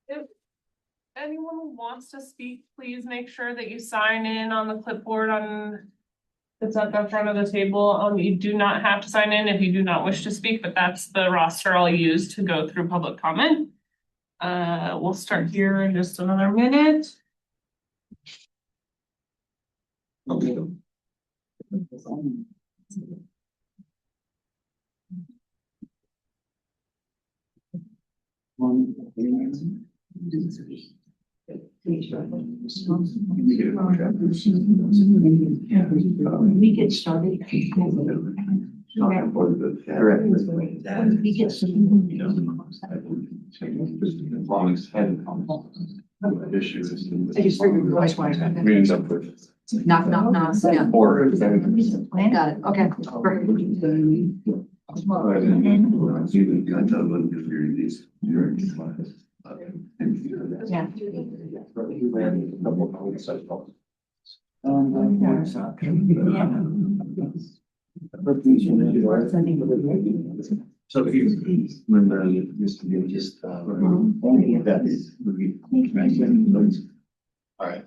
If anyone wants to speak, please make sure that you sign in on the clipboard on that's at the front of the table. You do not have to sign in if you do not wish to speak, but that's the roster I'll use to go through public comment. We'll start here in just another minute. Okay. We get started. I just figured voice wise. We end up with. Knock, knock, knock. Yeah. Or. Got it. Okay. Perfect. Yeah. So if you remember, you used to be just, that is, would be. All right.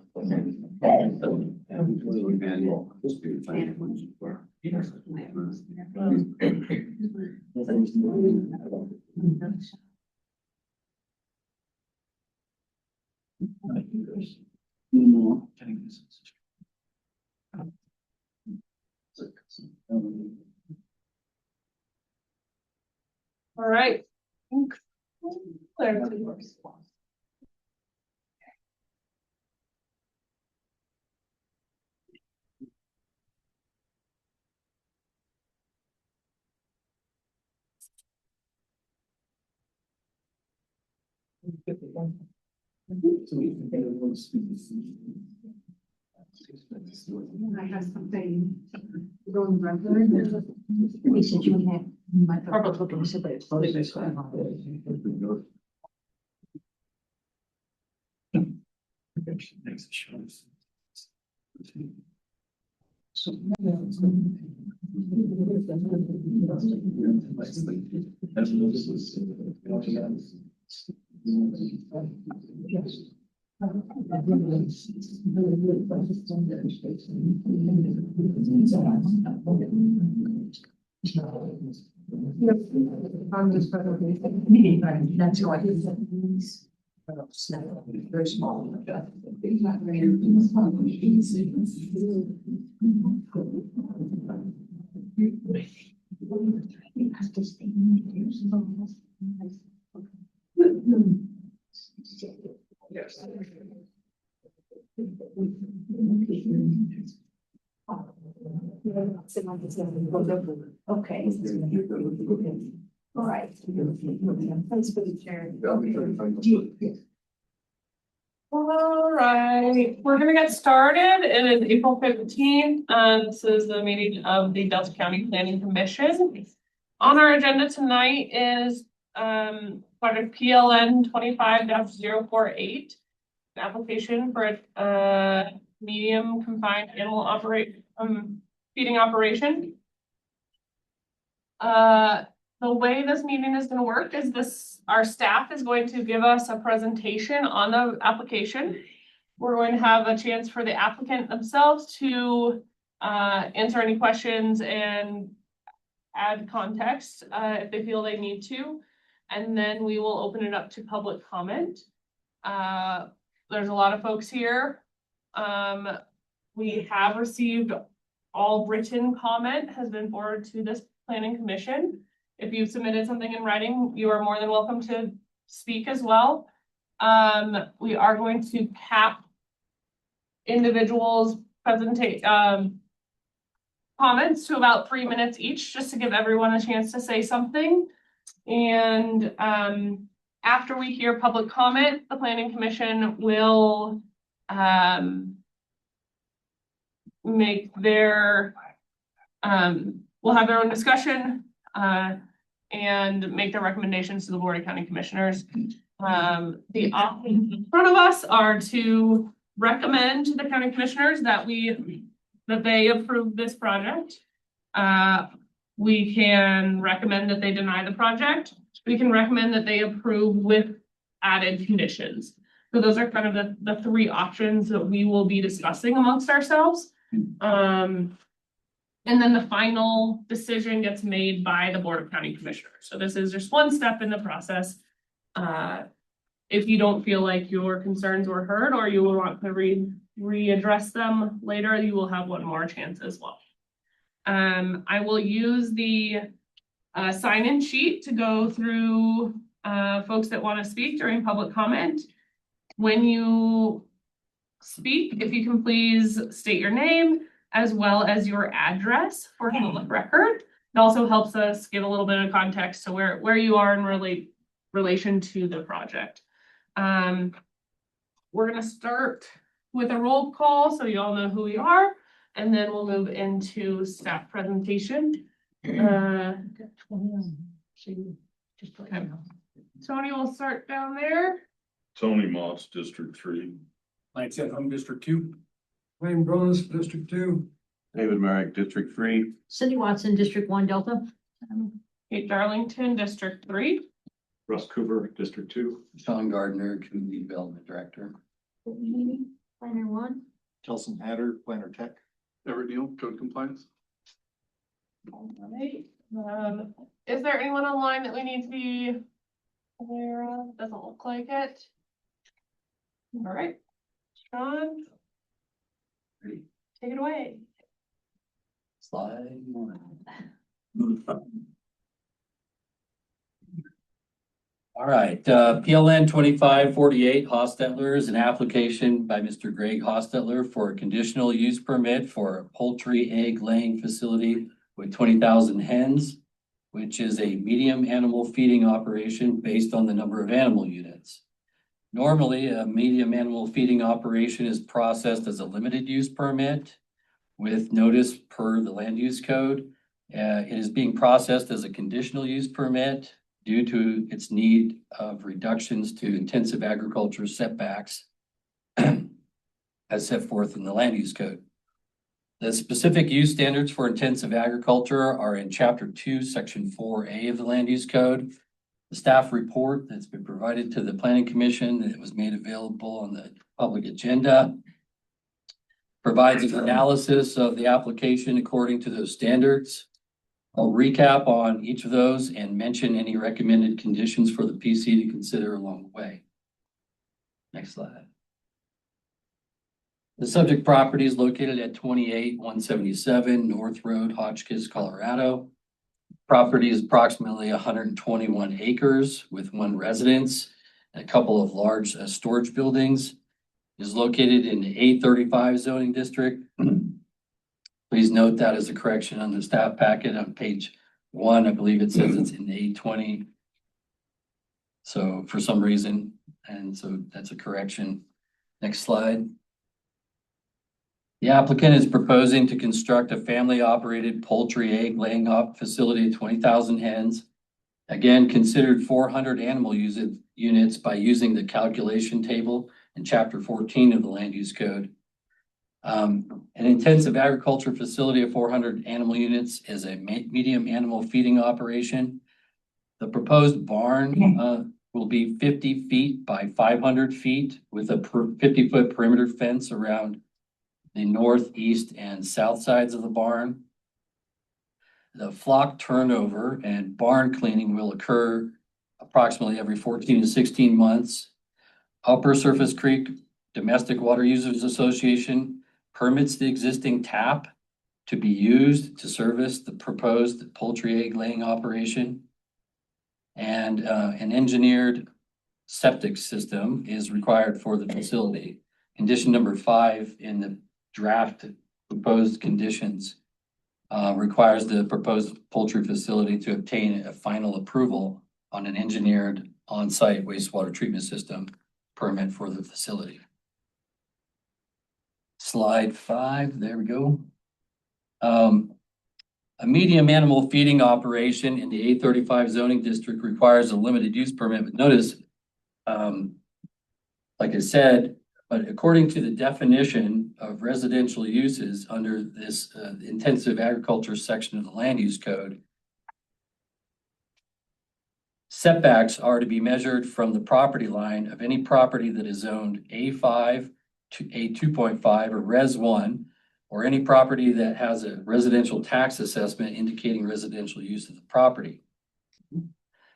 All right. I have something going record. We said you have my purple token, said that it's closed. That's why. Very small. Yes. Okay. All right. Thanks for the chair. All right, we're gonna get started. It is April 15th. This is the meeting of the Delta County Planning Commission. On our agenda tonight is project PLN 25-048, an application for a medium confined animal feeding operation. The way this meeting is going to work is our staff is going to give us a presentation on the application. We're going to have a chance for the applicant themselves to answer any questions and add context if they feel they need to. And then we will open it up to public comment. There's a lot of folks here. We have received all written comment has been forwarded to this planning commission. If you've submitted something in writing, you are more than welcome to speak as well. We are going to cap individuals' comments to about 3 minutes each, just to give everyone a chance to say something. And after we hear public comment, the planning commission will make their, will have their own discussion, and make their recommendations to the Board of County Commissioners. The options in front of us are to recommend to the county commissioners that they approve this project. We can recommend that they deny the project. We can recommend that they approve with added conditions. So those are kind of the three options that we will be discussing amongst ourselves. And then the final decision gets made by the Board of County Commissioners. So this is just one step in the process. If you don't feel like your concerns were heard or you will want to readdress them later, you will have one more chance as well. I will use the sign-in sheet to go through folks that want to speak during public comment. When you speak, if you can please state your name as well as your address for public record. It also helps us give a little bit of context to where you are in relation to the project. We're gonna start with a roll call so you all know who we are, and then we'll move into staff presentation. Tony will start down there. Tony Moss, District 3. Lance Home, District 2. Wayne Bronis, District 2. David Merrick, District 3. Cindy Watson, District 1 Delta. Kate Darlington, District 3. Russ Cooper, District 2. Sean Gardner, Community Development Director. Planner 1. Kelson Hatter, Planner Tech. Everett Neal, Code Compliance. All right. Is there anyone online that we need to be aware of? Doesn't look like it. All right. Sean, take it away. Slide 1. All right, PLN 2548 Hostetler is an application by Mr. Greg Hostetler for a conditional use permit for a poultry egg laying facility with 20,000 hens, which is a medium animal feeding operation based on the number of animal units. Normally, a medium animal feeding operation is processed as a limited use permit with notice per the land use code. It is being processed as a conditional use permit due to its need of reductions to intensive agriculture setbacks as set forth in the land use code. The specific use standards for intensive agriculture are in Chapter 2, Section 4A of the land use code. The staff report that's been provided to the Planning Commission that was made available on the public agenda provides an analysis of the application according to those standards. I'll recap on each of those and mention any recommended conditions for the PC to consider along the way. Next slide. The subject property is located at 28177 North Road, Hotchkiss, Colorado. Property is approximately 121 acres with one residence, and a couple of large storage buildings. It is located in the A35 zoning district. Please note that as a correction on the staff packet on page 1, I believe it says it's in A20. So for some reason, and so that's a correction. Next slide. The applicant is proposing to construct a family-operated poultry egg laying facility of 20,000 hens. Again, considered 400 animal units by using the calculation table in Chapter 14 of the Land Use Code. An intensive agriculture facility of 400 animal units is a medium animal feeding operation. The proposed barn will be 50 feet by 500 feet with a 50-foot perimeter fence around the north, east, and south sides of the barn. The flock turnover and barn cleaning will occur approximately every 14 to 16 months. Upper Surface Creek Domestic Water Users Association permits the existing tap to be used to service the proposed poultry egg laying operation. And an engineered septic system is required for the facility. Condition number 5 in the draft proposed conditions requires the proposed poultry facility to obtain a final approval on an engineered on-site wastewater treatment system permit for the facility. Slide 5, there we go. A medium animal feeding operation in the A35 zoning district requires a limited use permit, but notice, like I said, but according to the definition of residential uses under this intensive agriculture section of the land use code, setbacks are to be measured from the property line of any property that is zoned A5 to A2.5 or Res 1, or any property that has a residential tax assessment indicating residential use of the property.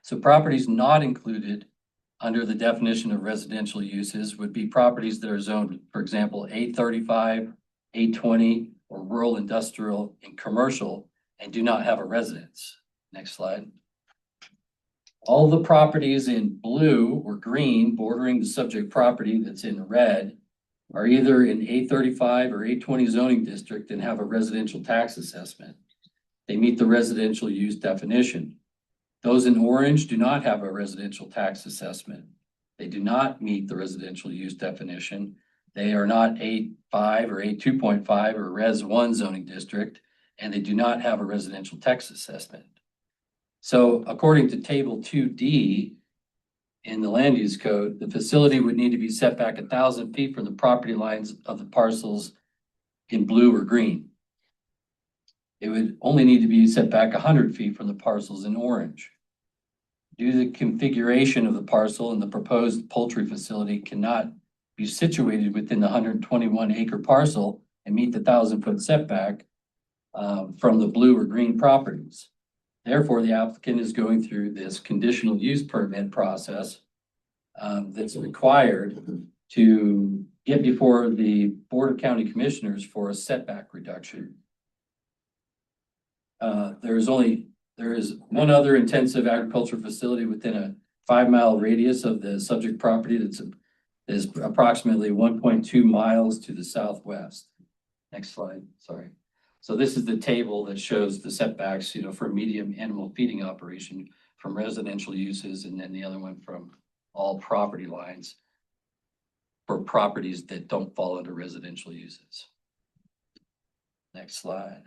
So properties not included under the definition of residential uses would be properties that are zoned, for example, A35, A20, or rural, industrial, and commercial, and do not have a residence. Next slide. All the properties in blue or green bordering the subject property that's in red are either in A35 or A20 zoning district and have a residential tax assessment. They meet the residential use definition. Those in orange do not have a residential tax assessment. They do not meet the residential use definition. They are not A5 or A2.5 or Res 1 zoning district, and they do not have a residential tax assessment. So according to table 2D in the land use code, the facility would need to be set back 1,000 feet from the property lines of the parcels in blue or green. It would only need to be set back 100 feet from the parcels in orange. Due to the configuration of the parcel and the proposed poultry facility cannot be situated within the 121 acre parcel and meet the 1,000-foot setback from the blue or green properties. Therefore, the applicant is going through this conditional use permit process that's required to get before the Board of County Commissioners for a setback reduction. There is one other intensive agriculture facility within a 5-mile radius of the subject property that is approximately 1.2 miles to the southwest. Next slide, sorry. So this is the table that shows the setbacks, for medium animal feeding operation from residential uses, and then the other one from all property lines for properties that don't fall under residential uses. Next slide.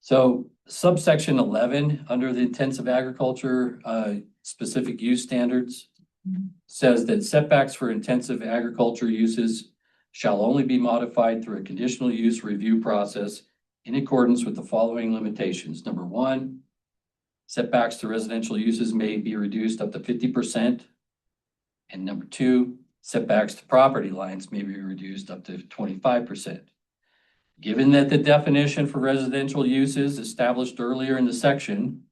So subsection 11 under the intensive agriculture specific use standards says that setbacks for intensive agriculture uses shall only be modified through a conditional use review process in accordance with the following limitations. Number 1, setbacks to residential uses may be reduced up to 50%. And number 2, setbacks to property lines may be reduced up to 25%. Given that the definition for residential uses established earlier in the section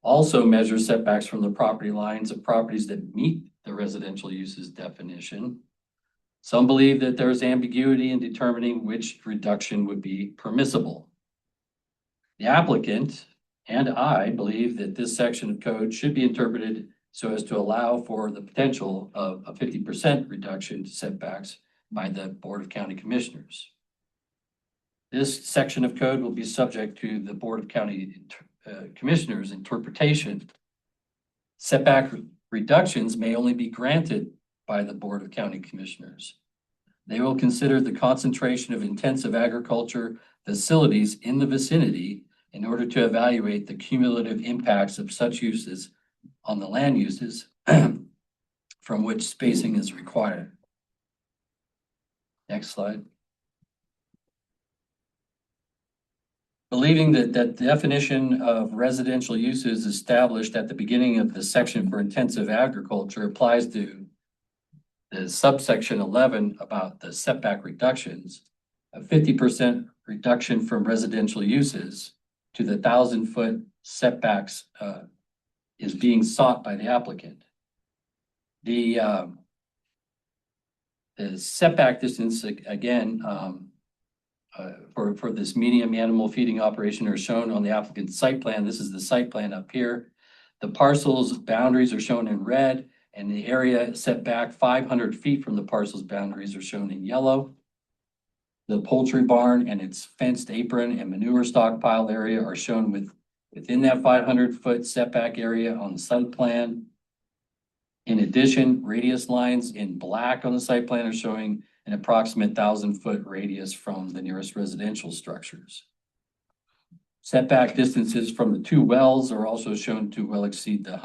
also measures setbacks from the property lines of properties that meet the residential uses definition, some believe that there is ambiguity in determining which reduction would be permissible. The applicant and I believe that this section of code should be interpreted so as to allow for the potential of a 50% reduction to setbacks by the Board of County Commissioners. This section of code will be subject to the Board of County Commissioners' interpretation. Setback reductions may only be granted by the Board of County Commissioners. They will consider the concentration of intensive agriculture facilities in the vicinity in order to evaluate the cumulative impacts of such uses on the land uses from which spacing is required. Next slide. Believing that the definition of residential uses established at the beginning of the section for intensive agriculture applies to the subsection 11 about the setback reductions, a 50% reduction from residential uses to the 1,000-foot setbacks is being sought by the applicant. The setback distance, again, for this medium animal feeding operation are shown on the applicant's site plan. This is the site plan up here. The parcel's boundaries are shown in red, and the area set back 500 feet from the parcel's boundaries are shown in yellow. The poultry barn and its fenced apron and manure stockpile area are shown within that 500-foot setback area on the site plan. In addition, radius lines in black on the site plan are showing an approximate 1,000-foot radius from the nearest residential structures. Setback distances from the two wells are also shown to well exceed the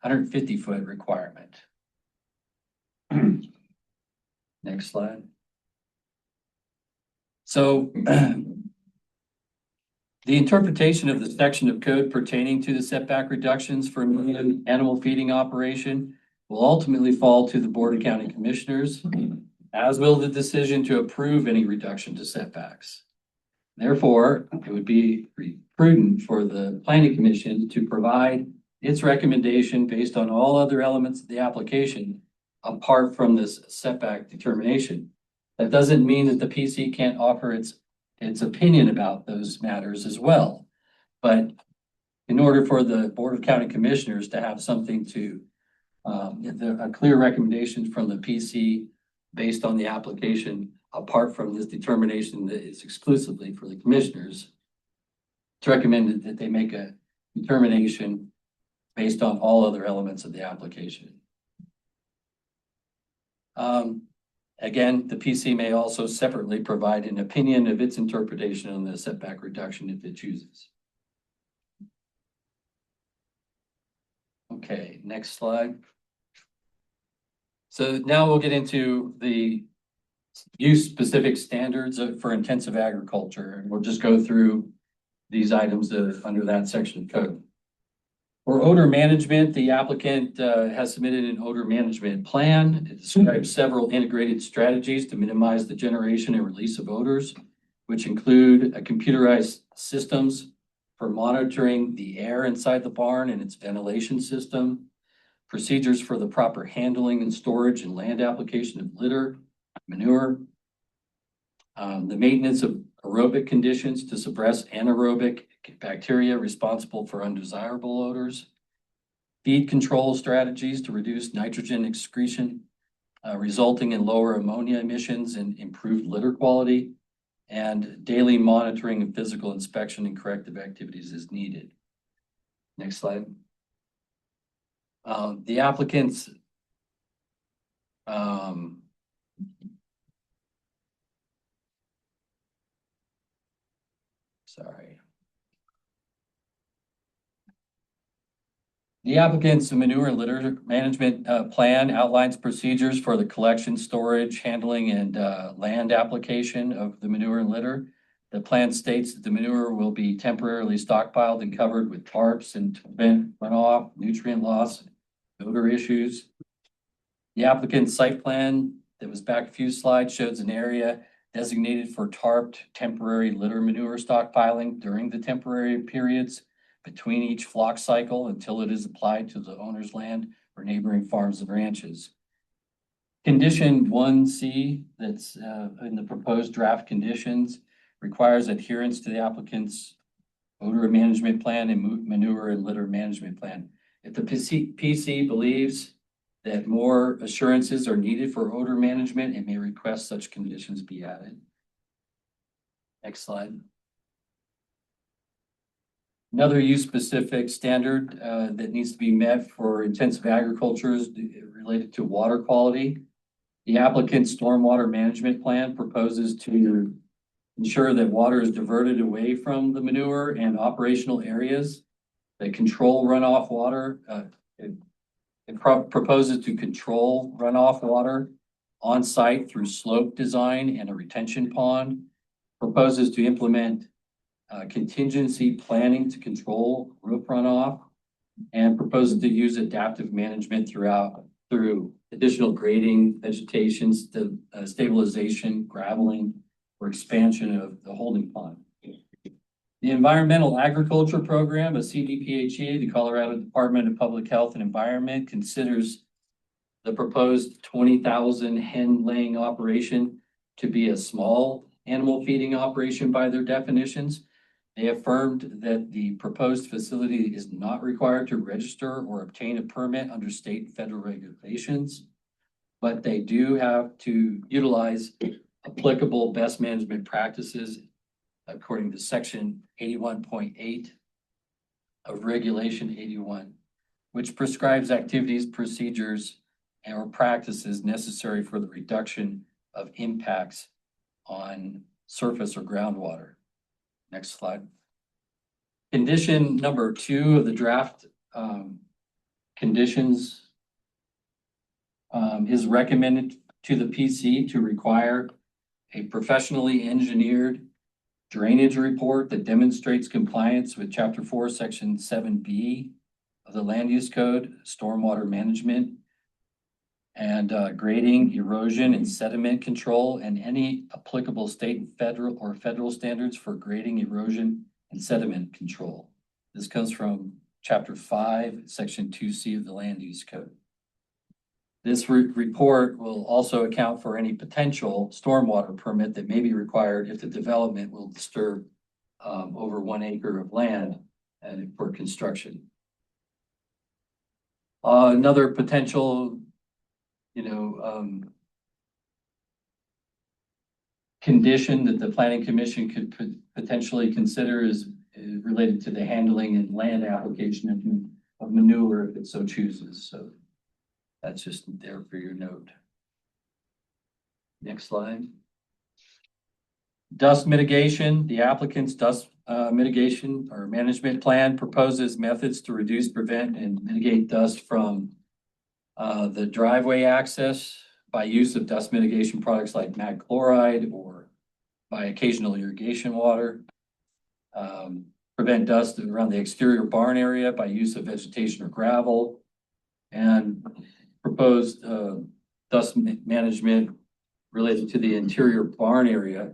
150-foot requirement. Next slide. So the interpretation of the section of code pertaining to the setback reductions for an animal feeding operation will ultimately fall to the Board of County Commissioners, as will the decision to approve any reduction to setbacks. Therefore, it would be prudent for the Planning Commission to provide its recommendation based on all other elements of the application apart from this setback determination. That doesn't mean that the PC can't offer its opinion about those matters as well. But in order for the Board of County Commissioners to have something to, a clear recommendation from the PC based on the application, apart from this determination that is exclusively for the commissioners, it's recommended that they make a determination based on all other elements of the application. Again, the PC may also separately provide an opinion of its interpretation on the setback reduction if it chooses. Okay, next slide. So now we'll get into the use-specific standards for intensive agriculture, and we'll just go through these items under that section of code. For odor management, the applicant has submitted an odor management plan. It describes several integrated strategies to minimize the generation and release of odors, which include computerized systems for monitoring the air inside the barn and its ventilation system, procedures for the proper handling and storage and land application of litter, manure, the maintenance of aerobic conditions to suppress anaerobic bacteria responsible for undesirable odors, feed control strategies to reduce nitrogen excretion, resulting in lower ammonia emissions and improved litter quality, and daily monitoring of physical inspection and corrective activities as needed. Next slide. The applicants The applicant's manure and litter management plan outlines procedures for the collection, storage, handling, and land application of the manure and litter. The plan states that the manure will be temporarily stockpiled and covered with tarps and to prevent runoff, nutrient loss, odor issues. The applicant's site plan that was back a few slides shows an area designated for tarped temporary litter manure stockpiling during the temporary periods between each flock cycle until it is applied to the owner's land or neighboring farms and ranches. Condition 1C that's in the proposed draft conditions requires adherence to the applicant's odor management plan and manure and litter management plan. If the PC believes that more assurances are needed for odor management, it may request such conditions be added. Next slide. Another use-specific standard that needs to be met for intensive agriculture is related to water quality. The applicant's stormwater management plan proposes to ensure that water is diverted away from the manure and operational areas that control runoff water. It proposes to control runoff water on site through slope design and a retention pond. Proposes to implement contingency planning to control roof runoff, and proposes to use adaptive management through additional grading, vegetation, stabilization, graveling, or expansion of the holding pond. The Environmental Agriculture Program, a CDPHE, the Colorado Department of Public Health and Environment, considers the proposed 20,000 hen laying operation to be a small animal feeding operation by their definitions. They affirmed that the proposed facility is not required to register or obtain a permit under state and federal regulations, but they do have to utilize applicable best management practices according to section 81.8 of Regulation 81, which prescribes activities, procedures, or practices necessary for the reduction of impacts on surface or groundwater. Next slide. Condition number 2 of the draft conditions is recommended to the PC to require a professionally engineered drainage report that demonstrates compliance with Chapter 4, Section 7B of the Land Use Code, stormwater management, and grading, erosion, and sediment control, and any applicable state and federal standards for grading, erosion, and sediment control. This comes from Chapter 5, Section 2C of the Land Use Code. This report will also account for any potential stormwater permit that may be required if the development will disturb over 1 acre of land for construction. Another potential, condition that the Planning Commission could potentially consider is related to the handling and land application of manure if it so chooses. So that's just there for your note. Next slide. Dust mitigation. The applicant's dust mitigation or management plan proposes methods to reduce, prevent, and mitigate dust from the driveway access by use of dust mitigation products like mag chloride or by occasional irrigation water. Prevent dust around the exterior barn area by use of vegetation or gravel. And proposed dust management related to the interior barn area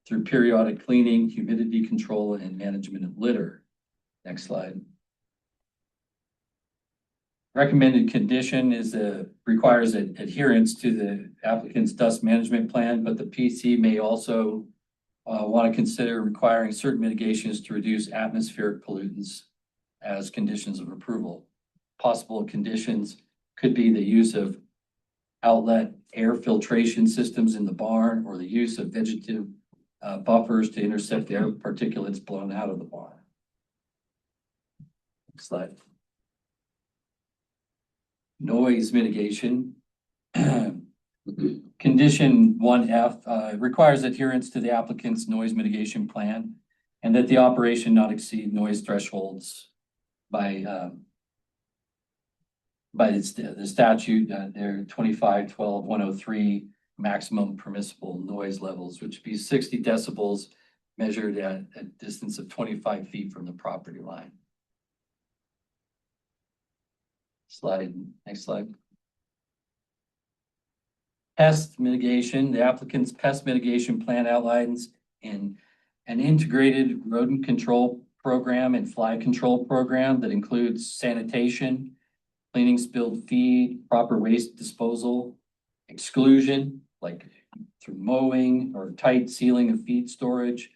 through periodic cleaning, humidity control, and management of litter. Next slide. Recommended condition is requires adherence to the applicant's dust management plan, but the PC may also want to consider requiring certain mitigations to reduce atmospheric pollutants as conditions of approval. Possible conditions could be the use of outlet air filtration systems in the barn or the use of vegetative buffers to intercept the air particulates blown out of the barn. Next slide. Noise mitigation. Condition 1F requires adherence to the applicant's noise mitigation plan and that the operation not exceed noise thresholds by the statute, their 25-12-103 maximum permissible noise levels, which would be 60 decibels measured at a distance of 25 feet from the property line. Slide, next slide. Pest mitigation. The applicant's pest mitigation plan outlines in an integrated rodent control program and fly control program that includes sanitation, cleaning spilled feed, proper waste disposal, exclusion, like through mowing or tight sealing of feed storage,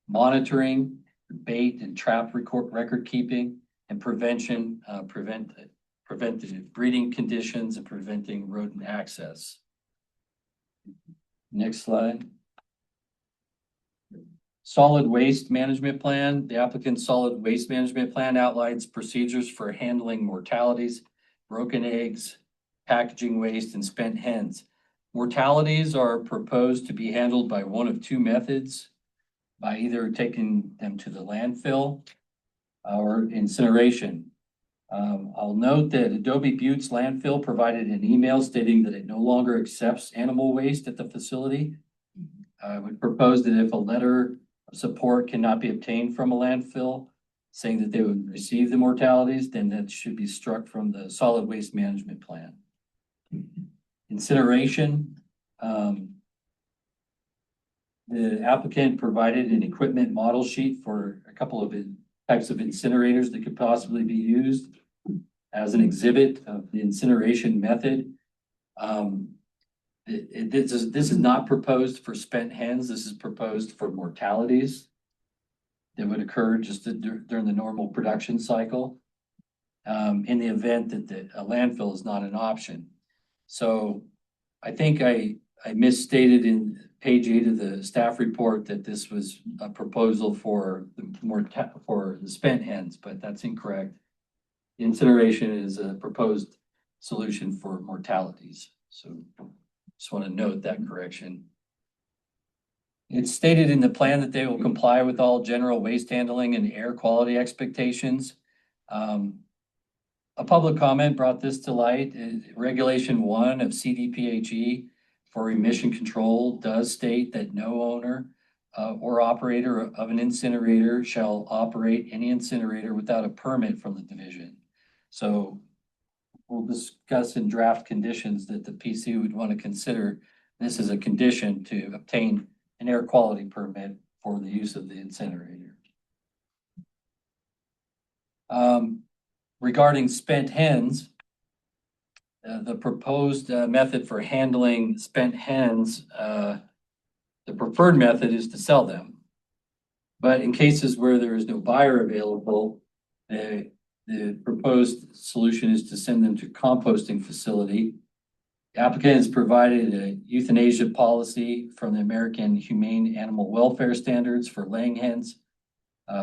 monitoring, bait and trap record keeping, and prevention, preventative breeding conditions and preventing rodent access. Next slide. Solid waste management plan. The applicant's solid waste management plan outlines procedures for handling mortalities, broken eggs, packaging waste, and spent hens. Mortalities are proposed to be handled by one of two methods, by either taking them to the landfill or incineration. I'll note that Adobe Butte's landfill provided an email stating that it no longer accepts animal waste at the facility. I would propose that if a letter of support cannot be obtained from a landfill saying that they would receive the mortalities, then that should be struck from the solid waste management plan. Incineration. The applicant provided an equipment model sheet for a couple of types of incinerators that could possibly be used as an exhibit of the incineration method. This is not proposed for spent hens. This is proposed for mortalities that would occur just during the normal production cycle in the event that a landfill is not an option. So I think I misstated in page 8 of the staff report that this was a proposal for the spent hens, but that's incorrect. Incineration is a proposed solution for mortalities. So Just want to note that correction. It's stated in the plan that they will comply with all general waste handling and air quality expectations. A public comment brought this to light. Regulation 1 of CDPHE for emission control does state that no owner or operator of an incinerator shall operate any incinerator without a permit from the division. So we'll discuss in draft conditions that the PC would want to consider this as a condition to obtain an air quality permit for the use of the incinerator. Regarding spent hens, the proposed method for handling spent hens, the preferred method is to sell them. But in cases where there is no buyer available, the proposed solution is to send them to composting facility. The applicant has provided a euthanasia policy from the American Humane Animal Welfare Standards for laying hens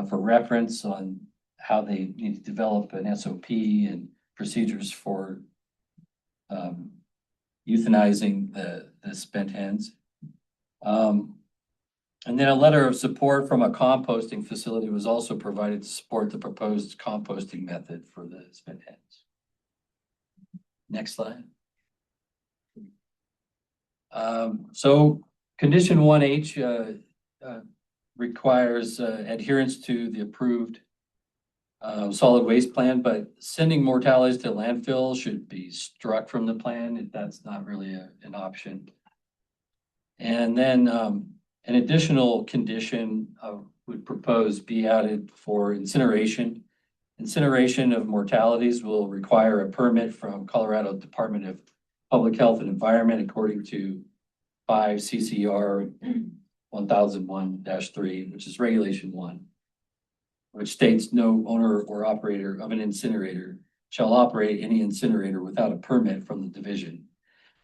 for reference on how they need to develop an SOP and procedures for euthanizing the spent hens. And then a letter of support from a composting facility was also provided to support the proposed composting method for the spent hens. Next slide. So condition 1H requires adherence to the approved solid waste plan, but sending mortalities to landfill should be struck from the plan if that's not really an option. And then an additional condition would propose be added for incineration. Incineration of mortalities will require a permit from Colorado Department of Public Health and Environment according to 5 CCR 1001-3, which is regulation 1, which states no owner or operator of an incinerator shall operate any incinerator without a permit from the division.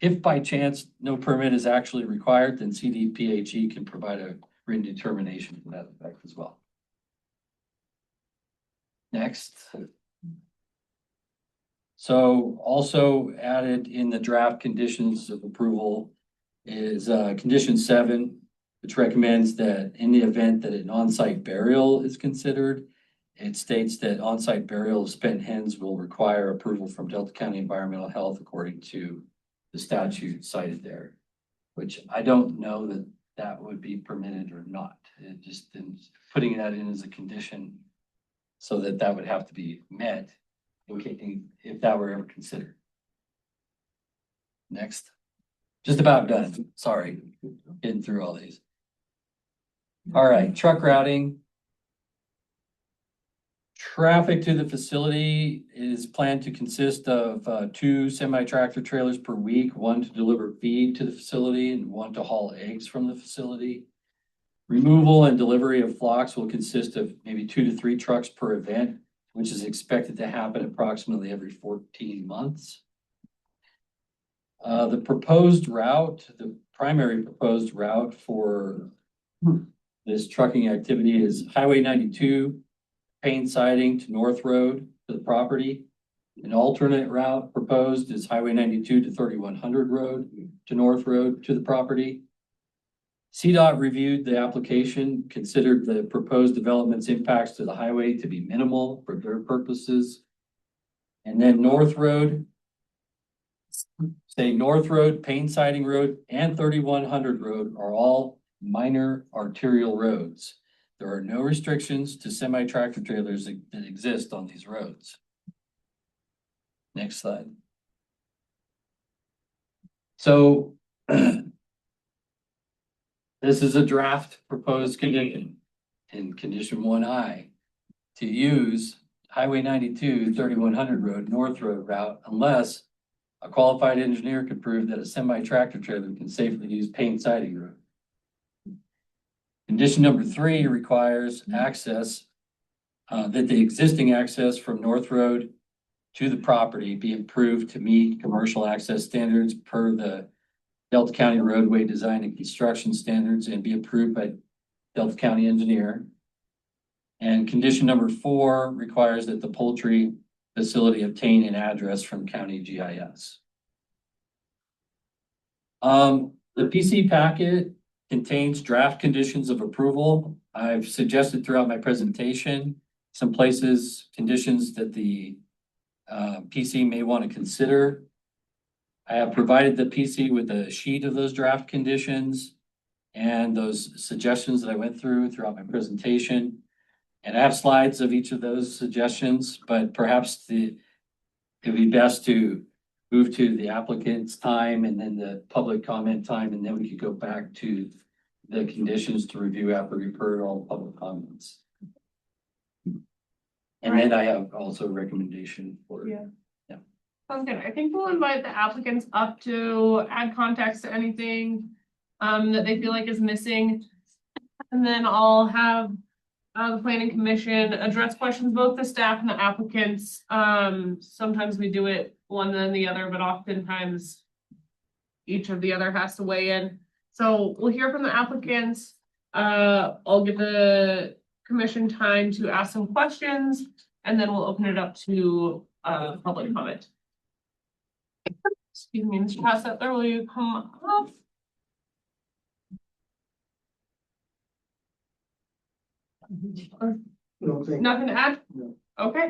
If by chance no permit is actually required, then CDPHE can provide a written determination to that effect as well. Next. So also added in the draft conditions of approval is condition 7, which recommends that in the event that an on-site burial is considered, it states that on-site burial of spent hens will require approval from Delta County Environmental Health according to the statute cited there, which I don't know that that would be permitted or not. It just putting that in as a condition so that that would have to be met if that were ever considered. Next. Just about done. Sorry, getting through all these. All right, truck routing. Traffic to the facility is planned to consist of 2 semi-tractor trailers per week, 1 to deliver feed to the facility and 1 to haul eggs from the facility. Removal and delivery of flocks will consist of maybe 2 to 3 trucks per event, which is expected to happen approximately every 14 months. The proposed route, the primary proposed route for this trucking activity is Highway 92, Payne Siding to North Road to the property. An alternate route proposed is Highway 92 to 3100 Road to North Road to the property. CDOT reviewed the application, considered the proposed development's impacts to the highway to be minimal for their purposes. And then North Road, North Road, Payne Siding Road, and 3100 Road are all minor arterial roads. There are no restrictions to semi-tractor trailers that exist on these roads. Next slide. So this is a draft proposed condition in condition 1I to use Highway 92, 3100 Road, North Road route unless a qualified engineer could prove that a semi-tractor trailer can safely use Payne Siding Road. Condition number 3 requires access, that the existing access from North Road to the property be improved to meet commercial access standards per the Delta County Roadway Design and Construction Standards and be approved by Delta County Engineer. And condition number 4 requires that the poultry facility obtain an address from County GIS. The PC packet contains draft conditions of approval. I've suggested throughout my presentation some places, conditions that the PC may want to consider. I have provided the PC with a sheet of those draft conditions and those suggestions that I went throughout my presentation. And I have slides of each of those suggestions, but perhaps it'd be best to move to the applicant's time and then the public comment time, and then we could go back to the conditions to review after we've heard all public comments. And then I have also a recommendation for. Yeah. Sounds good. I think we'll invite the applicants up to add context to anything that they feel like is missing. And then I'll have the planning commission address questions, both the staff and the applicants. Sometimes we do it one then the other, but oftentimes each of the other has to weigh in. So we'll hear from the applicants. I'll give the commission time to ask some questions, and then we'll open it up to public comment. Excuse me, Mr. Hassler, will you come up? Nothing to add? No. Okay,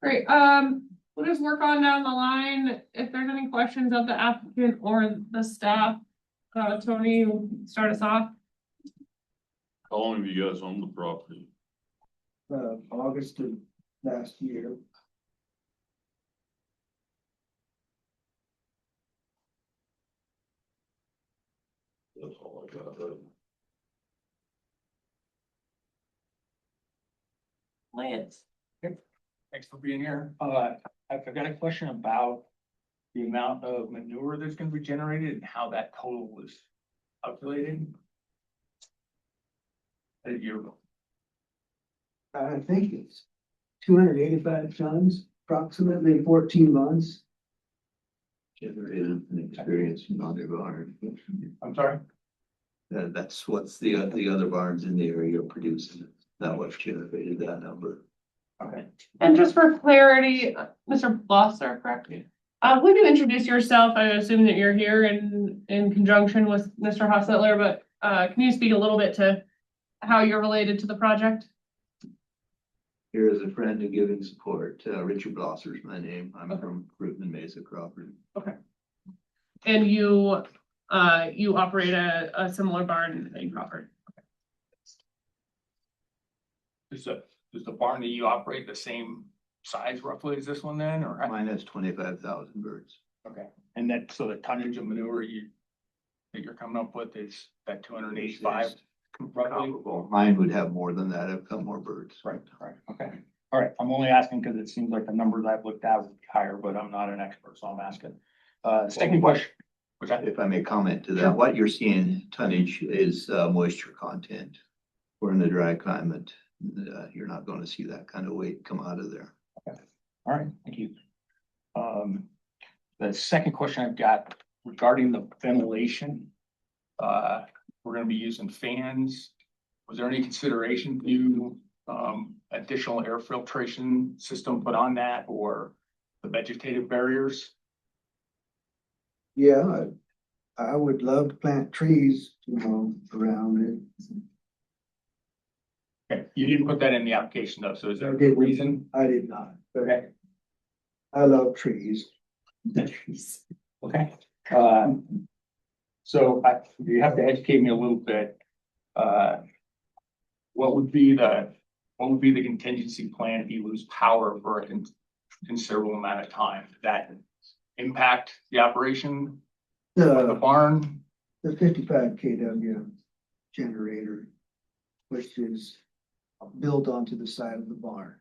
great. We'll just work on down the line. If there's any questions of the applicant or the staff, Tony, start us off. How long have you guys owned the property? August of last year. That's all I got. Right? Lance. Thanks for being here. I've got a question about the amount of manure that's gonna be generated and how that total was calculated. A year ago. I think it's 285 tons, approximately 14 months. Generated an experience in other barn. I'm sorry? That's what's the other barns in the area are producing. That what's generated that number. Okay. And just for clarity, Mr. Blosser, correct? Would you introduce yourself? I assume that you're here in conjunction with Mr. Hassler, but can you speak a little bit to how you're related to the project? Here is a friend to giving support. Richard Blosser is my name. I'm Okay. from Fruitman Mesa Crawford. And you operate a similar barn in Crawford? Is the barn that you operate the same size roughly as this one then, or? Mine has 25,000 birds. Okay, and that, so the tonnage of manure that you're coming up with is that 285 roughly? Comparable. Mine would have more than that. I've got more birds. Right, okay. All right, I'm only asking because it seems like the numbers I've looked at would be higher, but I'm not an expert, so I'm asking. Second question. Was that? If I may comment to that, Sure. what you're seeing tonnage is moisture content. We're in a dry climate. You're not going to see that kind of weight come out of there. All right, thank you. The second question I've got regarding the ventilation. We're gonna be using fans. Was there any consideration to additional air filtration system put on that or the vegetative barriers? Yeah, I would love to plant trees, around it. Okay, you didn't put that in the application though, so is there I a didn't. reason? I did not, but Okay. I love trees. Okay, so you have to educate me a little bit. What would be the contingency plan if you lose power for a considerable amount of time? Did that impact the operation of the The barn? 55 kW generator, which is built onto the side of the barn.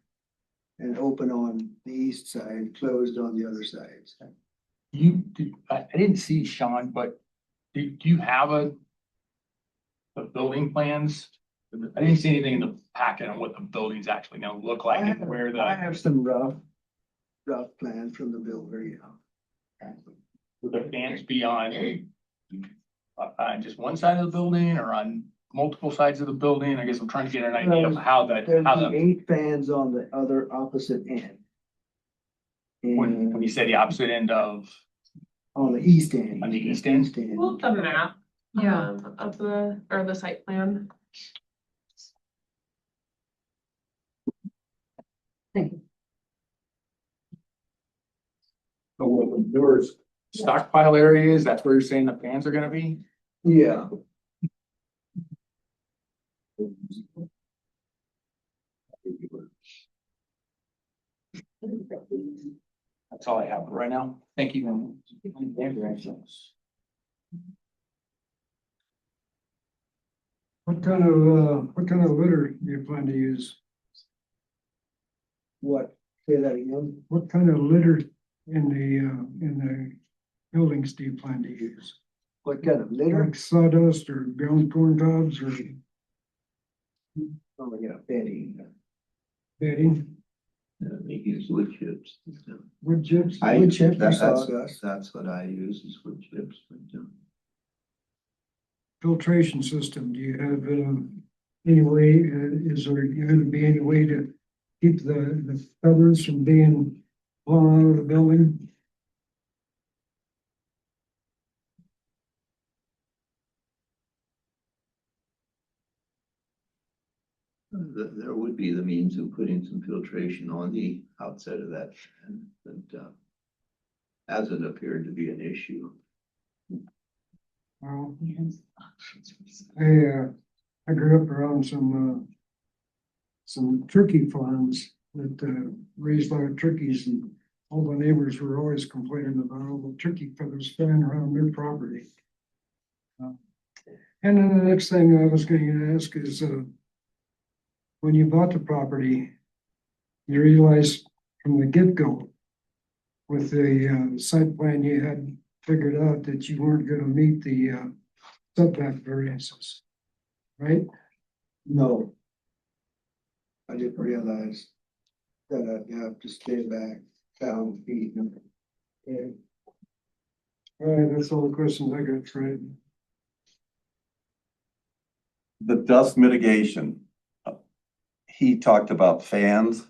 And open on the east side, closed on the other sides. I didn't see Sean, but do you have the building plans? I didn't see anything in the packet on what the building's actually gonna look like and where I the, have some rough plans from the builder, yeah. would the fans be on just one side of the building or on multiple sides of the building? I guess I'm trying to get an idea of how There'd the, be 8 fans on the other opposite end. when you And say the opposite end of, On the east end. On the east end? We'll have a map. Yeah. Of the site plan. Thank you. So what there's stockpile areas, that's where you're saying the fans are gonna be? Yeah. That's all I have right now. Thank you. What kind of litter do you plan to use? What, say that again? What kind of litter in the buildings do you plan to use? What kind of litter? Like sawdust or ground corn cobs or Oh, yeah, bedding. bedding, They use wood chips. wood chips? Wood chips or That's sawdust. that's what I use is wood chips. But, Filtration system, do you have any way, is there going to be any way to keep the feathers from being blown out of the building? There would be the means of putting some filtration on the outside of that, but hasn't appeared to be an issue. Well, I grew up around some turkey farms that raised a lot of turkeys, and all the neighbors were always complaining about all the turkey feathers flying around their property. And then the next thing I was going to ask is, when you bought the property, you realized from the get-go with the site plan you had figured out that you weren't gonna meet the setback variances, right? No. I didn't realize that I'd have to stay back 1,000 feet. Yeah. All right, that's all the questions I got, Fred. The dust mitigation. He talked about fans.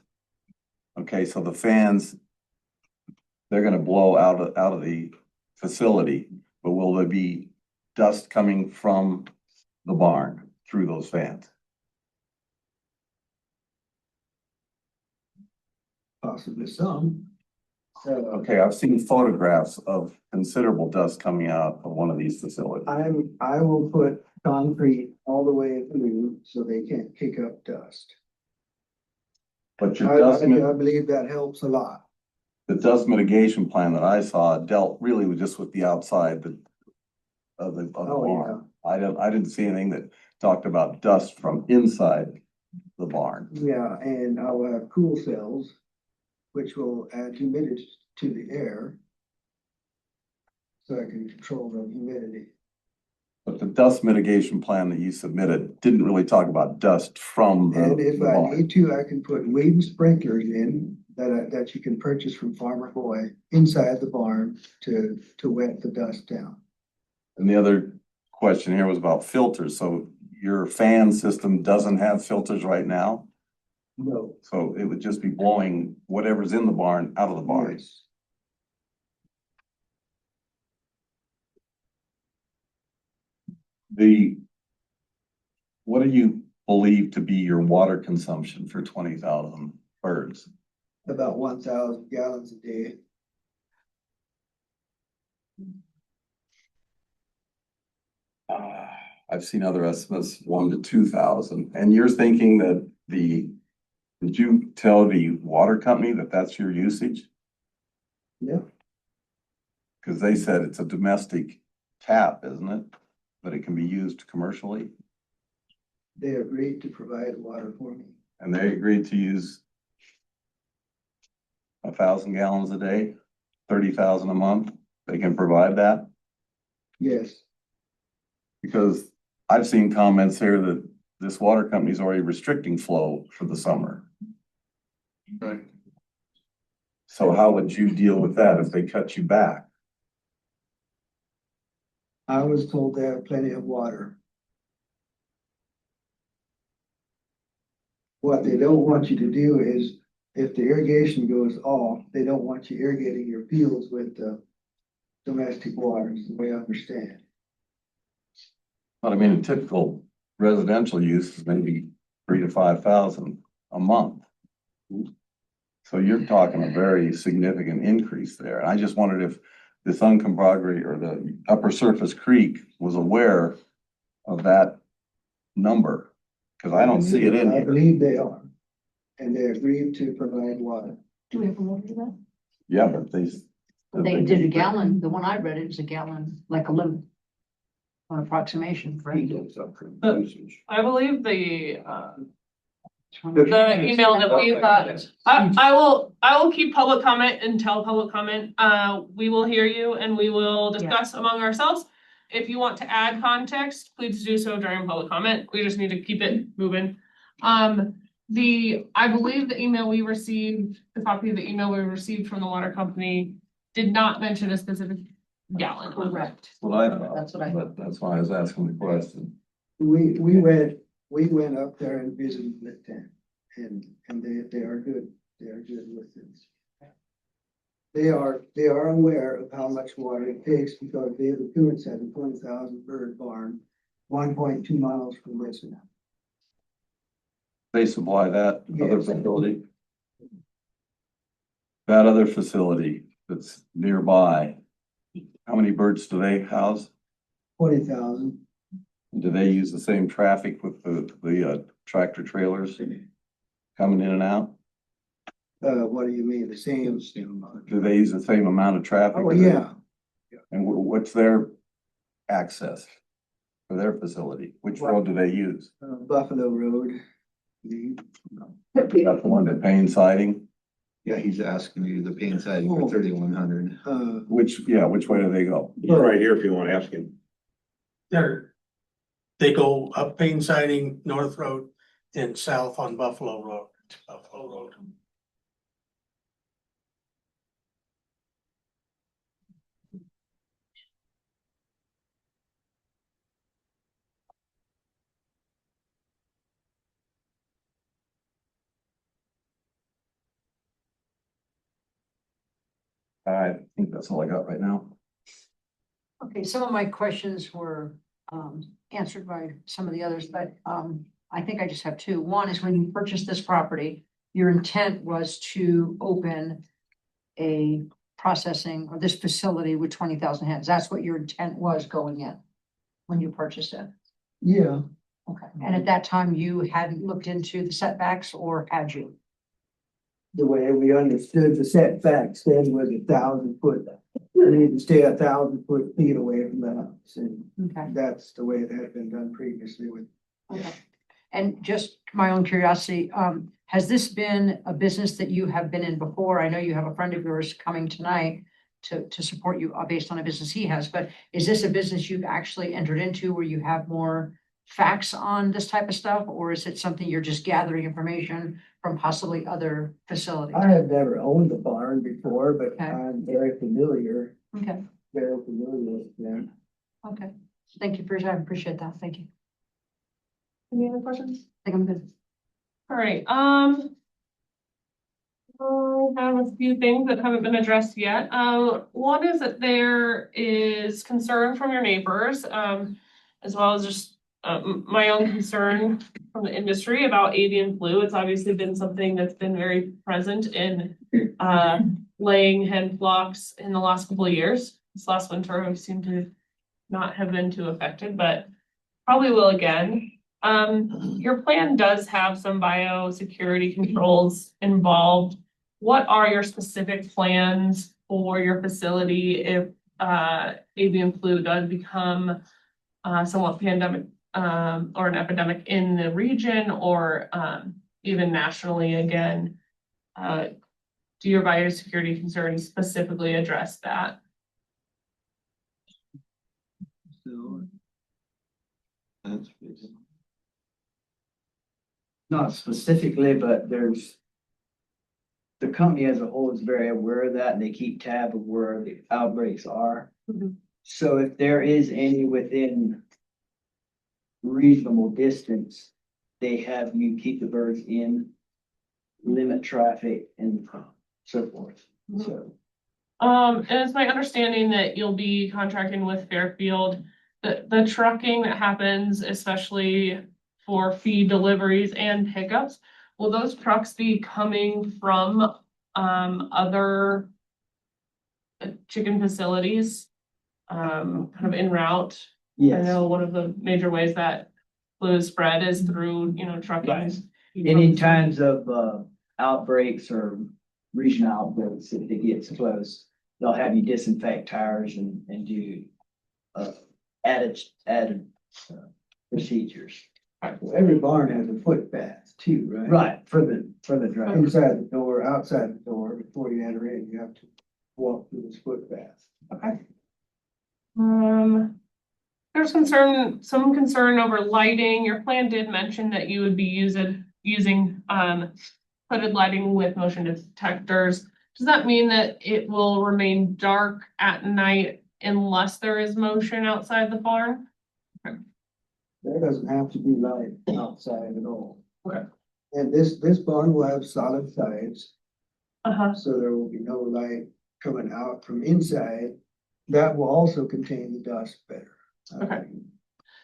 Okay, so the fans, they're gonna blow out of the facility, but will there be dust coming from the barn through those fans? Possibly some. Okay, I've seen photographs of considerable dust coming out of one of these facilities. I will put concrete all the way through so they can't kick up dust. But I your I believe that helps a lot. the dust mitigation plan that I saw dealt really just with the outside of the Oh, barn. I didn't see anything that talked about dust from inside the barn. Yeah, and I will have cool cells, which will add humidity to the air. So I can control the humidity. But the dust mitigation plan that you submitted didn't really talk about dust from And if the I barn. need to, I can put weed sprinklers in that you can purchase from Farmer Boy inside the barn to wet the dust down. And the other question here was about filters. So your fan system doesn't have filters right now? No. So it would just be blowing whatever's in the barn out of the barn. Yes. What do you believe to be your water consumption for 20,000 birds? About 1,000 gallons a day. I've seen other estimates, 1,000 to 2,000, and you're thinking that did you tell the water company that that's your usage? Yeah. Cause they said it's a domestic tap, isn't it? But it can be used commercially, They agreed to provide water for me. and they agreed to use 1,000 gallons a day, 30,000 a month. They can provide that, Yes. because I've seen comments here that this water company is already restricting flow for the summer. Right. So how would you deal with that if they cut you back? I was told they have plenty of water. What they don't want you to do is, if the irrigation goes off, they don't want you irrigating your fields with domestic waters, the way I understand. But I mean, a typical residential use is maybe 3,000 to 5,000 a month. So you're talking a very significant increase there. And I just wondered if this Uncompahgre or the Upper Surface Creek was aware of that number. Cause I don't see it in I here. believe they are. And they agreed to provide water. Do we have a look at that? Yeah, but They did a gallon, the one I read, it was a gallon, like a limit. An approximation, right? I believe the email that we got, I will keep public comment until public comment. We will hear you and we will discuss among ourselves. If you want to add context, please do so during public comment. We just need to keep it moving. I believe the email we received, the copy of the email we received from the water company did not mention a specific gallon. Correct. What I thought. That's what I thought. That's why I was asking the question. We went up there and visited with them and they are good. They are good with this. They are aware of how much water it takes because they have a Coon set a 20,000 bird barn, 1.2 miles from Lisbon. They supply that other Yes. facility. That other facility that's nearby, how many birds do they house? 20,000. Do they use the same traffic with the tractor trailers coming in and out? What do you mean? The same? Do they use the same amount of traffic? Oh, yeah. And what's their access for their facility? Which road do they use? Buffalo Road. That's the one that Payne siding, Yeah, he's asking you the paint siding for 3,100. which way do they go? He's right here if you want to ask him. They go up Payne Siding, North Road, then south on Buffalo Road. Buffalo Road. I think that's all I got right now. Okay, some of my questions were answered by some of the others, but I think I just have two. One is when you purchased this property, your intent was to open a processing or this facility with 20,000 hens. That's what your intent was going in when you purchased it. Yeah, Okay, and at that time you hadn't looked into the setbacks or had you? the way we understood the setbacks then was 1,000 foot. We need to stay 1,000 feet away from the house, and Okay. that's the way it had been done previously with. Okay. And just my own curiosity, has this been a business that you have been in before? I know you have a friend of yours coming tonight to support you based on a business he has, but is this a business you've actually entered into where you have more facts on this type of stuff? Or is it something you're just gathering information from possibly other facilities? I have never owned a barn before, but Okay. I'm very familiar Okay, with them. okay. Thank you for your time. Appreciate that. Thank you. Any other questions? I think I'm good. All right, I have a few things that haven't been addressed yet. One is that there is concern from your neighbors, as well as just my own concern from the industry about avian flu. It's obviously been something that's been very present in laying hen flocks in the last couple of years. This last winter, we seem to not have been too affected, but probably will again. Your plan does have some biosecurity controls involved. What are your specific plans for your facility if avian flu does become somewhat pandemic or an epidemic in the region or even nationally again? Do your biosecurity concerns specifically address that? So that's Not specifically, but the company as a whole is very aware of that and they keep tab of where the outbreaks are. Mhm. So if there is any within reasonable distance, they have you keep the birds in, limit traffic and so forth. So And it's my understanding that you'll be contracting with Fairfield. The trucking that happens, especially for feed deliveries and pickups, will those trucks be coming from, other chicken facilities? Kind of en route? I Yes, know one of the major ways that flu is spread is through, trucking. Right. any times of outbreaks or regional outbreaks, if it gets close, they'll have you disinfect tires and do added procedures. Every barn has a foot bath too, right? Right, for the driver. Inside the door, outside the door, before you enter in, you have to walk through this foot bath. Okay. There's some concern over lighting. Your plan did mention that you would be using hooded lighting with motion detectors. Does that mean that it will remain dark at night unless there is motion outside the barn? There doesn't have to be light outside at all. Okay. And this barn will have solid sides, Uh-huh. so there will be no light coming out from inside. That will also contain the dust better. Okay.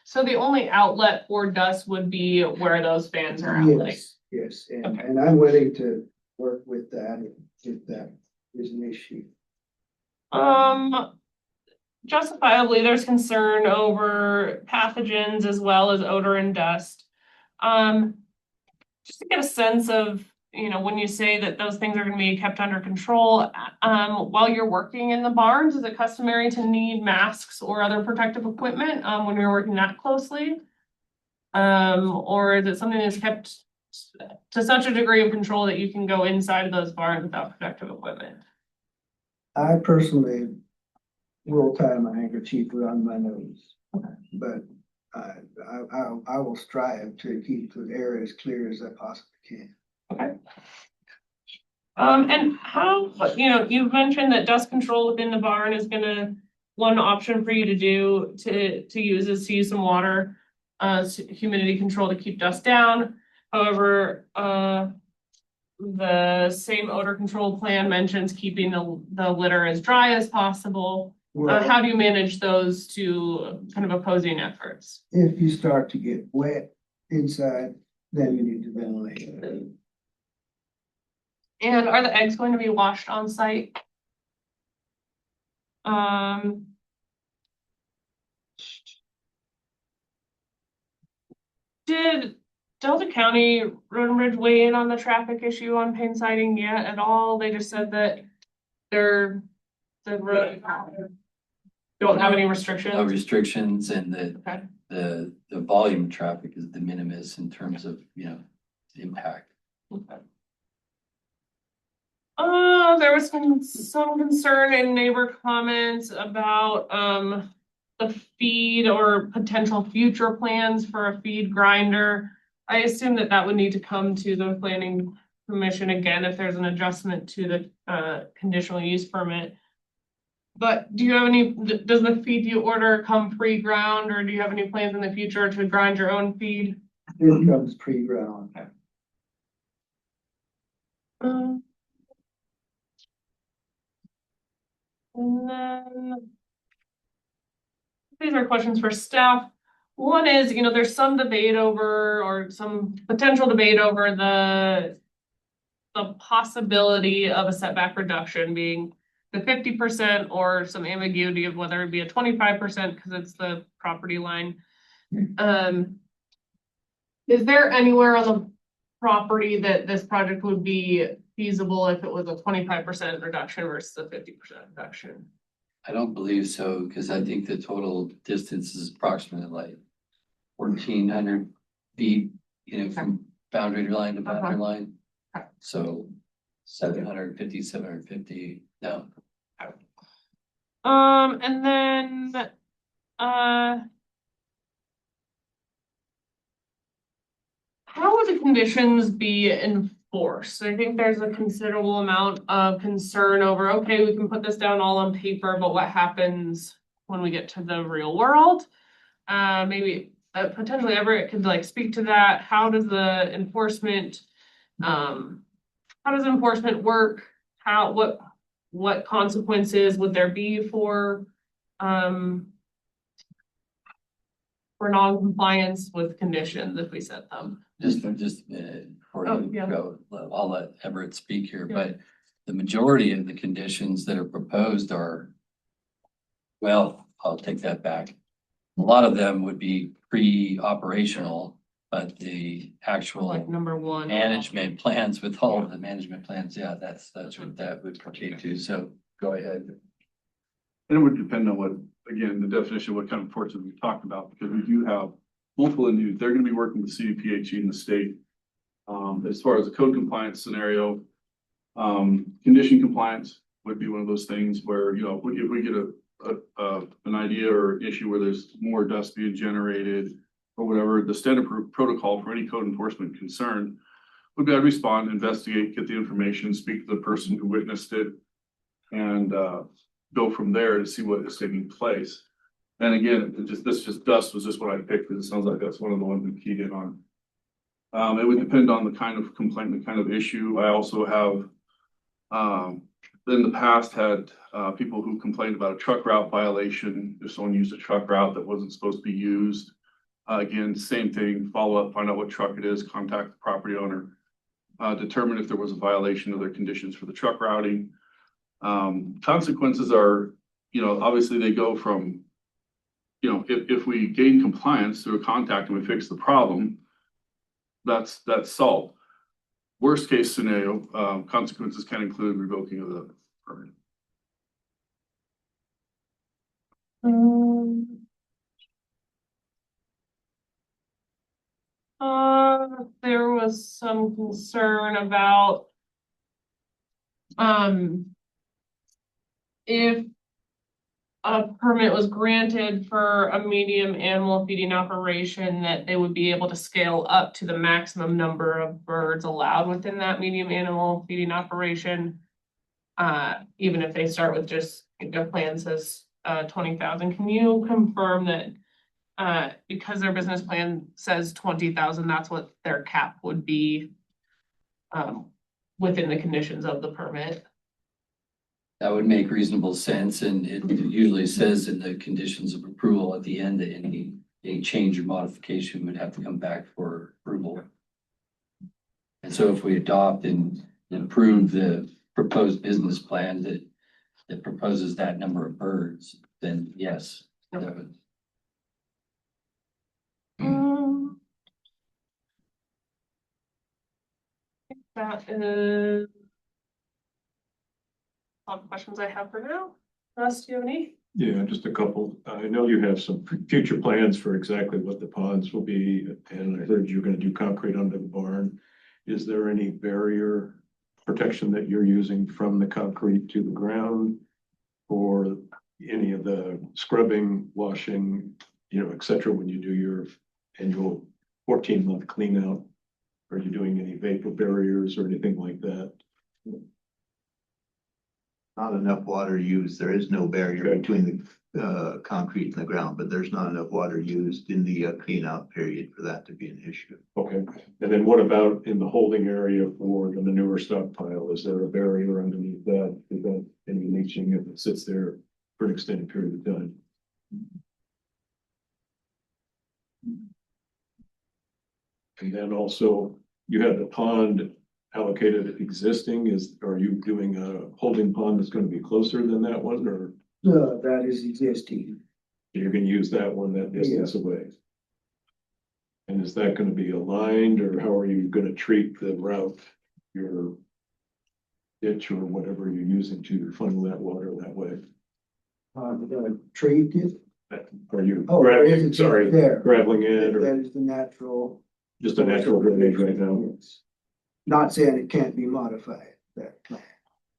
So the only outlet for dust would be where those fans are outletting. Yes, and, Okay. and I'm willing to work with that if that is an issue. Justifiably, there's concern over pathogens as well as odor and dust. Just to get a sense of, when you say that those things are gonna be kept under control, while you're working in the barns, is it customary to need masks or other protective equipment, when you're working that closely? Or is it something that's kept to such a degree of control that you can go inside of those barns without protective equipment? I personally will tie my handkerchief around my nose, but I will strive to keep the air as clear as I possibly can. Okay. And how, you've mentioned that dust control within the barn is one option for you to do to use some water, humidity control to keep dust down. However, the same odor control plan mentions keeping the litter as dry as possible. Well, How do you manage those two kind of opposing efforts? if you start to get wet inside, then you need to ventilate. And are the eggs going to be washed on site? Did Delta County Road and Bridge weigh in on the traffic issue on Payne siding yet at all? They just said that the road don't have any restrictions. No restrictions and Okay. the volume of traffic is de minimis in terms of, impact. Okay. There was some concern in neighbor comments about the feed or potential future plans for a feed grinder. I assume that would need to come to the planning commission again if there's an adjustment to the conditional use permit. But do you have does the feed you order come pre-ground, or do you have any plans in the future to grind your own feed? It comes pre-ground. And then these are questions for staff. One is, there's some debate over, or some potential debate over the possibility of a setback reduction being the 50% or some ambiguity of whether it'd be a 25% because it's the property line. Is there anywhere on the property that this project would be feasible if it was a 25% reduction versus a 50% reduction? I don't believe so, because I think the total distance is approximately like 1,400 feet, from boundary line to boundary line. So 750, no. And then, how would the conditions be enforced? I think there's a considerable amount of concern over, okay, we can put this down all on paper, but what happens when we get to the real world? Maybe potentially Everett could speak to that. How does the enforcement, work? what consequences would there be for non-compliance with conditions if we set them? Just before Oh, you yeah. go, I'll let Everett speak here, Yeah. but the majority of the conditions that are proposed are, well, I'll take that back. A lot of them would be pre-operational, but the actual Like number one. management plans with all of the management plans, yeah, that's what that would pertain to. So go ahead. And it would depend on what, again, the definition, of what kind of enforcement we talked about, because we do have multiple individuals, they're gonna be working with CDPHE in the state. As far as the code compliance scenario, condition compliance would be one of those things where, you know, if we get an idea or issue where there's more dust being generated or whatever, the standard protocol for any code enforcement concern would be to respond, investigate, get the information, speak to the person who witnessed it, and go from there to see what is taking place. And again, dust was just what I picked, because it sounds like that's one of the ones we keyed in on. It would depend on the kind of complaint, the kind of issue. I also have in the past had people who complained about a truck route violation. If someone used a truck route that wasn't supposed to be used. Again, same thing, follow up, find out what truck it is, contact the property owner. Determine if there was a violation of their conditions for the truck routing. Consequences are, you know, obviously they go from, you know, if we gain compliance through a contact and we fix the problem, that's solved. Worst case scenario, consequences can include revoking of the permit. There was some concern about if a permit was granted for a medium animal feeding operation, that they would be able to scale up to the maximum number of birds allowed within that medium animal feeding operation. Even if they start with just, their plan says 20,000. Can you confirm that because their business plan says 20,000, that's what their cap would be within the conditions of the permit? That would make reasonable sense, and it usually says in the conditions of approval at the end that any change or modification would have to come back for approval. And so if we adopt and approve the proposed business plan that proposes that number of birds, then yes, that would. That is all the questions I have for now. Russ, do you have any? Yeah, just a couple. I know you have some future plans for exactly what the ponds will be, and I heard you're gonna do concrete under the barn. Is there any barrier protection that you're using from the concrete to the ground? Or any of the scrubbing, washing, you know, et cetera, when you do your annual 14-month clean out? Are you doing any vapor barriers or anything like that? Not enough water used. There is no barrier between the concrete and the ground, but there's not enough water used in the clean out period for that to be an issue. Okay, and then what about in the holding area for the manure stockpile? Is there a barrier underneath that to prevent any leaching if it sits there for an extended period of time? And then also, you have the pond allocated existing. Are you doing a holding pond that's going to be closer than that one, or That is existing. you're going to use that one that distance away? And is that going to be aligned, or how are you going to treat the route, your ditch or whatever you're using to funnel that water that way? Treat it. Are you Oh, graveling, sorry, there. graveling it, or That is the natural. just a natural drainage right now? Yes. Not saying it can't be modified, that plan.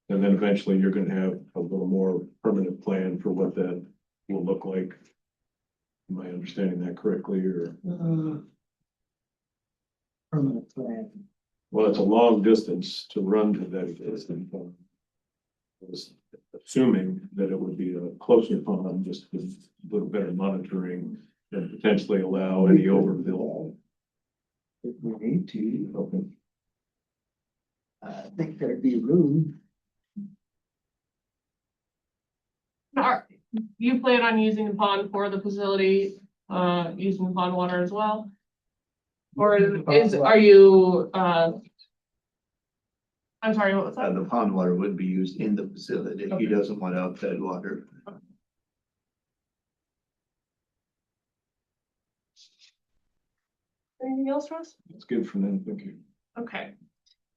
And then eventually you're gonna have a little more permanent plan for what that will look like. Am I understanding that correctly, or? Permanent plan. Well, it's a long distance to run to that existing pond. I was assuming that it would be a closer pond, just with a little better monitoring and potentially allow any overfill. If we need to, Okay. I think there'd be room. You plan on using the pond for the facility, using the pond water as well? Or are you, I'm sorry, what was that? The pond water would be used in the facility. Okay. He doesn't want outside water. Anything else, Ross? It's good for them, thank you. Okay.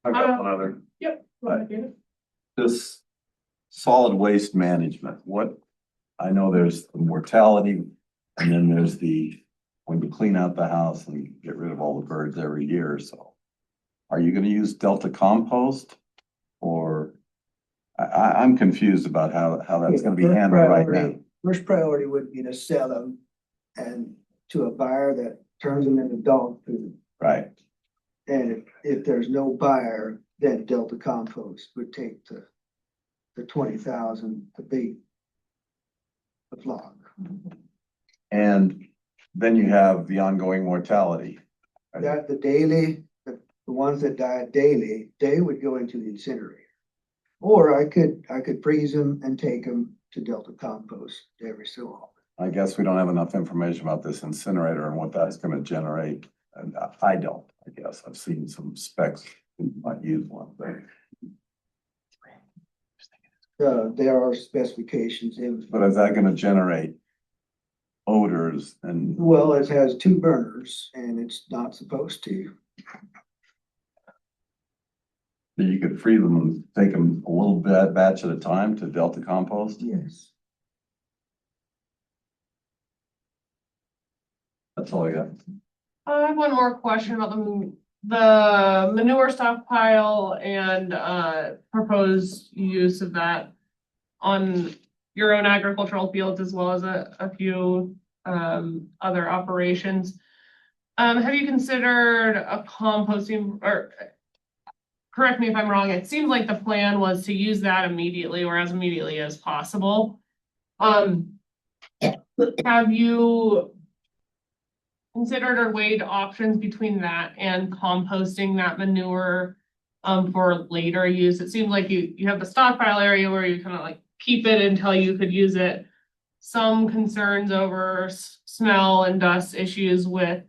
I've got one other. Yep. Go ahead, David. This solid waste management, what, I know there's the mortality and then there's the, when you clean out the house and get rid of all the birds every year or so. Are you gonna use Delta compost? Or, I'm confused about how that's gonna be First handled right now. priority- First priority would be to sell them and to a buyer that turns them into dog food. Right, And if there's no buyer, then Delta Compost would take the 20,000 to beat the flock. and then you have the ongoing mortality. That the daily, the ones that die daily, they would go into the incinerator. Or I could freeze them and take them to Delta Compost every so often. I guess we don't have enough information about this incinerator and what that's gonna generate. And I don't, I guess. I've seen some specs, we might use one, but. There are specifications in, But is that gonna generate odors and, well, it has 2 burners and it's not supposed to. you could free them and take them a little bit batch at a time to Delta compost? Yes. That's all I got. I have one more question about the manure stockpile and proposed use of that on your own agricultural fields as well as a few other operations. Have you considered a composting, or correct me if I'm wrong, it seems like the plan was to use that immediately or as immediately as possible. Have you considered or weighed options between that and composting that manure for later use? It seems like you have the stockpile area where you kind of like keep it until you could use it. Some concerns over smell and dust issues with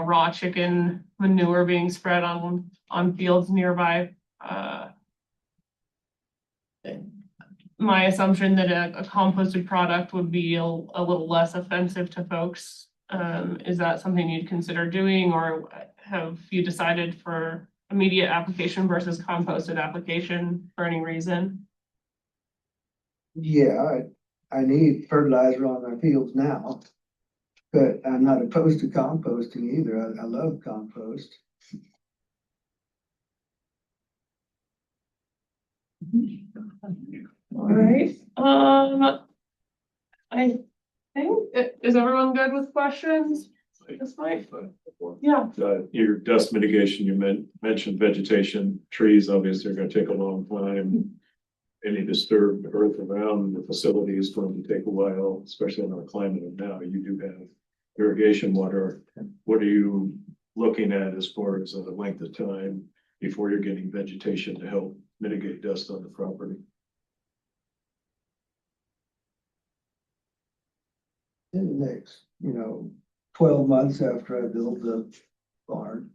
raw chicken manure being spread on fields nearby. My assumption that a composted product would be a little less offensive to folks. Is that something you'd consider doing, or have you decided for immediate application versus composted application for any reason? Yeah, I need fertilizer on my fields now, but I'm not opposed to composting either. I love compost. All right, I think, is everyone good with questions? This might, yeah. Your dust mitigation, you mentioned vegetation, trees, obviously are gonna take a long time. Any disturbed earth around the facility is going to take a while, especially in our climate of now. You do have irrigation water. What are you looking at as far as the length of time before you're getting vegetation to help mitigate dust on the property? In the next, 12 months after I build the barn.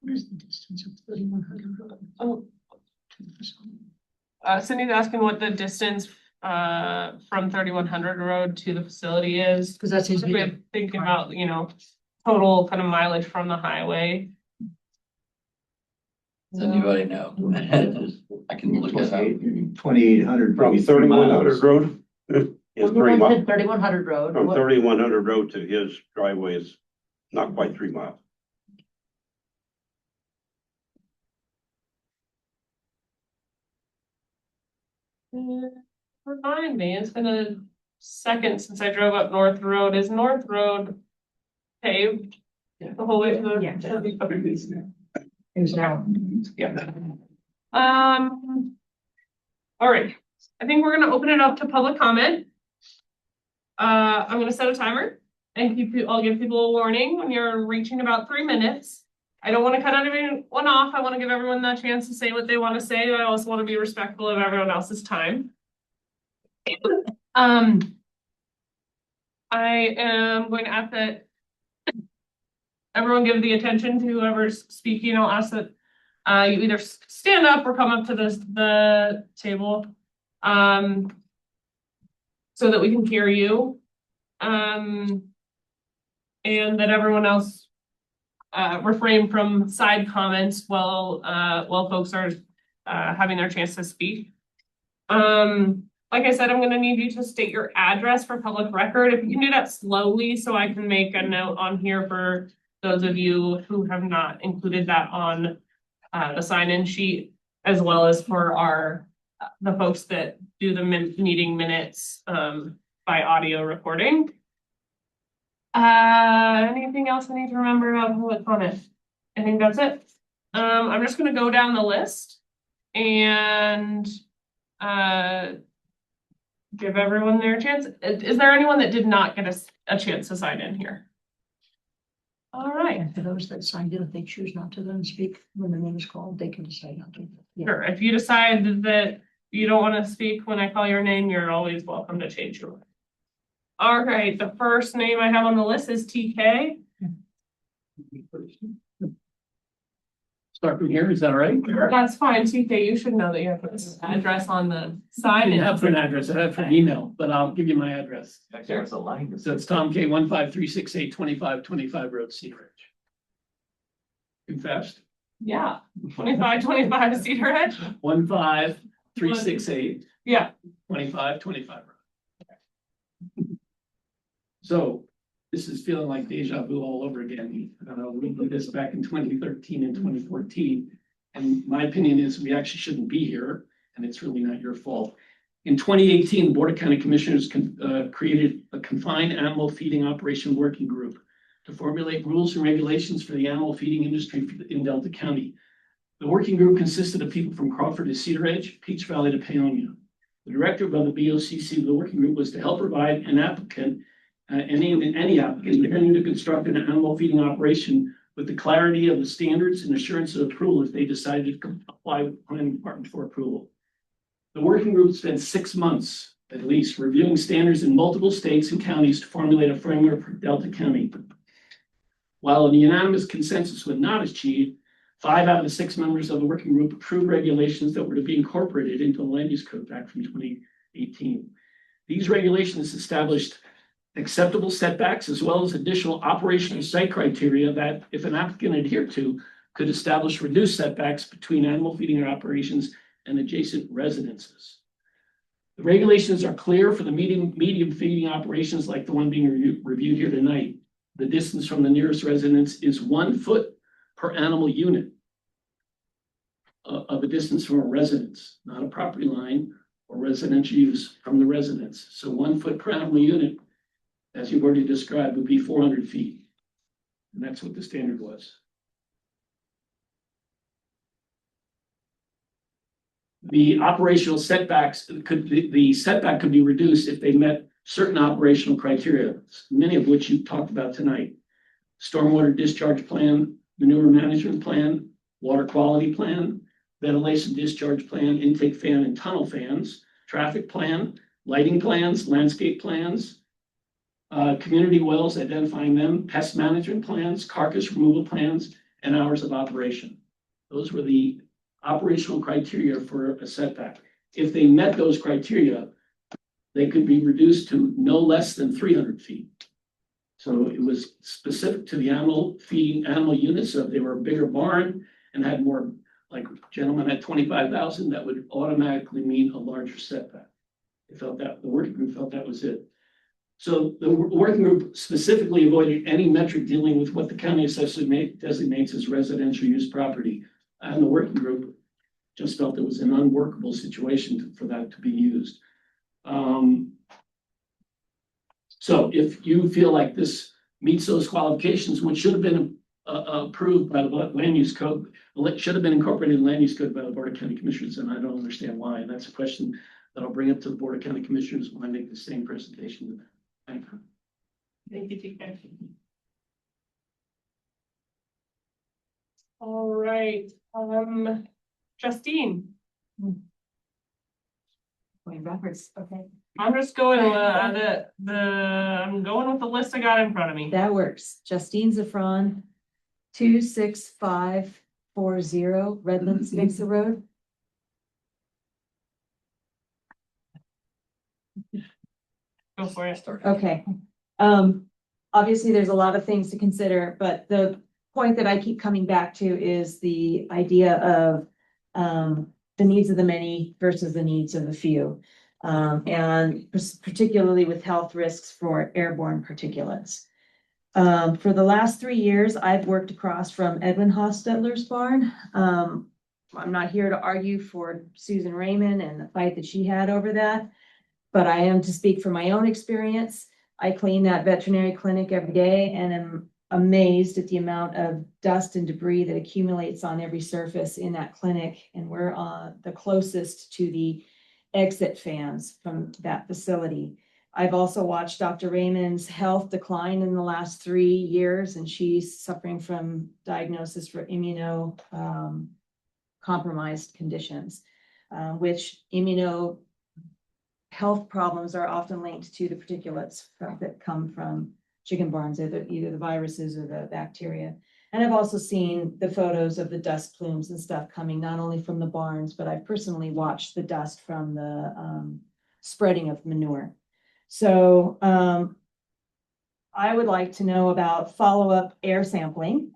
Where's the distance of 3100 road? Oh. Cindy's asking what the distance from 3100 road to the facility is. Because that's easy. We're thinking about, total kind of mileage from the highway. Does anybody know? I can look it up. 2,800. From 3100 road is 3 miles. 3100 road. From What- 3100 road to his driveway is not quite 3 miles. Remind me, it's been a second since I drove up North Road. Is North Road paved the whole way to the? Yeah. It was now. Yeah. All right, I think we're gonna open it up to public comment. I'm gonna set a timer and I'll give people a warning when you're reaching about 3 minutes. I don't want to cut anyone off. I want to give everyone the chance to say what they want to say. I also want to be respectful of everyone else's time. I am going to ask that everyone give the attention to whoever's speaking. I'll ask that you either stand up or come up to the table so that we can hear you. And that everyone else refrain from side comments while folks are having their chance to speak. Like I said, I'm gonna need you to state your address for public record. If you can do that slowly so I can make a note on here for those of you who have not included that on the sign-in sheet, as well as for the folks that do the meeting minutes by audio recording. Anything else I need to remember about public comment? I think that's it. I'm just gonna go down the list and give everyone their chance. Is there anyone that did not get a chance to sign in here? All right. And for those that signed in, if they choose not to then speak when their name is called, they can decide not to. Yeah. Sure. If you decide that you don't want to speak when I call your name, you're always welcome to change your mind. All right. The first name I have on the list is TK. Start from here, is that all right? That's fine, TK. You should know that you have to put this address on the sign. I have for an address, I have for an email, but I'll give you my address. There's a line. So it's Tom K 153682525 Road, Cedar Ridge. Too fast? Yeah, 2525 Cedar Edge. 15368. Yeah. 2525 Road. So this is feeling like deja vu all over again. We did this back in 2013 and 2014. And my opinion is we actually shouldn't be here, and it's really not your fault. In 2018, the Board of County Commissioners created a confined animal feeding operation working group to formulate rules and regulations for the animal feeding industry in Delta County. The working group consisted of people from Crawford to Cedar Edge, Peach Valley to Paonia. The directive of the BOCC of the working group was to help provide an applicant any applicant intending to construct an animal feeding operation with the clarity of the standards and assurance of approval if they decided to apply with the planning department for approval. The working group spent 6 months at least reviewing standards in multiple states and counties to formulate a framework for Delta County. While a unanimous consensus was not achieved, 5 out of the 6 members of the working group approved regulations that were to be incorporated into the land use code back from 2018. These regulations established acceptable setbacks as well as additional operational site criteria that, if an applicant adhered to, could establish reduced setbacks between animal feeding operations and adjacent residences. The regulations are clear for the medium feeding operations like the one being reviewed here tonight. The distance from the nearest residence is 1 foot per animal unit of a distance from a residence, not a property line or residential use from the residence. So 1 foot per animal unit, as you've already described, would be 400 feet. And that's what the standard was. The operational setbacks the setback could be reduced if they met certain operational criteria, many of which you talked about tonight. Stormwater discharge plan, manure management plan, water quality plan, ventilation discharge plan, intake fan and tunnel fans, traffic plan, lighting plans, landscape plans, community wells, identifying them, pest management plans, carcass removal plans, and hours of operation. Those were the operational criteria for a setback. If they met those criteria, they could be reduced to no less than 300 feet. So it was specific to the animal units. So if they were a bigger barn and had more, like gentleman had 25,000, that would automatically mean a larger setback. They felt that the working group felt that was it. So the working group specifically avoided any metric dealing with what the county assessor designates as residential use property. And the working group just felt it was an unworkable situation for that to be used. So if you feel like this meets those qualifications, which should have been approved by the land use code, it should have been incorporated in the land use code by the Board of County Commissioners, and I don't understand why. And that's a question that I'll bring up to the Board of County Commissioners when I make the same presentation to them. Thank you. Thank you, TK. All right, Justine, Going backwards, okay, I'm just going, I'm going with the list I got in front of me. that works. Justine Zafran, 26540 Redlands Mesa Road. Go for it. Okay. Obviously, there's a lot of things to consider, but the point that I keep coming back to is the idea of the needs of the many versus the needs of the few. And particularly with health risks for airborne particulates. For the last 3 years, I've worked across from Edwin Hostetler's barn. I'm not here to argue for Susan Raymond and the fight that she had over that, but I am to speak from my own experience. I clean that veterinary clinic every day and am amazed at the amount of dust and debris that accumulates on every surface in that clinic. And we're the closest to the exit fans from that facility. I've also watched Dr. Raymond's health decline in the last 3 years, and she's suffering from diagnosis for compromised conditions, which health problems are often linked to the particulates that come from chicken barns, either the viruses or the bacteria. And I've also seen the photos of the dust plumes and stuff coming not only from the barns, but I've personally watched the dust from the spreading of manure. So I would like to know about follow-up air sampling.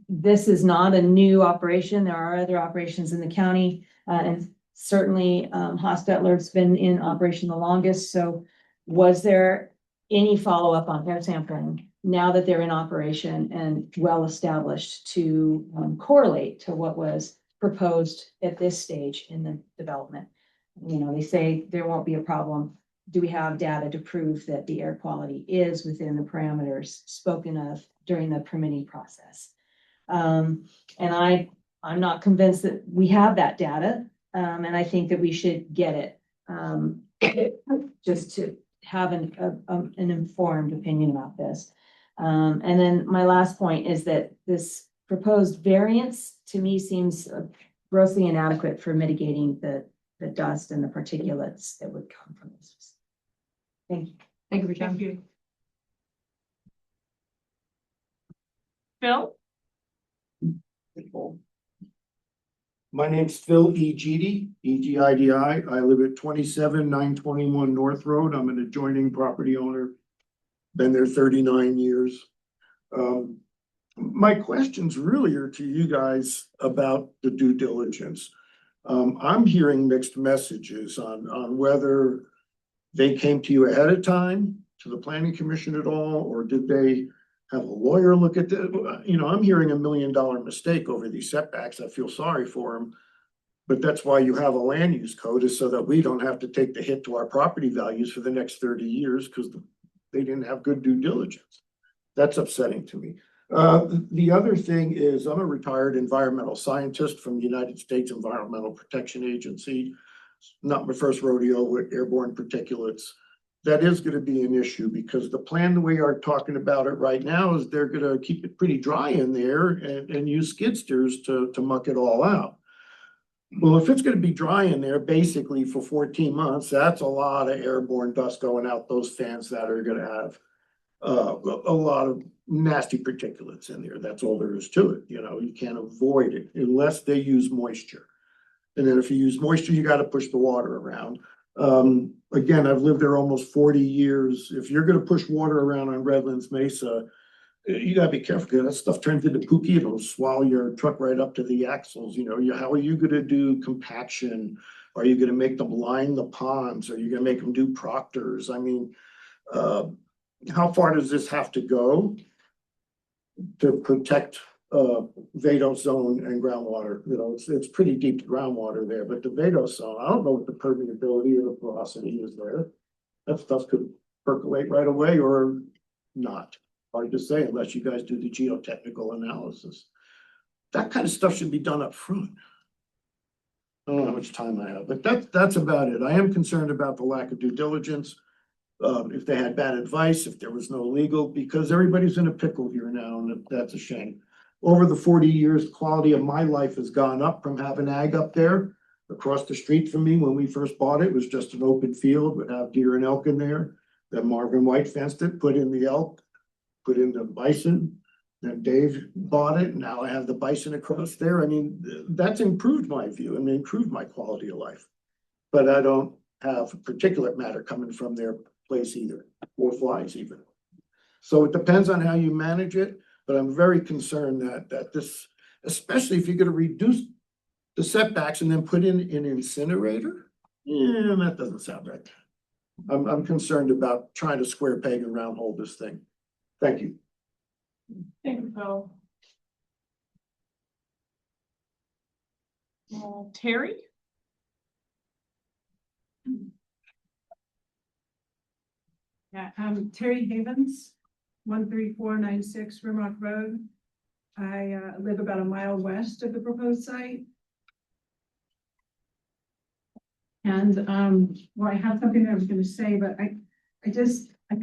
This is not a new operation. There are other operations in the county, and certainly Hostetler's been in operation the longest. So was there any follow-up on air sampling now that they're in operation and well-established to correlate to what was proposed at this stage in the development? You know, they say there won't be a problem. Do we have data to prove that the air quality is within the parameters spoken of during the permitting process? And I'm not convinced that we have that data. And I think that we should get it just to have an informed opinion about this. And then my last point is that this proposed variance to me seems grossly inadequate for mitigating the dust and the particulates that would come from this. Thank you. Thank you for Thank your you. Phil? My name's Phil E. Gidi, E-G-I-D-I. I live at 27921 North Road. I'm an adjoining property owner. Been there 39 years. My questions really are to you guys about the due diligence. I'm hearing mixed messages on whether they came to you ahead of time, to the planning commission at all, or did they have a lawyer look at the, you know, I'm hearing $1 million mistake over these setbacks. I feel sorry for them. But that's why you have a land use code, is so that we don't have to take the hit to our property values for the next 30 years because they didn't have good due diligence. That's upsetting to me. The other thing is, I'm a retired environmental scientist from the United States Environmental Protection Agency. Not my first rodeo with airborne particulates. That is going to be an issue because the plan, the way you're talking about it right now, is they're going to keep it pretty dry in there and use skid steers to muck it all out. Well, if it's going to be dry in there basically for 14 months, that's a lot of airborne dust going out those fans that are going to have a lot of nasty particulates in there. That's all there is to it. You know, you can't avoid it unless they use moisture. And then if you use moisture, you got to push the water around. Again, I've lived there almost 40 years. If you're going to push water around on Redlands Mesa, you gotta be careful because that stuff turns into pookie. It'll swallow your truck right up to the axles. You know, how are you gonna do compaction? Are you gonna make them line the ponds? Are you gonna make them do proctors? I mean, how far does this have to go to protect vadose zone and groundwater? You know, it's pretty deep groundwater there, but the vadose zone, I don't know what the permeability or the porosity is there. That stuff could percolate right away or not. Hard to say unless you guys do the geotechnical analysis. That kind of stuff should be done up front. I don't know how much time I have, but that's about it. I am concerned about the lack of due diligence. If they had bad advice, if there was no legal, because everybody's in a pickle here now, and that's a shame. over the 40 years, the quality of my life has gone up from having ag up there. Across the street from me, when we first bought it, was just an open field, would have deer and elk in there. Then Marvin White fenced it, put in the elk, put in the bison. Then Dave bought it, and now I have the bison across there. I mean, that's improved my view and improved my quality of life. But I don't have particulate matter coming from their place either, or flies even. So it depends on how you manage it, but I'm very concerned that this, especially if you're gonna reduce the setbacks and then put in an incinerator, yeah, that doesn't sound right. I'm concerned about trying to square peg and round hole this thing. Thank you. Thank you, Phil. Terry? Yeah, Terry Havens, 13496 Rimrock Road. I live about a mile west of the proposed site. And well, I have something that I was going to say, but I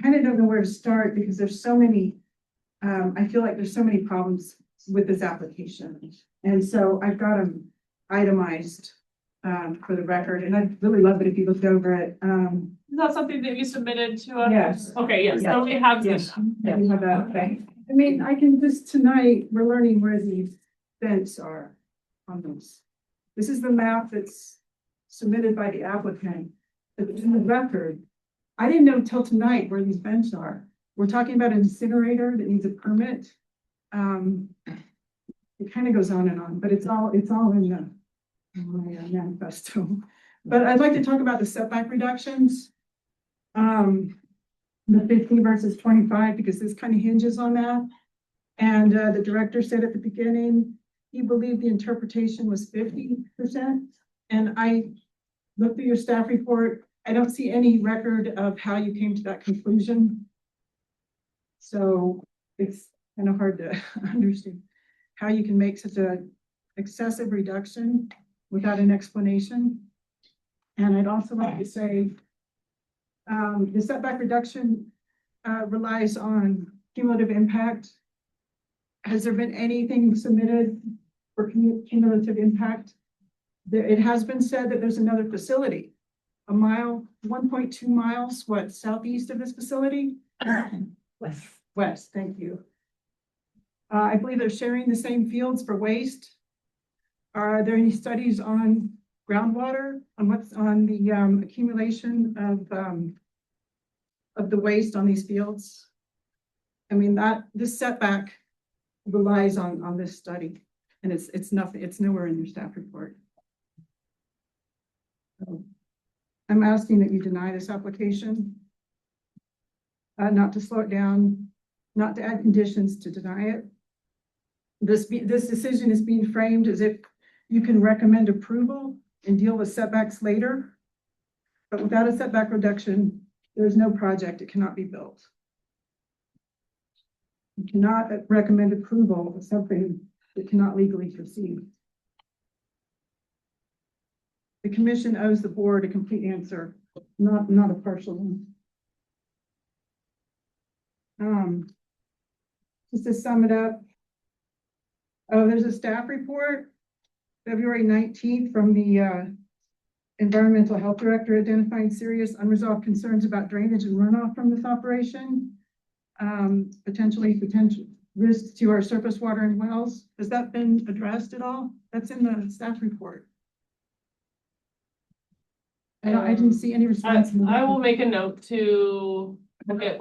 kind of don't know where to start because there's so many, I feel like there's so many problems with this application. And so I've got them itemized for the record, and I'd really love it if you looked over it. Is that something that you submitted to us? Yes. Okay, yes, so we have this. Yeah, we have that, okay. I mean, I can just, tonight, we're learning where these vents are on this. This is the map that's submitted by the applicant, but in the record, I didn't know till tonight where these vents are. We're talking about an incinerator that needs a permit. It kind of goes on and on, but it's all in my manifesto. But I'd like to talk about the setback reductions. The 50 versus 25, because this kind of hinges on that. And the director said at the beginning, he believed the interpretation was 50%. And I looked through your staff report. I don't see any record of how you came to that conclusion. So it's kind of hard to understand how you can make such a excessive reduction without an explanation. And I'd also like to say, the setback reduction relies on cumulative impact. Has there been anything submitted for cumulative impact? It has been said that there's another facility, a mile, 1.2 miles, southeast of this facility? West, thank you. I believe they're sharing the same fields for waste. Are there any studies on groundwater, on what's on the accumulation of the waste on these fields? I mean, this setback relies on this study, and it's nothing, it's nowhere in your staff report. So I'm asking that you deny this application, not to slow it down, not to add conditions to deny it. This decision is being framed as if you can recommend approval and deal with setbacks later. But without a setback reduction, there is no project, it cannot be built. You cannot recommend approval of something that cannot legally proceed. The commission owes the board a complete answer, not a partial one. Just to sum it up, there's a staff report, February 19th, from the environmental health director identifying serious unresolved concerns about drainage and runoff from this operation. Potential risks to our surface water and wells. Has that been addressed at all? That's in the staff report. I didn't see any response. I will make a note to look at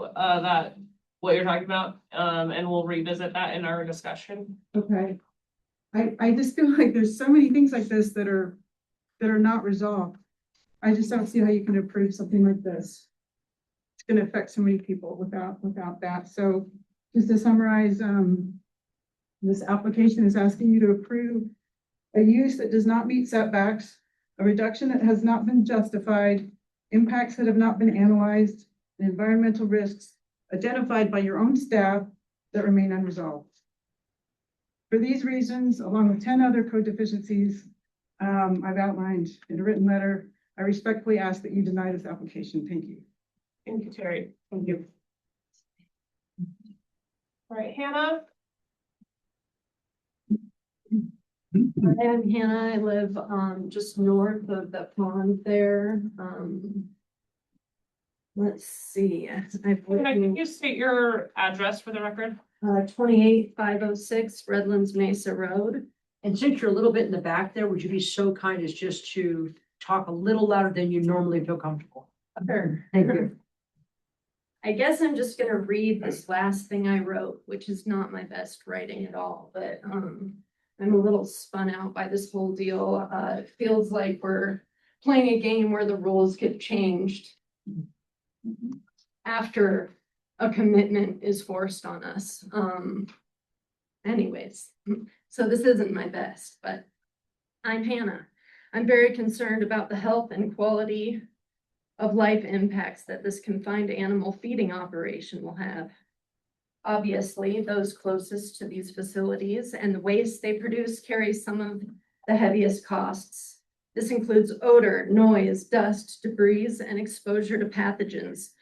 what you're talking about, and we'll revisit that in our discussion. Okay. I just feel like there's so many things like this that are not resolved. I just don't see how you can approve something like this. It's going to affect so many people without that. So just to summarize, this application is asking you to approve a use that does not meet setbacks, a reduction that has not been justified, impacts that have not been analyzed, and environmental risks identified by your own staff that remain unresolved. For these reasons, along with 10 other code deficiencies I've outlined in a written letter, I respectfully ask that you deny this application. Thank you. Thank you, Terry. Thank you. All right, Hannah. I'm Hannah. I live just north of the pond there. Let's see. I've Can you state your address for the record? 28506 Redlands Mesa Road. And since you're a little bit in the back there, would you be so kind as just to talk a little louder than you normally feel comfortable? Sure. Thank you. I guess I'm just gonna read this last thing I wrote, which is not my best writing at all, but I'm a little spun out by this whole deal. It feels like we're playing a game where the rules get changed after a commitment is forced on us. Anyways, so this isn't my best, but I'm Hannah. I'm very concerned about the health and quality of life impacts that this confined animal feeding operation will have. Obviously, those closest to these facilities and the waste they produce carry some of the heaviest costs. This includes odor, noise, dust, debris, and exposure to pathogens.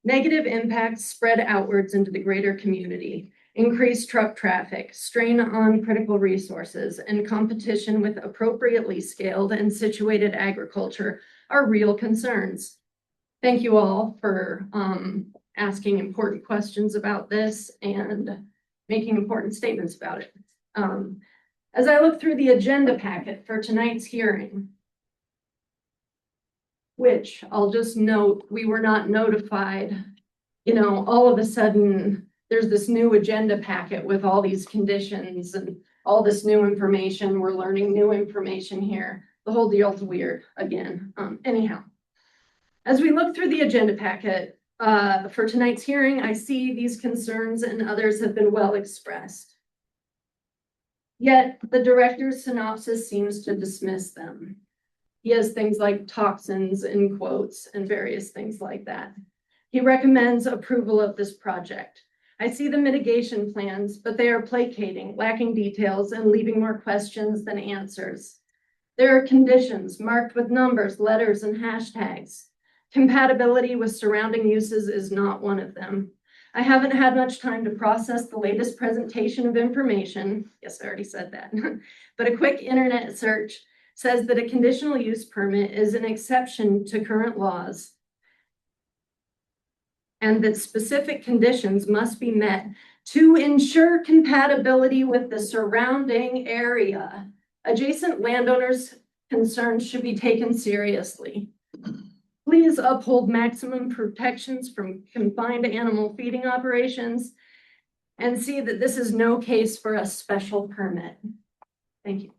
Negative impacts spread outwards into the greater community. Increased truck traffic, strain on critical resources, and competition with appropriately scaled and situated agriculture are real concerns. Thank you all for asking important questions about this and making important statements about it. As I look through the agenda packet for tonight's hearing, which I'll just note, we were not notified, all of a sudden, there's this new agenda packet with all these conditions and all this new information. We're learning new information here. The whole deal's weird again. Anyhow, as we look through the agenda packet for tonight's hearing, I see these concerns and others have been well expressed. Yet the director's synopsis seems to dismiss them. He has things like toxins in quotes and various things like that. He recommends approval of this project. I see the mitigation plans, but they are placating, lacking details, and leaving more questions than answers. There are conditions marked with numbers, letters, and hashtags. Compatibility with surrounding uses is not one of them. I haven't had much time to process the latest presentation of information. Yes, I already said that. But a quick internet search says that a conditional use permit is an exception to current laws and that specific conditions must be met to ensure compatibility with the surrounding area. Adjacent landowners' concerns should be taken seriously. Please uphold maximum protections from confined animal feeding operations and see that this is no case for a special permit. Thank you.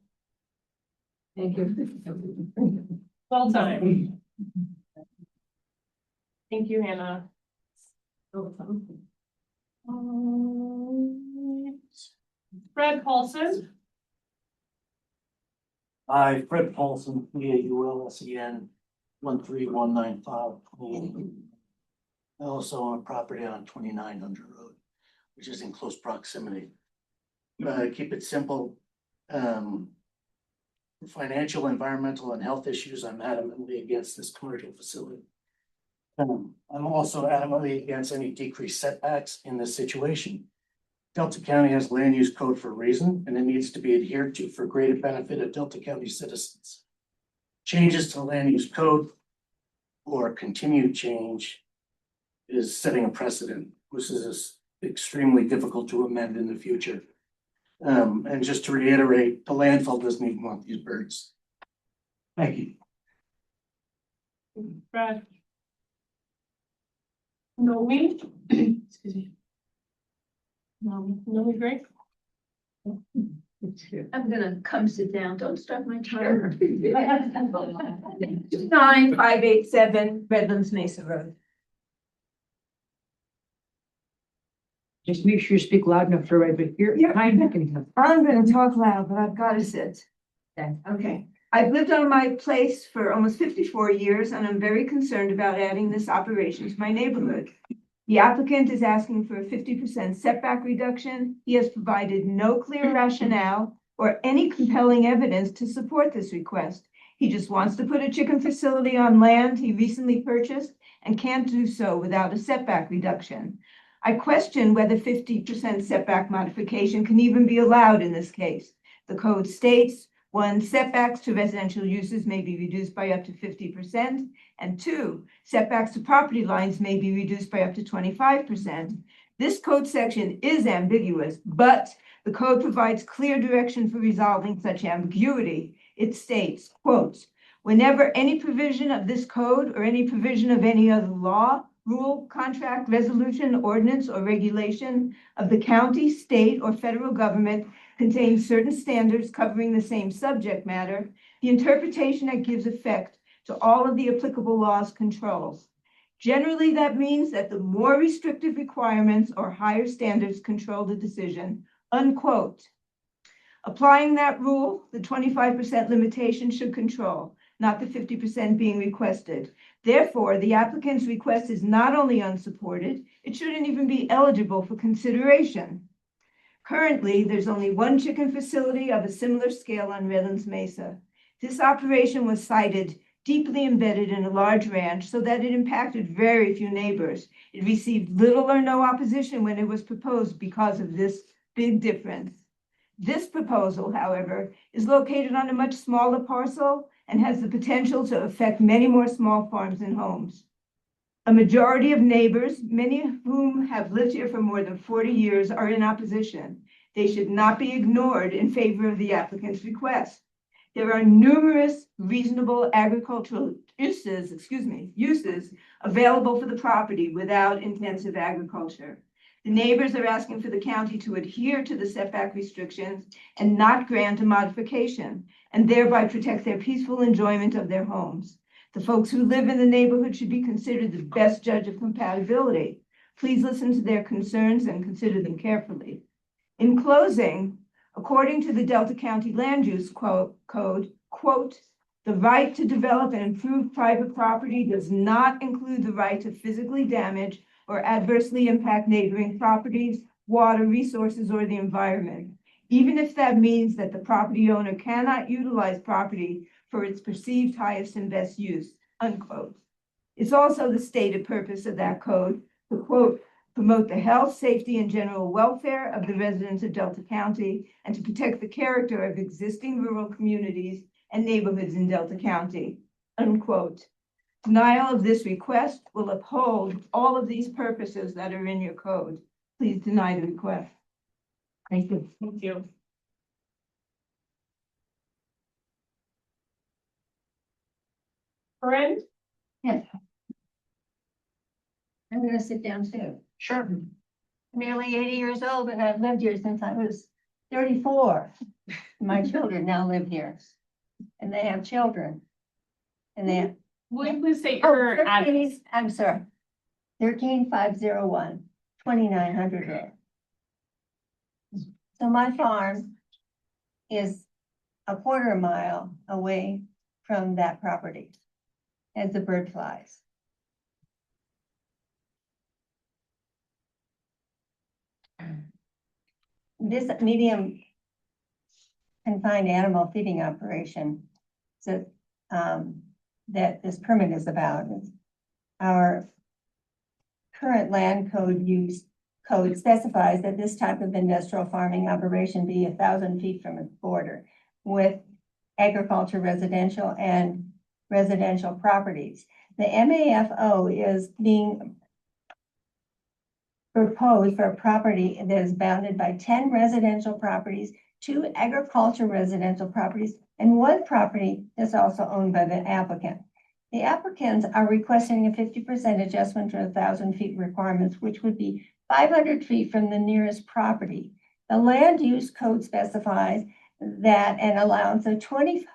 Thank you. Well done. Thank you, Hannah. Fred Paulson. Hi, Fred Paulson, PAULSEN 13195. I also own a property on 2900 Road, which is in close proximity. Keep it simple. Financial, environmental, and health issues, I'm adamantly against this commercial facility. I'm also adamantly against any decreased setbacks in this situation. Delta County has land use code for a reason, and it needs to be adhered to for greater benefit of Delta County citizens. Changes to the land use code or continued change is setting a precedent. This is extremely difficult to amend in the future. And just to reiterate, the landfill doesn't even want these birds. Thank you. Brad. Nomi. Excuse me. Nomi Gray. I'm gonna come sit down. Don't start my timer. 9587 Redlands Mesa Road. Just make sure you speak loud enough for everybody here. Yeah. I'm gonna talk loud, but I've gotta sit. Okay. I've lived on my place for almost 54 years and I'm very concerned about adding this operation to my neighborhood. The applicant is asking for a 50% setback reduction. He has provided no clear rationale or any compelling evidence to support this request. He just wants to put a chicken facility on land he recently purchased and can't do so without a setback reduction. I question whether 50% setback modification can even be allowed in this case. The code states, 1, setbacks to residential uses may be reduced by up to 50%, and 2, setbacks to property lines may be reduced by up to 25%. This code section is ambiguous, but the code provides clear direction for resolving such ambiguity. It states, quote, whenever any provision of this code or any provision of any other law, rule, contract, resolution, ordinance, or regulation of the county, state, or federal government contains certain standards covering the same subject matter, the interpretation that gives effect to all of the applicable laws controls. Generally, that means that the more restrictive requirements or higher standards control the decision, unquote. Applying that rule, the 25% limitation should control, not the 50% being requested. Therefore, the applicant's request is not only unsupported, it shouldn't even be eligible for consideration. Currently, there's only one chicken facility of a similar scale on Redlands Mesa. This operation was sited deeply embedded in a large ranch so that it impacted very few neighbors. It received little or no opposition when it was proposed because of this big difference. This proposal, however, is located on a much smaller parcel and has the potential to affect many more small farms and homes. A majority of neighbors, many of whom have lived here for more than 40 years, are in opposition. They should not be ignored in favor of the applicant's request. There are numerous reasonable agricultural uses available for the property without intensive agriculture. The neighbors are asking for the county to adhere to the setback restrictions and not grant a modification, and thereby protect their peaceful enjoyment of their homes. The folks who live in the neighborhood should be considered the best judge of compatibility. Please listen to their concerns and consider them carefully. In closing, according to the Delta County Land Use Code, quote, the right to develop and improve private property does not include the right to physically damage or adversely impact neighboring properties, water resources, or the environment, even if that means that the property owner cannot utilize property for its perceived highest and best use, unquote. It's also the stated purpose of that code to, quote, promote the health, safety, and general welfare of the residents of Delta County and to protect the character of existing rural communities and neighborhoods in Delta County, unquote. Denial of this request will uphold all of these purposes that are in your code. Please deny the request. Thank you. Thank you. Corinne? Yes. I'm gonna sit down too. Sure. I'm nearly 80 years old and I've lived here since I was 34. My children now live here and they have children. And they have. Will you please state your address? I'm sorry. 13501, 2900 Road. So my farm is a quarter mile away from that property as the bird flies. This medium confined animal feeding operation that this permit is about. Our current land code specifies that this type of industrial farming operation be 1,000 feet from a border with agriculture, residential, and residential properties. The MAFO is being proposed for a property that is bounded by 10 residential properties, 2 agriculture residential properties, and 1 property that's also owned by the applicant. The applicants are requesting a 50% adjustment to 1,000 feet requirements, which would be 500 feet from the nearest property. The land use code specifies that an allowance of 25%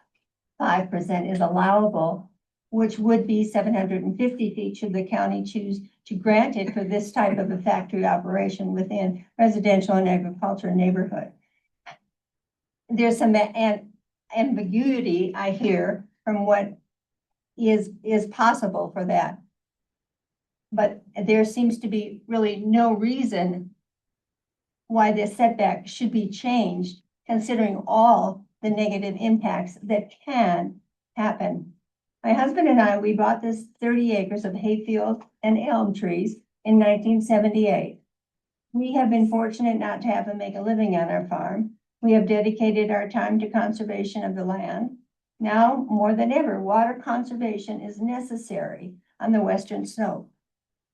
is allowable, which would be 750 feet should the county choose to grant it for this type of a factory operation within residential and agriculture neighborhood. There's some ambiguity, I hear, from what is possible for that. But there seems to be really no reason why this setback should be changed, considering all the negative impacts that can happen. My husband and I, we bought this 30 acres of hayfield and elm trees in 1978. We have been fortunate not to have to make a living on our farm. We have dedicated our time to conservation of the land. Now, more than ever, water conservation is necessary on the western slope.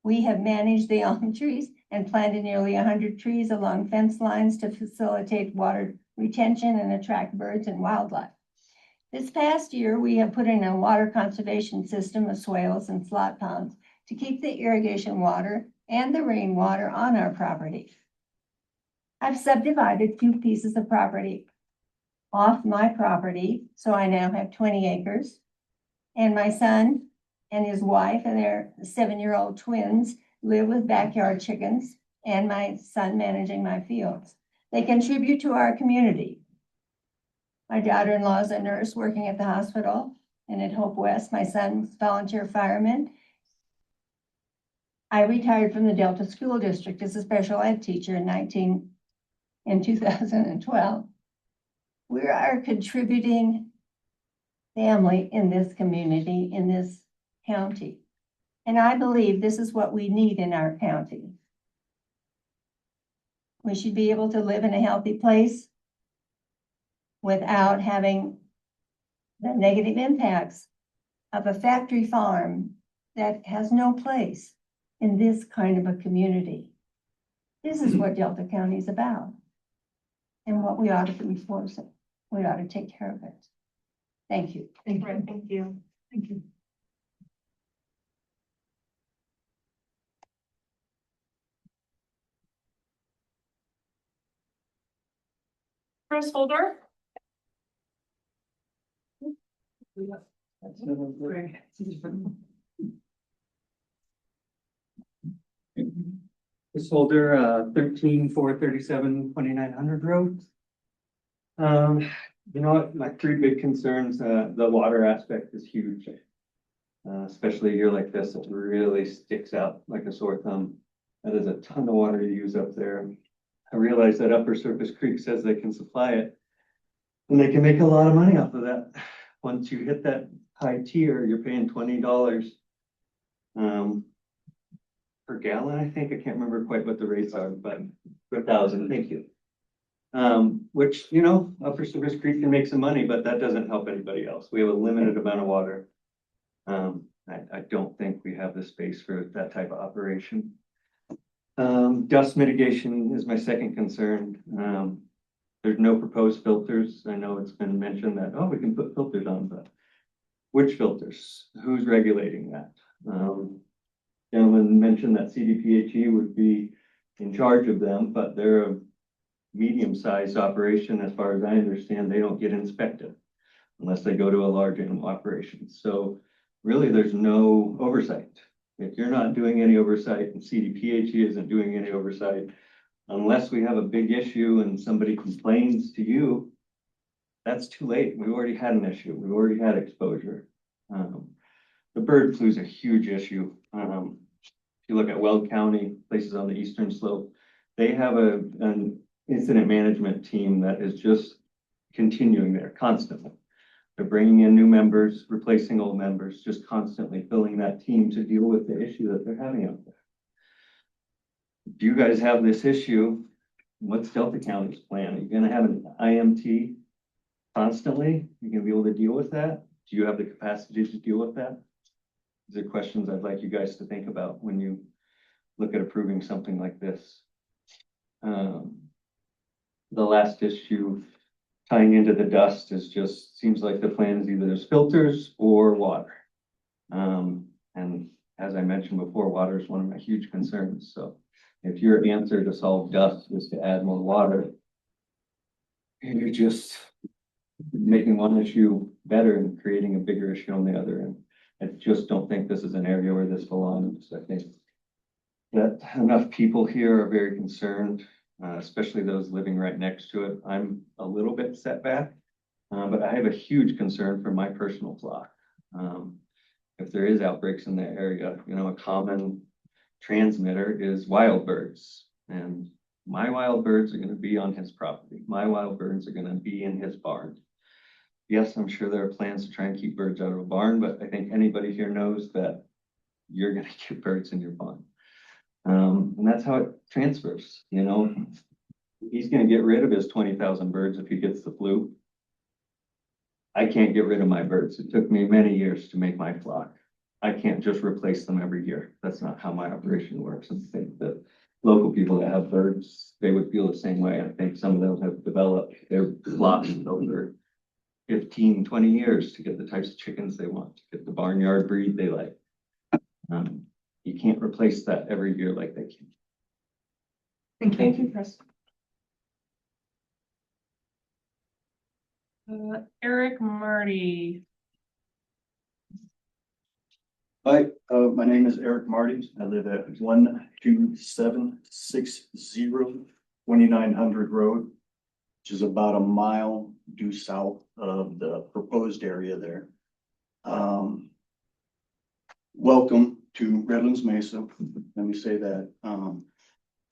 We have managed the elm trees and planted nearly 100 trees along fence lines to facilitate water retention and attract birds and wildlife. This past year, we have put in a water conservation system of swales and slot ponds to keep the irrigation water and the rainwater on our property. I've subdivided 2 pieces of property off my property, so I now have 20 acres. And my son and his wife and their 7-year-old twins live with backyard chickens, and my son managing my fields. They contribute to our community. My daughter-in-law is a nurse working at the hospital and at Hope West. My son's volunteer fireman. I retired from the Delta School District as a special ed teacher in 2012. We are a contributing family in this community, in this county. And I believe this is what we need in our county. We should be able to live in a healthy place without having the negative impacts of a factory farm that has no place in this kind of a community. This is what Delta County is about and what we ought to enforce it. We ought to take care of it. Thank you. Thank you. Thank you. Chris Holder? This Holder, 13-437-2900 road. You know what, my 3 big concerns, the water aspect is huge. Especially a year like this, it really sticks out like a sore thumb. That is a ton of water to use up there. I realize that Upper Surface Creek says they can supply it. And they can make a lot of money off of that. Once you hit that high tier, you're paying $20 per gallon, I think. I can't remember quite what the rates are, but per 1,000, thank you. Which, you know, Upper Surface Creek can make some money, but that doesn't help anybody else. We have a limited amount of water. I don't think we have the space for that type of operation. Dust mitigation is my second concern. There's no proposed filters. I know it's been mentioned that, oh, we can put filters on, but which filters? Who's regulating that? Gentleman mentioned that CDPHE would be in charge of them, but they're a medium-sized operation. As far as I understand, they don't get inspected unless they go to a large animal operation. So really, there's no oversight. If you're not doing any oversight and CDPHE isn't doing any oversight, unless we have a big issue and somebody complains to you, that's too late. We've already had an issue. We've already had exposure. The bird flu is a huge issue. If you look at Weld County, places on the eastern slope, they have an incident management team that is just continuing there constantly. They're bringing in new members, replacing old members, just constantly filling that team to deal with the issue that they're having out there. If you guys have this issue, what's Delta County's plan? Are you gonna have an IMT constantly? You're gonna be able to deal with that? Do you have the capacity to deal with that? These are questions I'd like you guys to think about when you look at approving something like this. The last issue tying into the dust is just, seems like the plan is either there's filters or water. And as I mentioned before, water is one of my huge concerns. So if your answer to solve dust is to add more water, and you're just making one issue better and creating a bigger issue on the other end. I just don't think this is an area where this belongs. I think that enough people here are very concerned, especially those living right next to it. I'm a little bit set back, but I have a huge concern for my personal flock. If there is outbreaks in the area, you know, a common transmitter is wild birds, and my wild birds are going to be on his property. My wild birds are going to be in his barn. Yes, I'm sure there are plans to try and keep birds out of a barn, but I think anybody here knows that you're going to get birds in your barn. And that's how it transfers, you know. He's gonna get rid of his 20,000 birds if he gets the flu. I can't get rid of my birds. It took me many years to make my flock. I can't just replace them every year. That's not how my operation works. I think that local people that have birds, they would feel the same way. I think some of them have developed their flocks over 15, 20 years to get the types of chickens they want, to get the barnyard breed they like. You can't replace that every year like they can. Thank you, Chris. Eric Marty. Hi, my name is Eric Marty. I live at 12760 2900 Road, which is about a mile due south of the proposed area there. Welcome to Redlands Mesa, let me say that.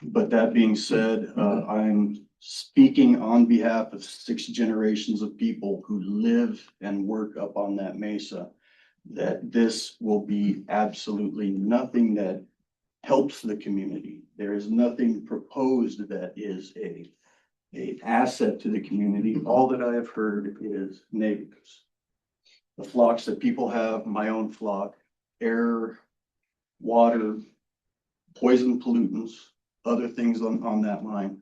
But that being said, I'm speaking on behalf of 6 generations of people who live and work up on that mesa, that this will be absolutely nothing that helps the community. There is nothing proposed that is a asset to the community. All that I have heard is negatives. The flocks that people have, my own flock, air, water, poison pollutants, other things on that line.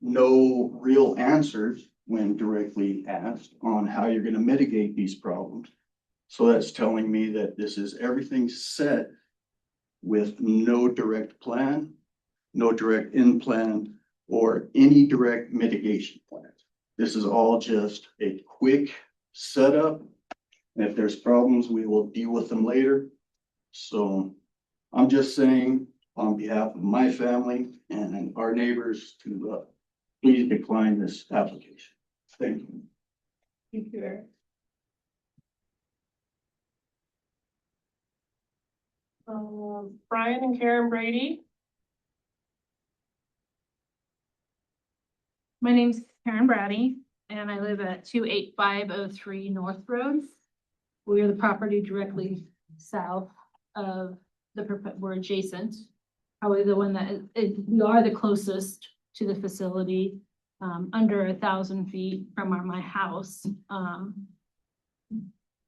No real answers when directly asked on how you're going to mitigate these problems. So that's telling me that this is everything set with no direct plan, no direct in plan, or any direct mitigation plans. This is all just a quick setup. And if there's problems, we will deal with them later. So I'm just saying on behalf of my family and our neighbors to please decline this application. Thank you. Thank you, Eric. Brian and Karen Brady. My name's Karen Brady, and I live at 28503 North Road. We are the property directly south of we're adjacent. Probably the one that we are the closest to the facility, under 1,000 feet from my house. I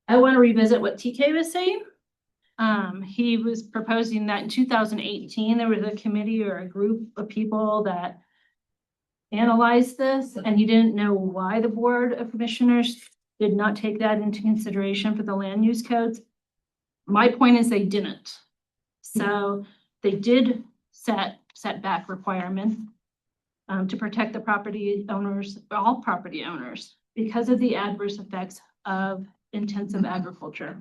want to revisit what TK was saying. He was proposing that in 2018, there was a committee or a group of people that analyzed this, and he didn't know why the Board of Commissioners did not take that into consideration for the land use codes. My point is they didn't. So they did set setback requirements to protect the property owners, all property owners, because of the adverse effects of intensive agriculture.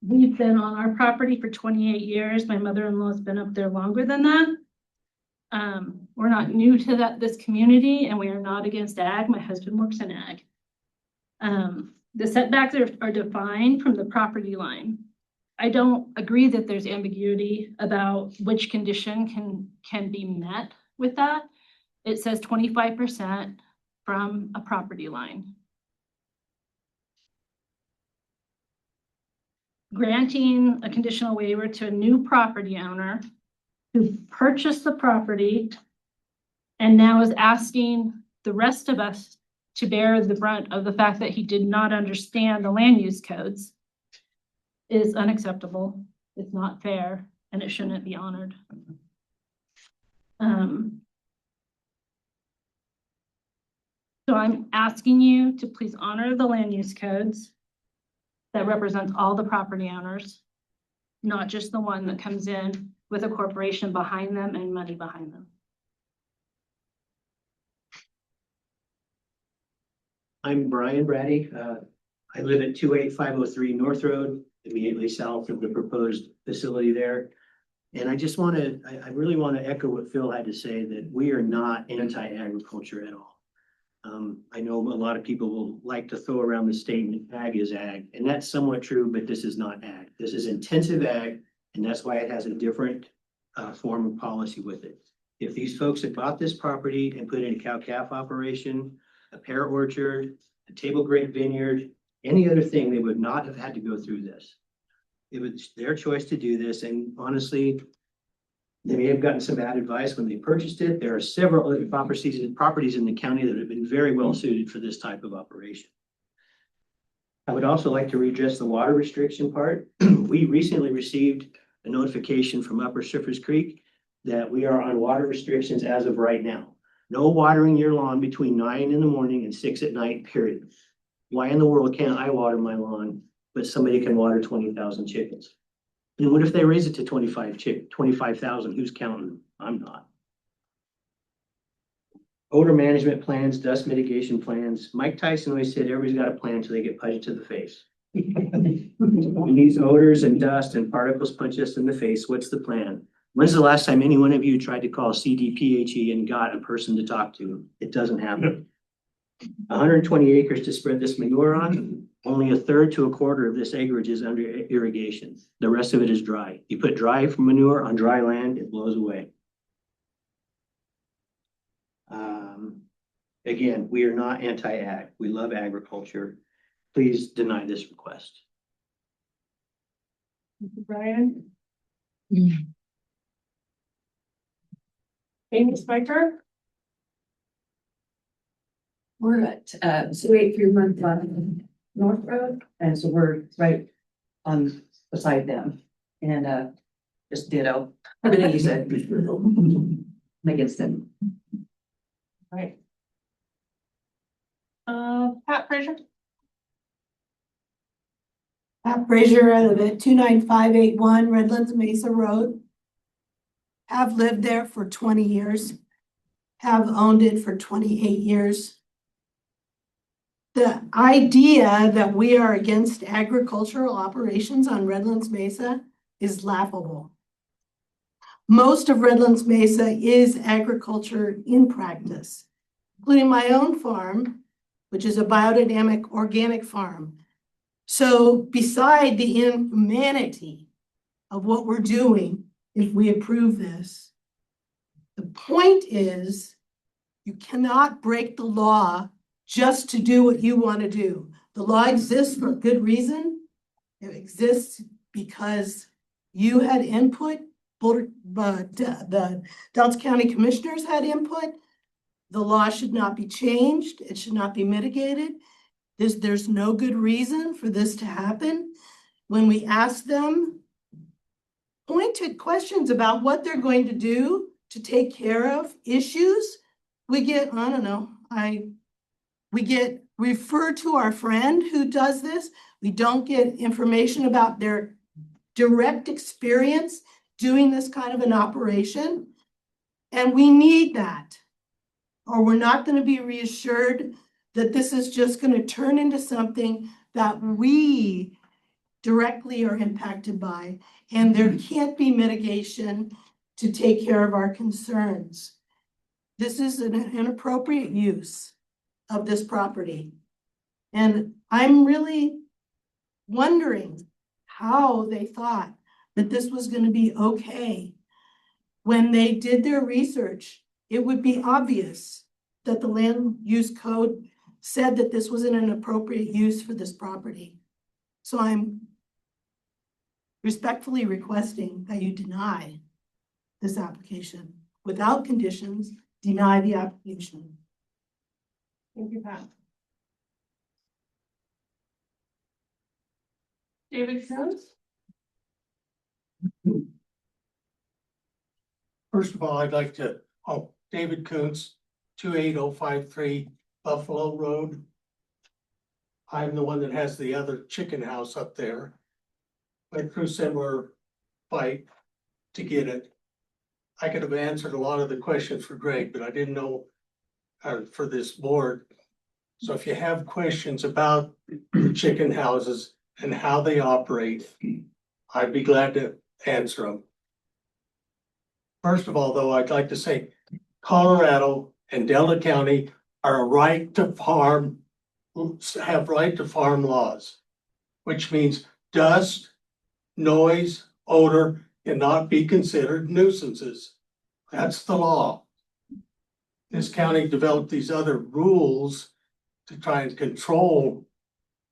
We've been on our property for 28 years. My mother-in-law has been up there longer than that. We're not new to this community, and we are not against ag. My husband works in ag. The setbacks are defined from the property line. I don't agree that there's ambiguity about which condition can be met with that. It says 25% from a property line. Granting a conditional waiver to a new property owner who purchased the property and now is asking the rest of us to bear the brunt of the fact that he did not understand the land use codes is unacceptable. It's not fair, and it shouldn't be honored. So I'm asking you to please honor the land use codes that represents all the property owners, not just the one that comes in with a corporation behind them and money behind them. I'm Brian Brady. I live at 28503 North Road, immediately south of the proposed facility there. And I just want to, I really want to echo what Phil had to say, that we are not anti-agriculture at all. I know a lot of people will like to throw around the statement ag is ag, and that's somewhat true, but this is not ag. This is intensive ag, and that's why it has a different form of policy with it. If these folks had bought this property and put in a cow-calf operation, a pear orchard, a table grape vineyard, any other thing, they would not have had to go through this. It was their choice to do this, and honestly, They may have gotten some bad advice when they purchased it. There are several other properties in the county that have been very well suited for this type of operation. I would also like to redress the water restriction part. We recently received a notification from Upper Surface Creek that we are on water restrictions as of right now. No watering your lawn between 9 in the morning and 6 at night, period. Why in the world can't I water my lawn, but somebody can water 20,000 chickens? And what if they raise it to 25,000? Who's counting? I'm not. Odor management plans, dust mitigation plans. Mike Tyson always said everybody's got a plan until they get punched to the face. When these odors and dust and particles punch us in the face, what's the plan? When's the last time any one of you tried to call CDPHE and got a person to talk to? It doesn't happen. 120 acres to spread this manure on. Only a third to a quarter of this acreage is under irrigation. The rest of it is dry. You put dry manure on dry land, it blows away. Again, we are not anti-ag. We love agriculture. Please deny this request. Brian? Amy Spiker? We're at 283 North Road, and so we're right on beside them. And just ditto everything you said. Against them. Right. Pat Frazier? Pat Frazier out of it, 29581 Redlands Mesa Road. Have lived there for 20 years. Have owned it for 28 years. The idea that we are against agricultural operations on Redlands Mesa is laughable. Most of Redlands Mesa is agriculture in practice, including my own farm, which is a biodynamic organic farm. So beside the inhumanity of what we're doing, if we approve this, the point is you cannot break the law just to do what you want to do. The law exists for a good reason. It exists because you had input, but the Delta County Commissioners had input. The law should not be changed. It should not be mitigated. There's no good reason for this to happen. When we ask them pointed questions about what they're going to do to take care of issues, we get, I don't know, we get referred to our friend who does this. We don't get information about their direct experience doing this kind of an operation. And we need that, or we're not going to be reassured that this is just going to turn into something that we directly are impacted by, and there can't be mitigation to take care of our concerns. This is an inappropriate use of this property. And I'm really wondering how they thought that this was going to be okay. When they did their research, it would be obvious that the land use code said that this wasn't an appropriate use for this property. So I'm respectfully requesting that you deny this application without conditions. Deny the application. Thank you, Pat. David Jones? First of all, I'd like to, David Koontz, 28053 Buffalo Road. I'm the one that has the other chicken house up there. Went through similar fight to get it. I could have answered a lot of the questions for Greg, but I didn't know for this board. So if you have questions about the chicken houses and how they operate, I'd be glad to answer them. First of all, though, I'd like to say Colorado and Delta County are a right to farm, have right to farm laws, which means dust, noise, odor cannot be considered nuisances. That's the law. This county developed these other rules to try and control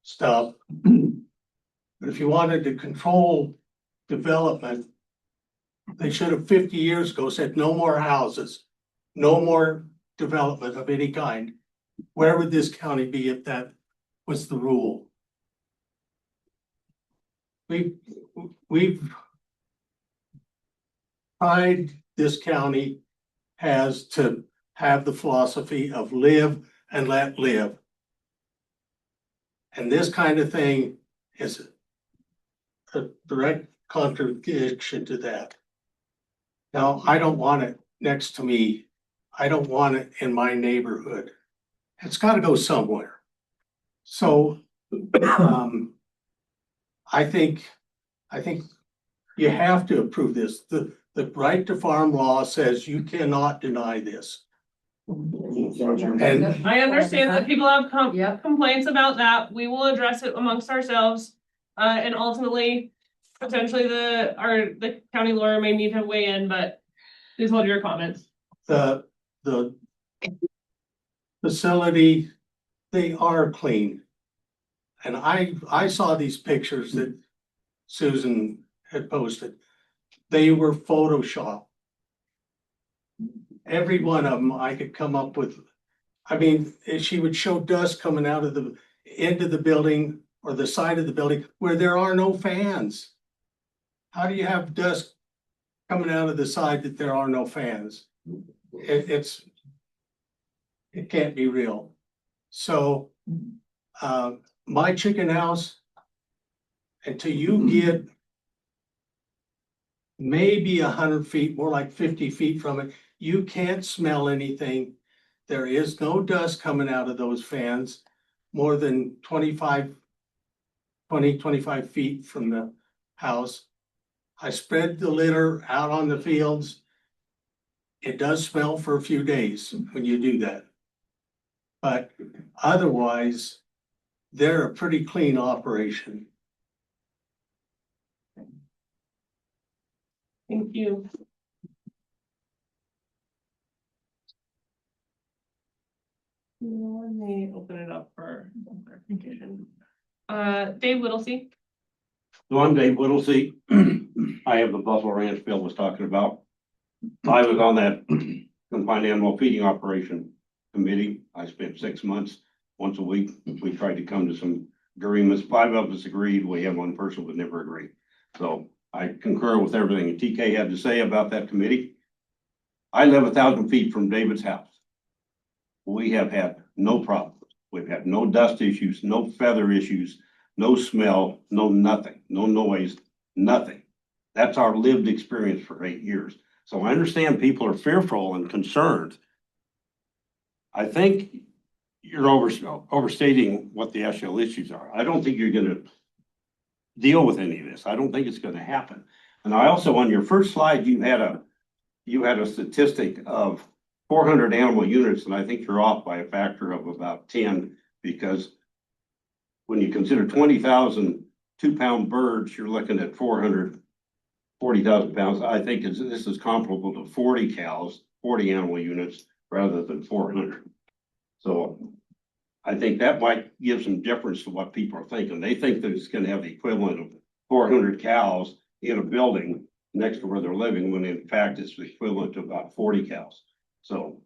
stuff. But if you wanted to control development, They should have 50 years ago said no more houses, no more development of any kind. Where would this county be if that was the rule? We've tried, this county has to have the philosophy of live and let live. And this kind of thing is a direct contradiction to that. Now, I don't want it next to me. I don't want it in my neighborhood. It's got to go somewhere. So, I think you have to approve this. The right to farm law says you cannot deny this. And I understand that people have complaints about that. We will address it amongst ourselves. And ultimately, potentially the county lawyer may need to weigh in, but please hold your comments. the facility, they are clean. And I saw these pictures that Susan had posted. They were Photoshopped. Every one of them I could come up with. I mean, she would show dust coming out of the end of the building or the side of the building where there are no fans. How do you have dust coming out of the side that there are no fans? It can't be real. So, my chicken house, until you get maybe 100 feet, more like 50 feet from it, you can't smell anything. There is no dust coming out of those fans more than 25 feet from the house. I spread the litter out on the fields. It does smell for a few days when you do that. But otherwise, they're a pretty clean operation. Thank you. Let me open it up for clarification. Dave Whittlesey. So I'm Dave Whittlesey. I have the Buffalo Ranch Bill was talking about. I was on that confined animal feeding operation committee. I spent 6 months, once a week. We tried to come to some agreements. 5 of us agreed. We had one person would never agree. So I concur with everything TK had to say about that committee. I live 1,000 feet from David's house. We have had no problems. We've had no dust issues, no feather issues, no smell, no nothing, no noise, nothing. That's our lived experience for 8 years. So I understand people are fearful and concerned. I think you're overstating what the actual issues are. I don't think you're gonna deal with any of this. I don't think it's gonna happen. And I also, on your first slide, you had a statistic of 400 animal units, and I think you're off by a factor of about 10, because when you consider 20,000 2-pound birds, you're looking at 40,000 pounds. I think this is comparable to 40 cows, 40 animal units, rather than 400. So I think that might give some difference to what people are thinking. They think that it's going to have the equivalent of 400 cows in a building next to where they're living, when in fact it's the equivalent to about 40 cows. So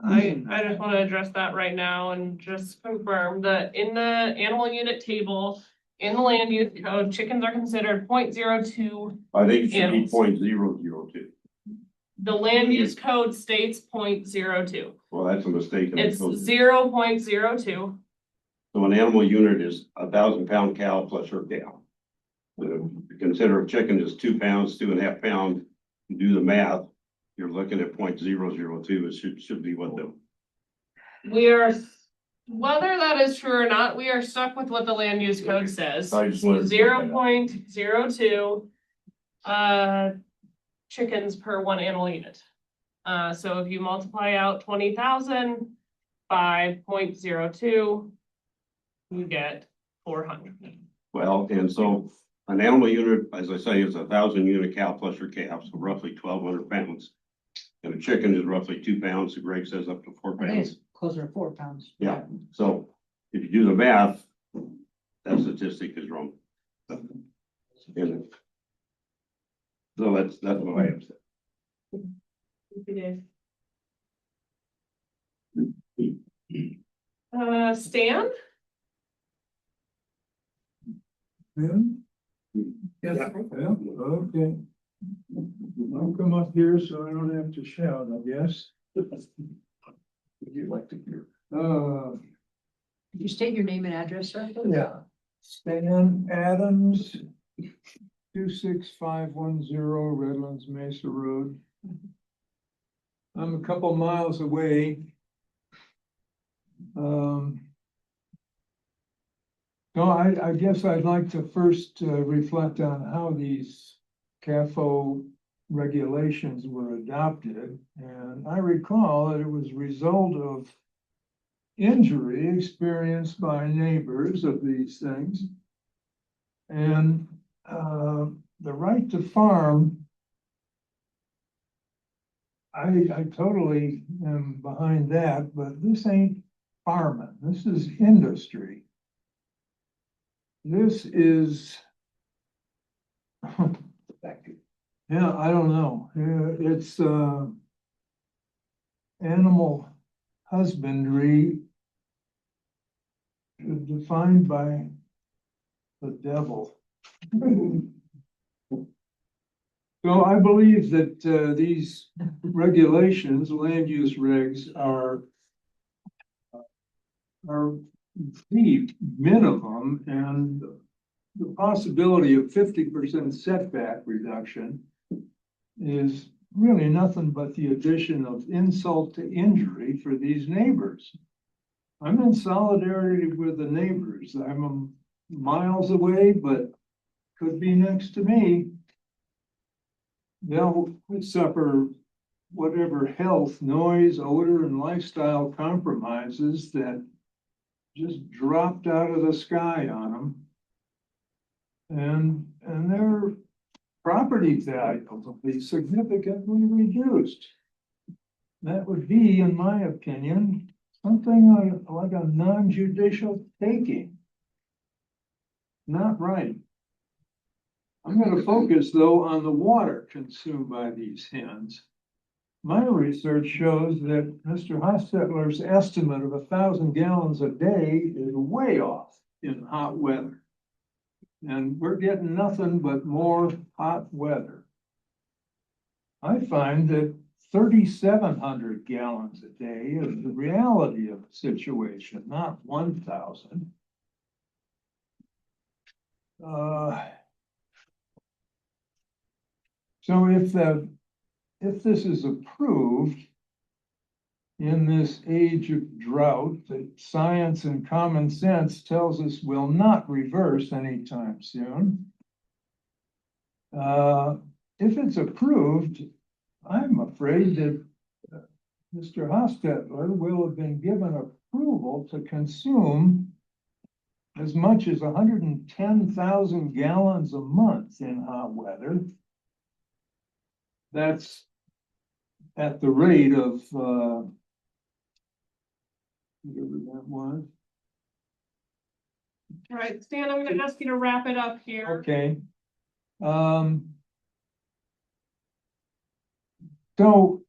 I just want to address that right now and just confirm that in the animal unit table, in the land use code, chickens are considered 0.02. I think it should animals. be 0.002. The land use code states 0.02. Well, that's a mistake. It's 0.02. So an animal unit is 1,000-pound cow plus her cow. Consider a chicken is 2 pounds, 2.5 pounds. You do the math, you're looking at 0.002. It should be what the. We are, whether that is true or not, we are stuck with what the land use code says. 0.02 chickens per 1 animal unit. So if you multiply out 20,000 by 0.02, you get 400. Well, and so an animal unit, as I say, is 1,000 unit cow plus her calf, so roughly 1,200 pounds. And a chicken is roughly 2 pounds. The Greg says up to 4 I think pounds. it's closer to 4 pounds. Yeah, so if you do the math, that statistic is wrong. And So that's what I have said. Stan? Yes, okay. I'll come up here so I don't have to shout, I guess. Would you like to hear? Could you state your name and address, sir? Yeah, Stan Adams, 26510 Redlands Mesa Road. I'm a couple miles away. No, I guess I'd like to first reflect on how these CAFO regulations were adopted. And I recall that it was a result of injury experienced by neighbors of these things. And the right to farm, I totally am behind that, but this ain't farming. This is industry. This is, yeah, I don't know. It's animal husbandry defined by the devil. So I believe that these regulations, land use regs, are the minimum, and the possibility of 50% setback reduction is really nothing but the addition of insult to injury for these neighbors. I'm in solidarity with the neighbors. I'm miles away, but could be next to me. They'll suffer whatever health, noise, odor, and lifestyle compromises that just dropped out of the sky on them. And their property value will be significantly reduced. That would be, in my opinion, something like a non-judicial taking. Not right. I'm going to focus, though, on the water consumed by these hens. My research shows that Mr. Hostetler's estimate of 1,000 gallons a day is way off in hot weather. And we're getting nothing but more hot weather. I find that 3,700 gallons a day is the reality of the situation, not 1,000. So if this is approved in this age of drought that science and common sense tells us will not reverse anytime soon, if it's approved, I'm afraid that Mr. Hostetler will have been given approval to consume as much as 110,000 gallons a month in hot weather. That's at the rate of whatever that was. All right, Stan, I'm gonna ask you to wrap it up here. Okay. So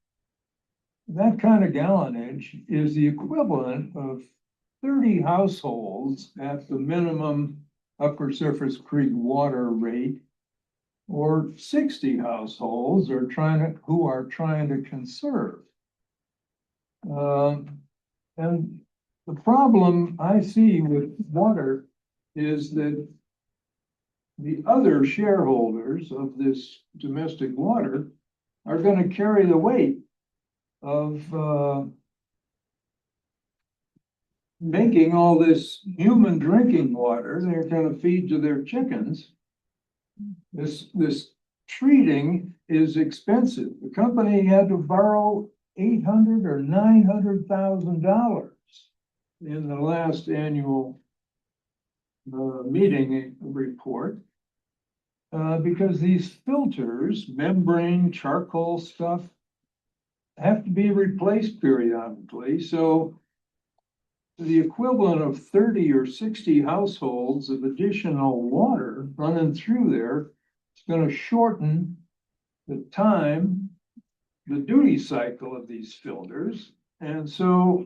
that kind of gallonage is the equivalent of 30 households at the minimum upper surface creek water rate, or 60 households who are trying to conserve. And the problem I see with water is that the other shareholders of this domestic water are going to carry the weight of making all this human drinking water they're going to feed to their chickens. This treating is expensive. The company had to borrow $800,000 or $900,000 in the last annual meeting report, because these filters, membrane, charcoal stuff, have to be replaced periodically. So the equivalent of 30 or 60 households of additional water running through there is going to shorten the time, the duty cycle of these filters. And so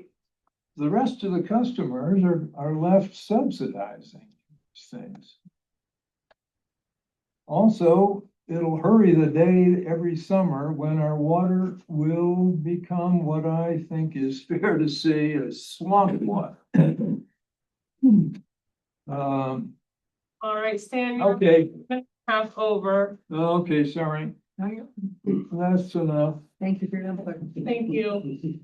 the rest of the customers are left subsidizing these things. Also, it'll hurry the day every summer when our water will become what I think is fair to say is swamp water. All right, Stan, you're Okay, half over. okay, sorry. That's enough. Thank you for your input. Thank you.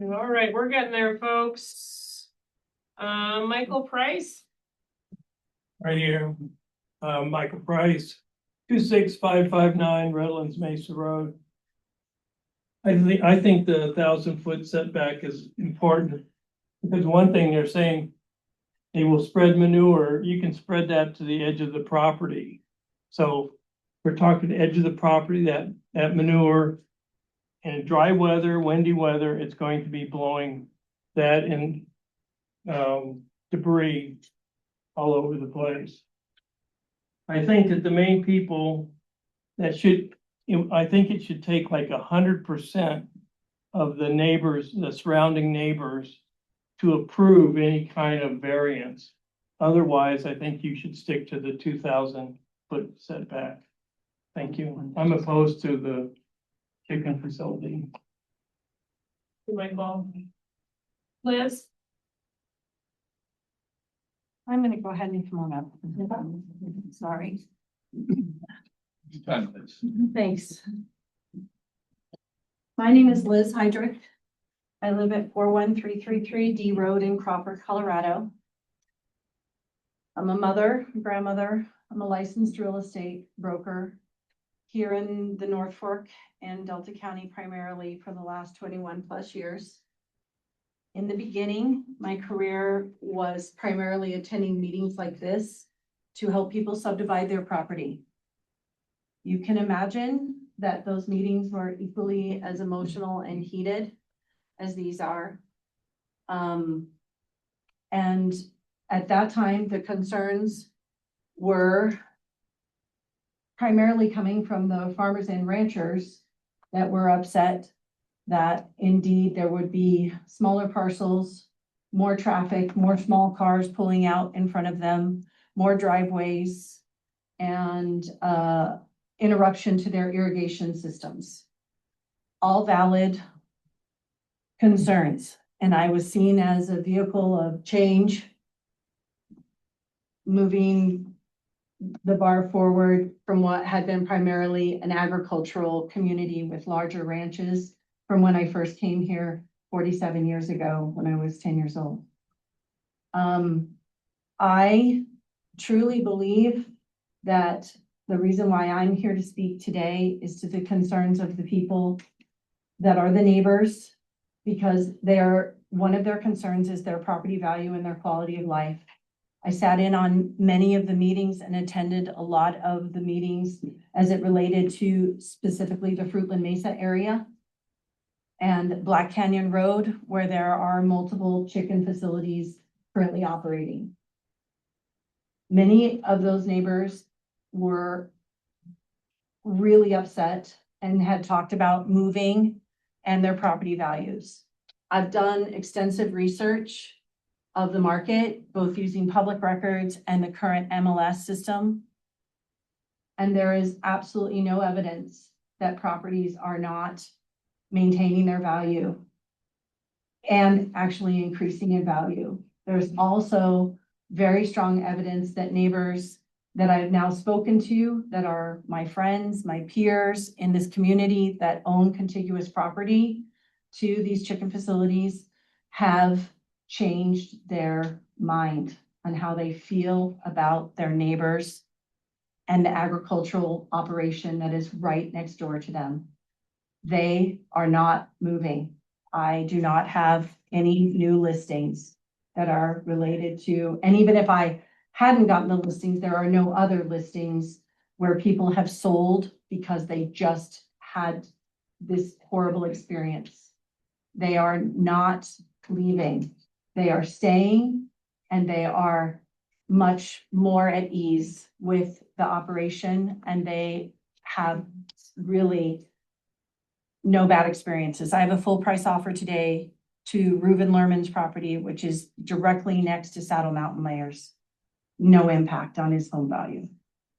All right, we're getting there, folks. Michael Price. Right here, Michael Price, 26559 Redlands Mesa Road. I think the 1,000-foot setback is important, because one thing they're saying, they will spread manure, you can spread that to the edge of the property. So we're talking edge of the property, that manure, in dry weather, windy weather, it's going to be blowing that in debris all over the place. I think that the main people that should, I think it should take like 100% of the neighbors, the surrounding neighbors, to approve any kind of variance. Otherwise, I think you should stick to the 2,000-foot setback. Thank you. I'm opposed to the chicken facility. Michael. Liz. I'm gonna go ahead and come on up. Sorry. Thanks. My name is Liz Heydrich. I live at 41333 D Road in Crawford, Colorado. I'm a mother, grandmother. I'm a licensed real estate broker here in the North Fork and Delta County primarily for the last 21 plus years. In the beginning, my career was primarily attending meetings like this to help people subdivide their property. You can imagine that those meetings were equally as emotional and heated as these are. And at that time, the concerns were primarily coming from the farmers and ranchers that were upset that indeed there would be smaller parcels, more traffic, more small cars pulling out in front of them, more driveways, and interruption to their irrigation systems. All valid concerns. And I was seen as a vehicle of change, moving the bar forward from what had been primarily an agricultural community with larger ranches from when I first came here 47 years ago when I was 10 years old. I truly believe that the reason why I'm here to speak today is to the concerns of the people that are the neighbors, because one of their concerns is their property value and their quality of life. I sat in on many of the meetings and attended a lot of the meetings as it related to specifically the Fruitland Mesa area and Black Canyon Road, where there are multiple chicken facilities currently operating. Many of those neighbors were really upset and had talked about moving and their property values. I've done extensive research of the market, both using public records and the current MLS system. And there is absolutely no evidence that properties are not maintaining their value and actually increasing in value. There's also very strong evidence that neighbors that I've now spoken to that are my friends, my peers in this community that own contiguous property to these chicken facilities have changed their mind on how they feel about their neighbors and the agricultural operation that is right next door to them. They are not moving. I do not have any new listings that are related to, and even if I hadn't gotten the listings, there are no other listings where people have sold because they just had this horrible experience. They are not leaving. They are staying and they are much more at ease with the operation, and they have really no bad experiences. I have a full price offer today to Reuven Lerman's property, which is directly next to Saddle Mountain Layers. No impact on his home value.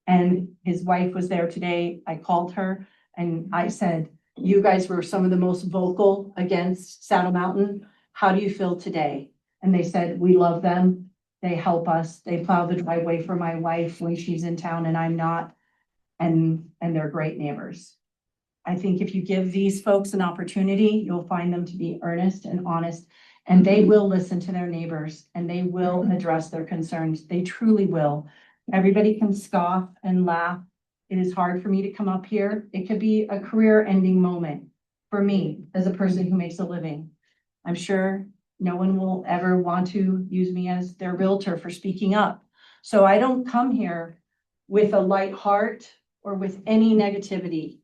And his wife was there today. I called her and I said, you guys were some of the most vocal against Saddle Mountain. How do you feel today? And they said, we love them. They help us. They plow the driveway for my wife when she's in town and I'm not. And they're great neighbors. I think if you give these folks an opportunity, you'll find them to be earnest and honest, and they will listen to their neighbors and they will address their concerns. They truly will. Everybody can scoff and laugh. It is hard for me to come up here. It could be a career-ending moment for me as a person who makes a living. I'm sure no one will ever want to use me as their realtor for speaking up. So I don't come here with a light heart or with any negativity.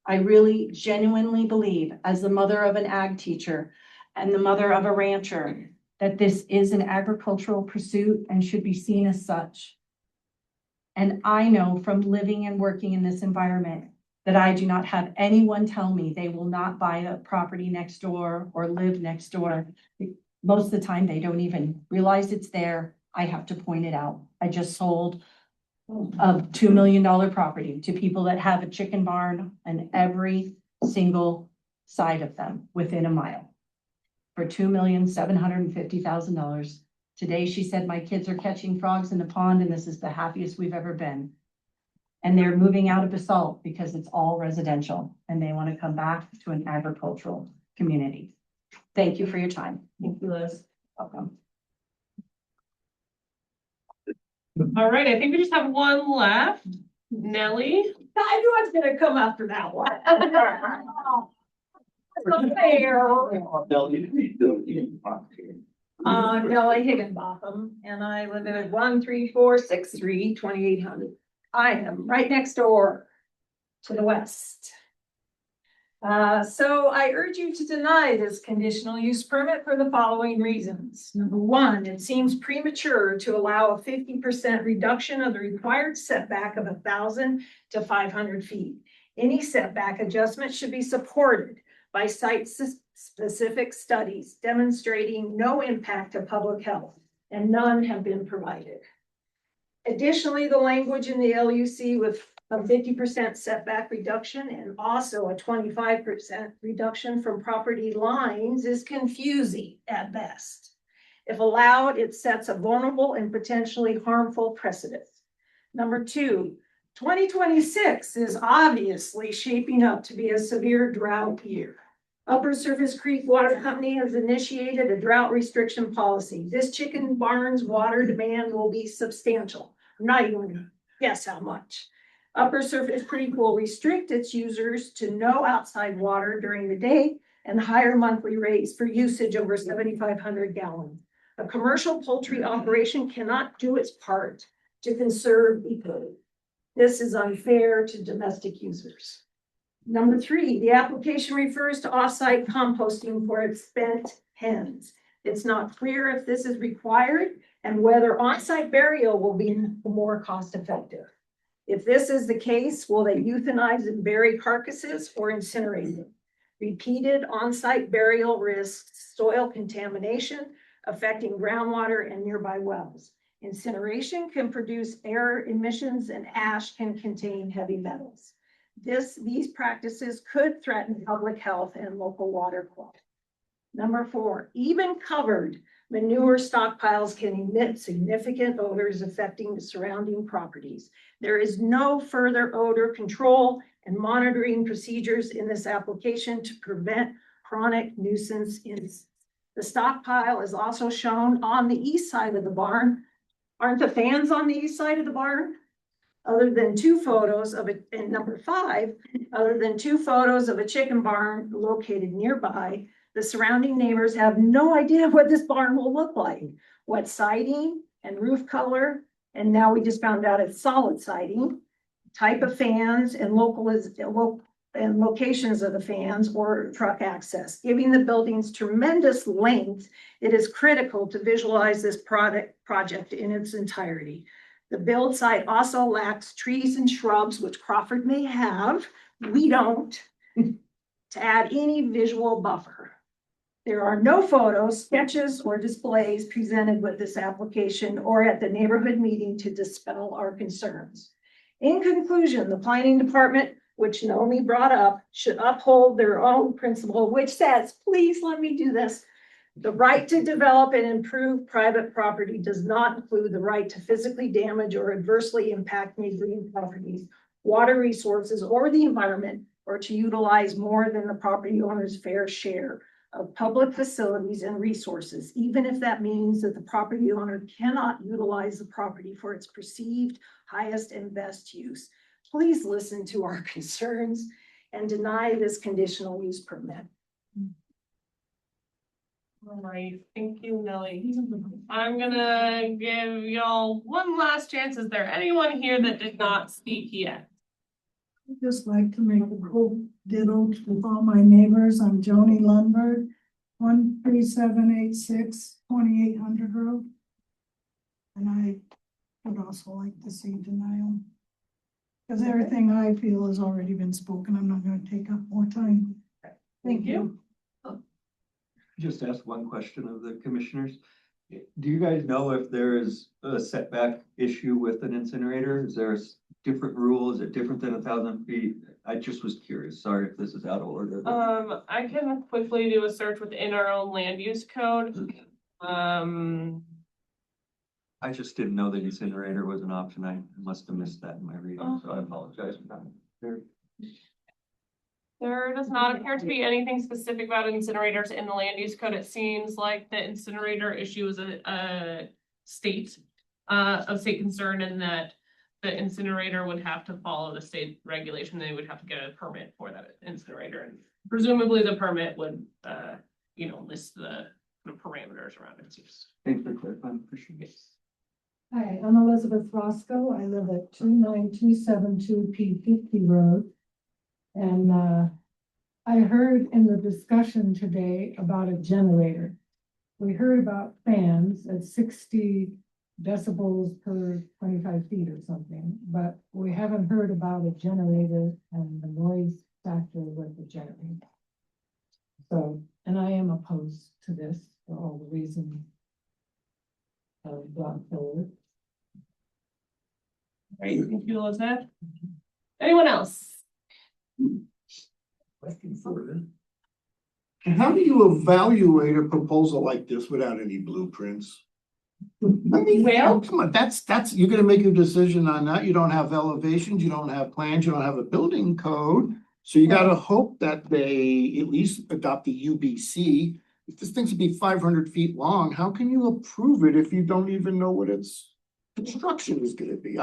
I really genuinely believe, as the mother of an ag teacher and the mother of a rancher, that this is an agricultural pursuit and should be seen as such. And I know from living and working in this environment that I do not have anyone tell me they will not buy a property next door or live next door. Most of the time, they don't even realize it's there. I have to point it out. I just sold a $2 million property to people that have a chicken barn on every single side of them within a mile for $2,750,000. Today, she said, my kids are catching frogs in the pond and this is the happiest we've ever been. And they're moving out of Basalt because it's all residential and they want to come back to an agricultural community. Thank you for your time. Thank you, Liz. Welcome. All right, I think we just have one left. Nellie. I knew I was gonna come after that one. Nellie Higginbotham, and I live at 13463 2800. I am right next door to the west. So I urge you to deny this conditional use permit for the following reasons. Number one, it seems premature to allow a 50% reduction of the required setback of 1,000 to 500 feet. Any setback adjustment should be supported by site-specific studies demonstrating no impact to public health, and none have been provided. Additionally, the language in the LUC with a 50% setback reduction and also a 25% reduction from property lines is confusing at best. If allowed, it sets a vulnerable and potentially harmful precedent. Number two, 2026 is obviously shaping up to be a severe drought year. Upper Surface Creek Water Company has initiated a drought restriction policy. This chicken barn's water demand will be substantial. I'm not even gonna guess how much. Upper Surface Creek will restrict its users to no outside water during the day and higher monthly rates for usage over 7,500 gallons. A commercial poultry operation cannot do its part to conserve eco. This is unfair to domestic users. Number three, the application refers to off-site composting for its spent hens. It's not clear if this is required and whether on-site burial will be more cost-effective. If this is the case, will they euthanize and bury carcasses or incinerate them? Repeated on-site burial risks soil contamination, affecting groundwater and nearby wells. Incineration can produce air emissions and ash can contain heavy metals. These practices could threaten public health and local water quality. Number four, even covered manure stockpiles can emit significant odors affecting the surrounding properties. There is no further odor control and monitoring procedures in this application to prevent chronic nuisance incidents. The stockpile is also shown on the east side of the barn. Aren't the fans on the east side of the barn? Other than two photos of it, and number five, other than two photos of a chicken barn located nearby, the surrounding neighbors have no idea what this barn will look like, what siding and roof color, and now we just found out it's solid siding, type of fans and and locations of the fans or truck access. Giving the buildings tremendous length, it is critical to visualize this project in its entirety. The build site also lacks trees and shrubs, which Crawford may have, we don't, to add any visual buffer. There are no photos, sketches, or displays presented with this application or at the neighborhood meeting to dispel our concerns. In conclusion, the planning department, which Naomi brought up, should uphold their own principle, which says, please let me do this. The right to develop and improve private property does not include the right to physically damage or adversely impact neighboring properties, water resources, or the environment, or to utilize more than the property owner's fair share of public facilities and resources, even if that means that the property owner cannot utilize the property for its perceived highest and best use. Please listen to our concerns and deny this conditional use permit. All right, thank you, Nellie. I'm gonna give y'all one last chance. Is there anyone here that did not speak yet? I'd just like to make a cool ditto with all my neighbors. I'm Joni Lundberg, 13786 2800 Road. And I would also like to see denial. Because everything I feel has already been spoken. I'm not going to take up more time. Thank you. Just ask one question of the commissioners. Do you guys know if there is a setback issue with an incinerator? Is there a different rule? Is it different than 1,000 feet? I just was curious. Sorry if this is out of order. I can quickly do a search within our own land use code. I just didn't know the incinerator was an option. I must have missed that in my reading, so I apologize for that. There does not appear to be anything specific about incinerators in the land use code. It seems like the incinerator issue is a state concern, and that the incinerator would have to follow the state regulation. They would have to get a permit for that incinerator, and presumably the permit would, list the parameters around its use. Thanks for clarifying. Appreciate it. Hi, I'm Elizabeth Roscoe. I live at 29272 P50 Road. And I heard in the discussion today about a generator. We heard about fans at 60 decibels per 25 feet or something, but we haven't heard about a generator and the noise factor with the generator. So, and I am opposed to this for all the reasons brought forward. Great, thank you, Elizabeth. Anyone else? And how do you evaluate a proposal like this without any blueprints? I mean, Well, come on, that's, you're gonna make your decision on that. You don't have elevations, you don't have plans, you don't have a building code. So you gotta hope that they at least adopt the UBC. If this thing's to be 500 feet long, how can you approve it if you don't even know what its construction is gonna be?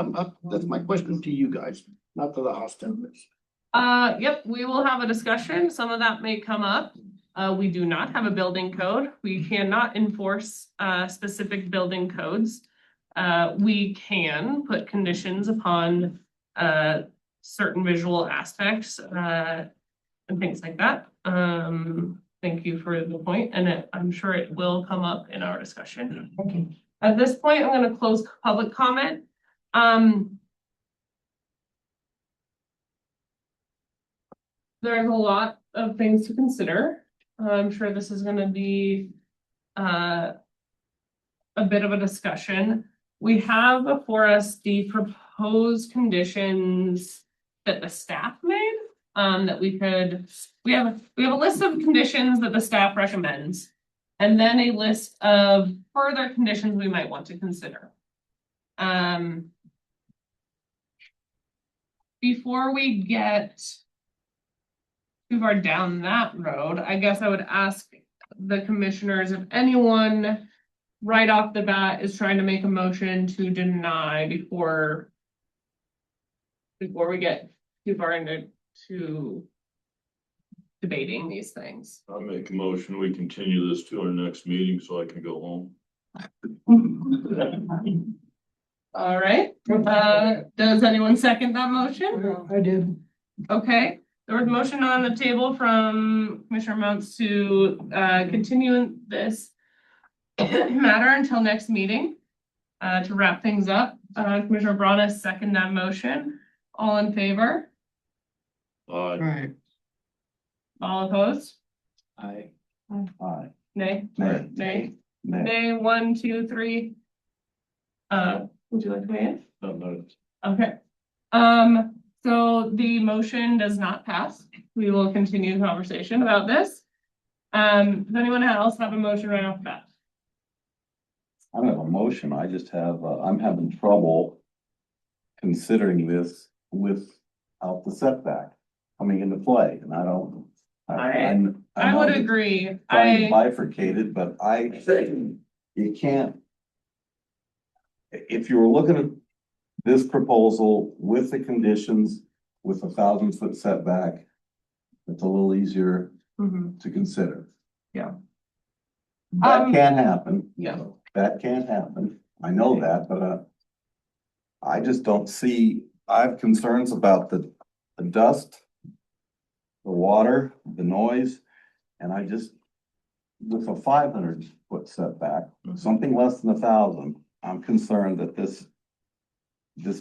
That's my question to you guys, not to the house tenants. Yep, we will have a discussion. Some of that may come up. We do not have a building code. We cannot enforce specific building codes. We can put conditions upon certain visual aspects and things like that. Thank you for the point, and I'm sure it will come up in our discussion. Okay. At this point, I'm going to close public comment. There's a lot of things to consider. I'm sure this is going to be a bit of a discussion. We have before us the proposed conditions that the staff made. That we have a list of conditions that the staff recommends, and then a list of further conditions we might want to consider. Before we get too far down that road, I guess I would ask the commissioners if anyone right off the bat is trying to make a motion to deny before we get too far into debating these things. I'll make a motion, we continue this to our next meeting so I can go home. All right, does anyone second that motion? I did. Okay, There was a motion on the table from Commissioner Mounts to continue this matter until next meeting to wrap things up. Commissioner Braun second that motion. All in favor? Aye. All opposed? I, Aye. Nay? Nay. Nay? Nay. Nay, 1, 2, 3. Would you like to weigh in? No. Okay. So the motion does not pass. We will continue the conversation about this. Does anyone else have a motion right off the bat? I don't have a motion, I just have, I'm having trouble considering this without the setback coming into play, and I don't. I would agree. Trying to bifurcate it, but I think you can't. If you were looking at this proposal with the conditions, with a 1,000-foot setback, it's a little easier to consider. Yeah. That can happen. Yeah. That can't happen. I know that, but I just don't see, I have concerns about the dust, the water, the noise, and I just, with a 500-foot setback, something less than 1,000, I'm concerned that this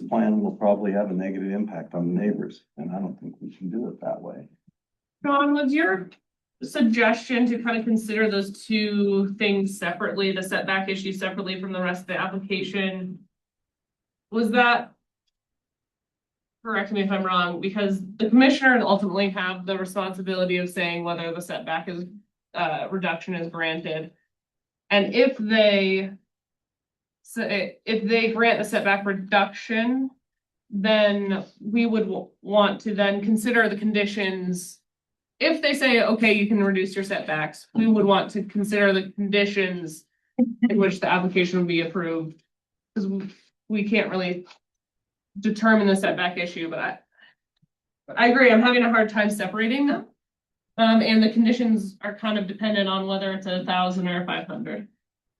plan will probably have a negative impact on the neighbors, and I don't think we should do it that way. John, was your suggestion to kind of consider those two things separately, the setback issue separately from the rest of the application? Was that, correct me if I'm wrong, because the commissioner ultimately have the responsibility of saying whether the setback is reduction is granted. And if they grant the setback reduction, then we would want to then consider the conditions. If they say, okay, you can reduce your setbacks, we would want to consider the conditions in which the application would be approved. Because we can't really determine the setback issue, but I agree, I'm having a hard time separating them. And the conditions are kind of dependent on whether it's 1,000 or 500.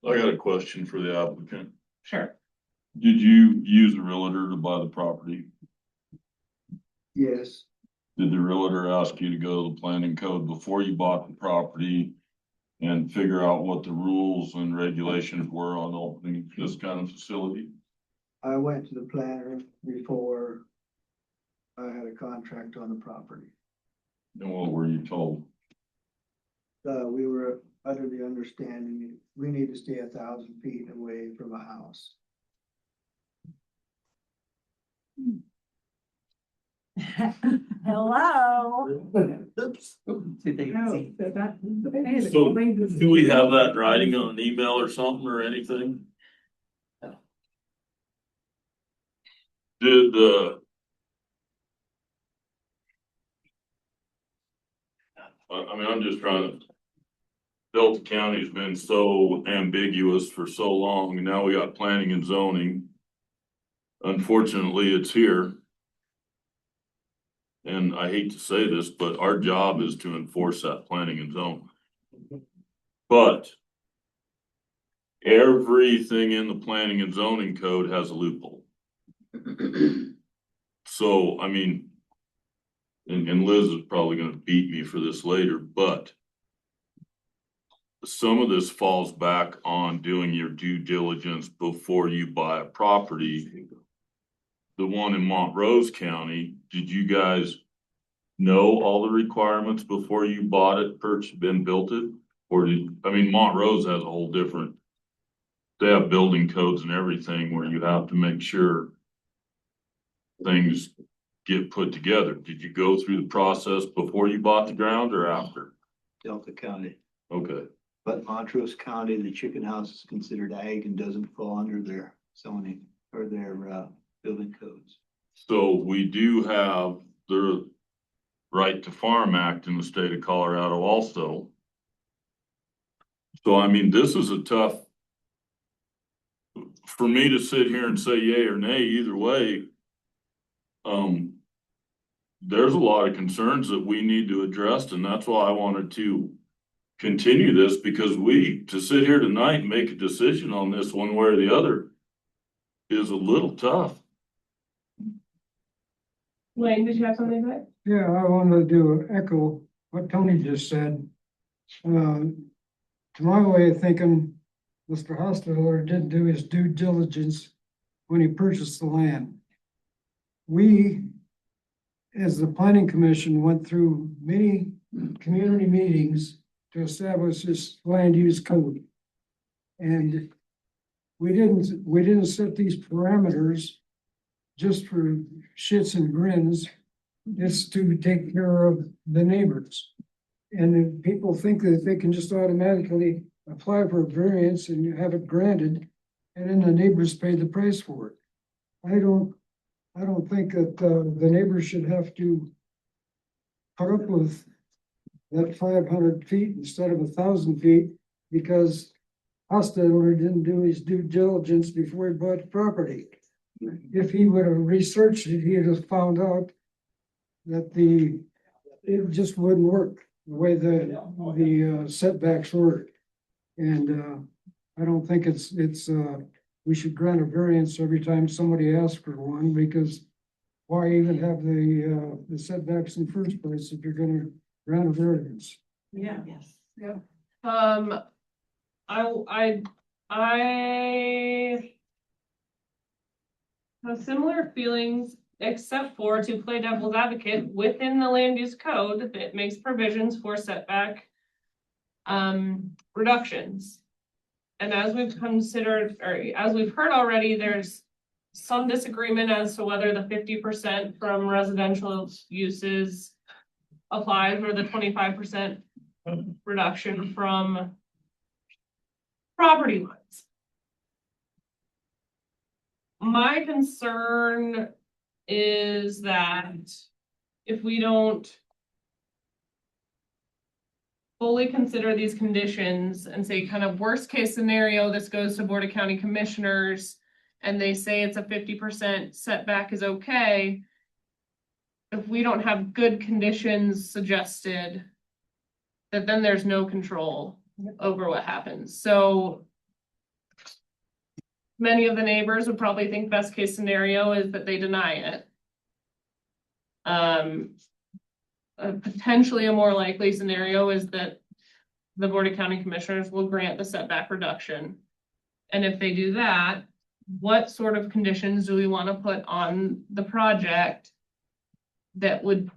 I got a question for the applicant. Sure. Did you use a realtor to buy the property? Yes. Did the realtor ask you to go to the planning code before you bought the property and figure out what the rules and regulations were on opening this kind of facility? I went to the planner before I had a contract on the property. And what were you told? We were under the understanding we need to stay 1,000 feet away from a house. Hello. So do we have that in writing on an email or something or anything? Did I mean, I'm just trying to, Delta County's been so ambiguous for so long, and now we got planning and zoning. Unfortunately, it's here. And I hate to say this, but our job is to enforce that planning and zoning. But everything in the planning and zoning code has a loophole. So, I mean, and Liz is probably gonna beat me for this later, but some of this falls back on doing your due diligence before you buy a property. The one in Montrose County, did you guys know all the requirements before you bought it, purchased, built it? Or I mean, Montrose has a whole different, they have building codes and everything where you have to make sure things get put together. Did you go through the process before you bought the ground or after? Delta County, Okay, but Montrose County, the chicken house is considered ag and doesn't fall under their zoning or their building codes. so we do have the Right to Farm Act in the state of Colorado also. So I mean, this is a tough, for me to sit here and say yay or nay either way. There's a lot of concerns that we need to address, and that's why I wanted to continue this, because to sit here tonight and make a decision on this one way or the other is a little tough. Wayne, did you have something to say? Yeah, I wanted to echo what Tony just said. To my way of thinking, Mr. Hostetler didn't do his due diligence when he purchased the land. We, as the planning commission, went through many community meetings to establish this land use code. And we didn't set these parameters just for shits and grins. It's to take care of the neighbors. And if people think that they can just automatically apply for a variance and have it granted, and then the neighbors pay the price for it. I don't think that the neighbors should have to put up with that 500 feet instead of 1,000 feet because Hostetler didn't do his due diligence before he bought the property. If he would have researched it, he'd have found out that it just wouldn't work the way the setbacks work. And I don't think we should grant a variance every time somebody asks for one, because why even have the setbacks in the first place if you're gonna grant a variance? Yeah. Yes. Yeah. I have similar feelings, except for, to play devil's advocate, within the land use code that makes provisions for setback reductions. And as we've considered, or as we've heard already, there's some disagreement as to whether the 50% from residential uses applies or the 25% reduction from property lines. My concern is that if we don't fully consider these conditions and say kind of worst case scenario, this goes to Board of County Commissioners and they say it's a 50% setback is okay. If we don't have good conditions suggested, that then there's no control over what happens. So many of the neighbors would probably think best case scenario is that they deny it. Potentially a more likely scenario is that the Board of County Commissioners will grant the setback reduction. And if they do that, what sort of conditions do we want to put on the project that would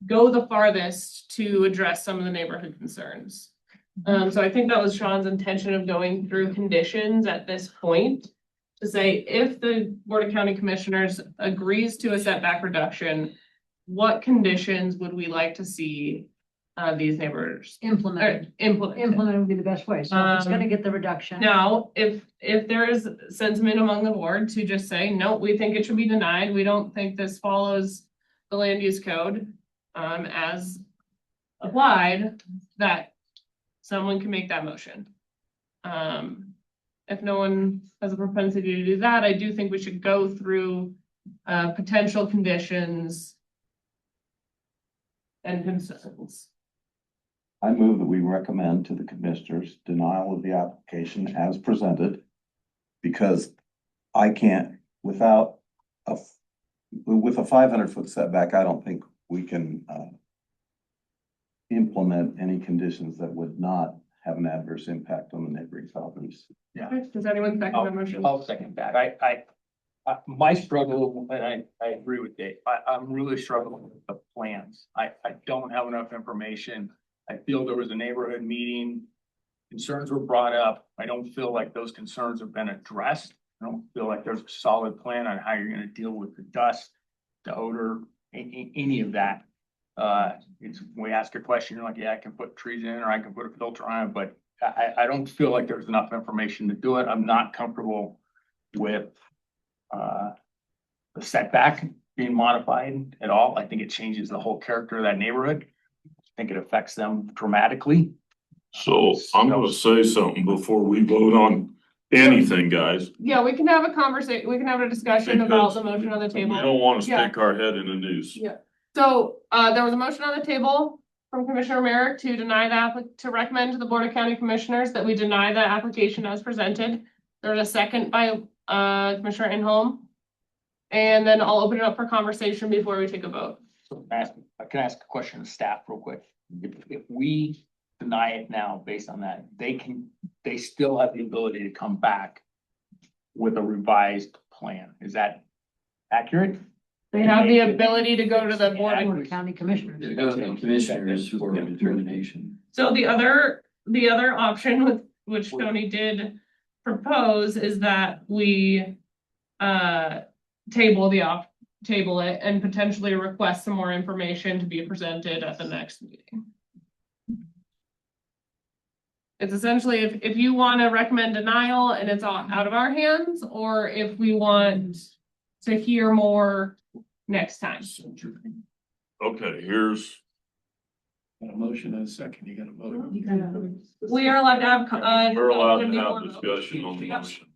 go the farthest to address some of the neighborhood concerns? So I think that was Sean's intention of going through conditions at this point to say, if the Board of County Commissioners agrees to a setback reduction, what conditions would we like to see these neighbors Implemented. Implement would be the best way. So if it's gonna get the reduction. Now, if there is sentiment among the board to just say, no, we think it should be denied, we don't think this follows the land use code as applied, that someone can make that motion. If no one has a propensity to do that, I do think we should go through potential conditions and concerns. I move that we recommend to the commissioners denial of the application as presented. Because I can't, with a 500-foot setback, I don't think we can implement any conditions that would not have an adverse impact on the neighboring properties. Yeah. Does anyone second that motion? I'll second that. My struggle, and I agree with Dave, I'm really struggling with the plans. I don't have enough information. I feel there was a neighborhood meeting. Concerns were brought up. I don't feel like those concerns have been addressed. I don't feel like there's a solid plan on how you're gonna deal with the dust, the odor, any of that. We ask a question, you're like, yeah, I can put trees in or I can put a filter on it, but I don't feel like there's enough information to do it. I'm not comfortable with the setback being modified at all. I think it changes the whole character of that neighborhood. I think it affects them dramatically. So I'm gonna say something before we vote on anything, guys. Yeah, we can have a conversation, we can have a discussion about the motion on the We table. don't wanna Yeah. stick our head in the noose. Yeah, so there was a motion on the table from Commissioner Merrick to deny to recommend to the Board of County Commissioners that we deny the application as presented. There's a second by Commissioner Inholm. And then I'll open it up for conversation before we take a vote. So I can ask a question of staff real quick. If we deny it now based on that, they still have the ability to come back with a revised plan. Is that accurate? They have the ability to go to the board. Board of County Commissioners. To go to the commissioners for determination. So the other option with which Tony did propose is that we table it and potentially request some more information to be presented at the next meeting. It's essentially if you want to recommend denial and it's all out of our hands, or if we want to hear more next time. Okay, here's, A motion and a second, you gotta vote. We are allowed to have. we're allowed to have discussion on the motion.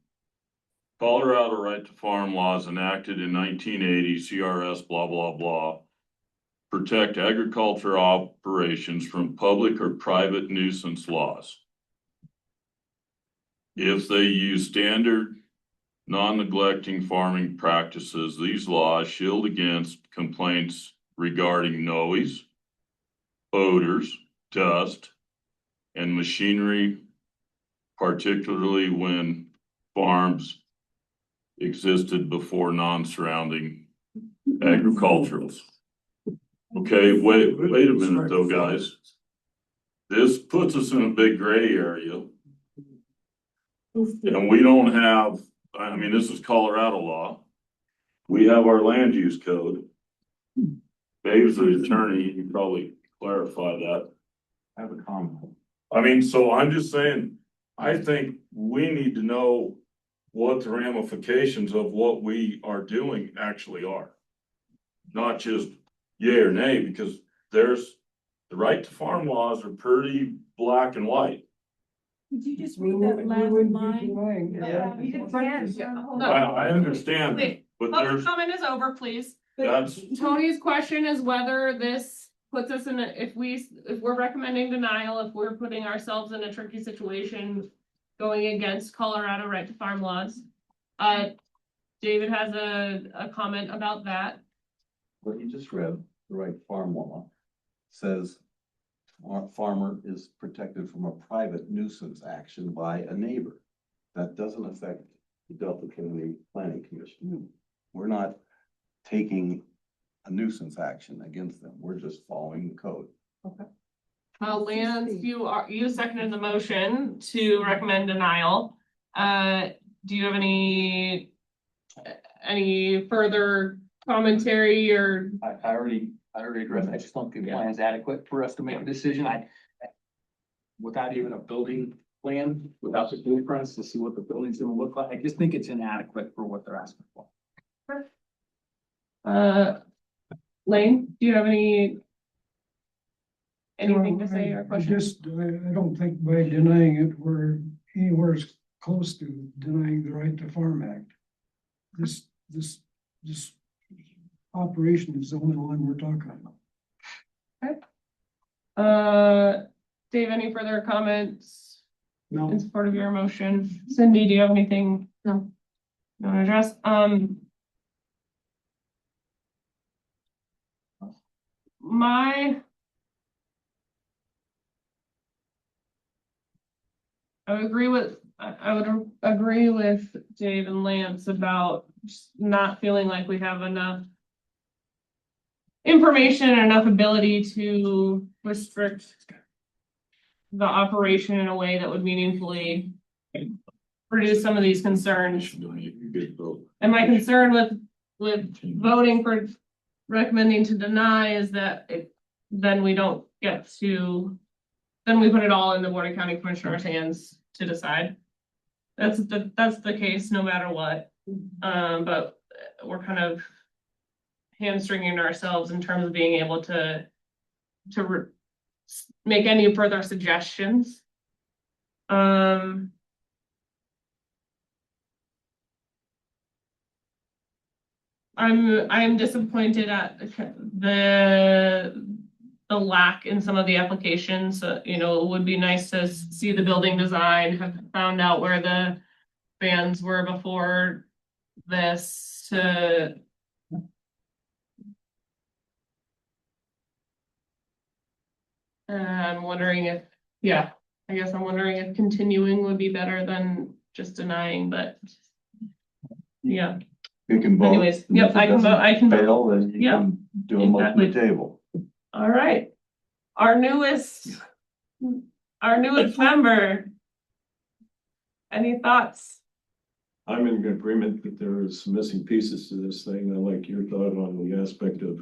Colorado right to farm laws enacted in 1980, CRS blah, blah, blah. Protect agriculture operations from public or private nuisance laws. If they use standard non-neglecting farming practices, these laws shield against complaints regarding noise, odors, dust, and machinery, particularly when farms existed before non-surrounding agriculturals. Okay, wait a minute though, guys. This puts us in a big gray area. And we don't have, I mean, this is Colorado law. We have our land use code. Dave's the attorney, he can probably clarify that. I have a comment. I mean, so I'm just saying, I think we need to know what the ramifications of what we are doing actually are. Not just yay or nay, because there's, the right to farm laws are pretty black and white. Could you just We read that last wouldn't be line? denying it. I understand, Wait, but public there's, comment is over, please. that's, Tony's question is whether this puts us in a, if we're recommending denial, if we're putting ourselves in a tricky situation going against Colorado right to farm laws. David has a comment about that. What you just read, the right farm law, says farmer is protected from a private nuisance action by a neighbor. That doesn't affect the Delta County Planning Commission. We're not taking a nuisance action against them. We're just following the code. Okay. Lance, you seconded the motion to recommend denial. Do you have any further commentary or? I already addressed, I just don't think the plan is adequate for us to make a decision. Without even a building plan, without the blueprints to see what the building's gonna look like, I just think it's inadequate for what they're asking for. Lane, do you have anything to say or question? I don't think by denying it, we're anywhere as close to denying the right to farm act. This operation is the only one we're talking about. Okay. Dave, any further comments? No. In support of your motion? Cindy, do you have anything? No. You want to address? I would agree with Dave and Lance about just not feeling like we have enough information and enough ability to restrict the operation in a way that would meaningfully reduce some of these concerns. And my concern with voting for recommending to deny is that then we don't get to, then we put it all in the Board of County Commissioners' hands to decide. That's the case no matter what. But we're kind of hamstringing ourselves in terms of being able to make any further suggestions. I'm disappointed at the lack in some of the applications. You know, it would be nice to see the building design, have found out where the bands were before this, to And I'm wondering if, yeah, I guess I'm wondering if continuing would be better than just denying, but yeah. You can vote. Anyways, yep, I can vote, I can vote. Fail, then you Yep, can do a motion to exactly. table. All right. Our newest member. Any thoughts? I'm in agreement that there is some missing pieces to this thing. I like your thought on the aspect of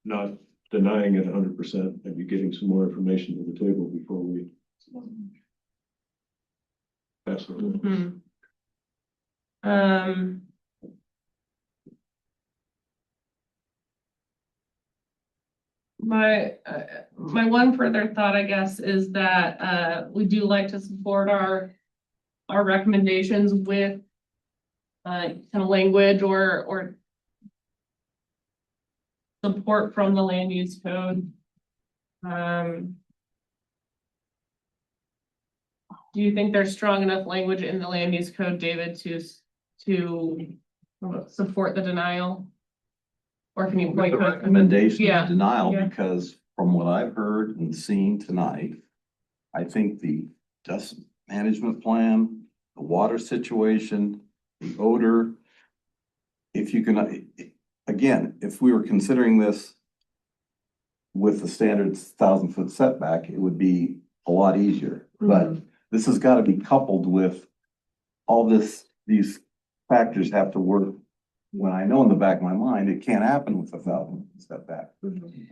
not denying it 100%, maybe getting some more information to the table before we pass it on. Mhm. My one further thought, I guess, is that we do like to support our recommendations with kind of language or support from the land use code. Do you think there's strong enough language in the land use code, David, to support the denial? Or can you The point? recommendation Yeah. of denial, Yeah. because from what I've heard and seen tonight, I think the dust management plan, the water situation, the odor. If you can, again, if we were considering this with the standard 1,000-foot setback, it would be a lot easier. But this has got to be coupled with all these factors have to work. When I know in the back of my mind, it can't happen with 1,000 setback.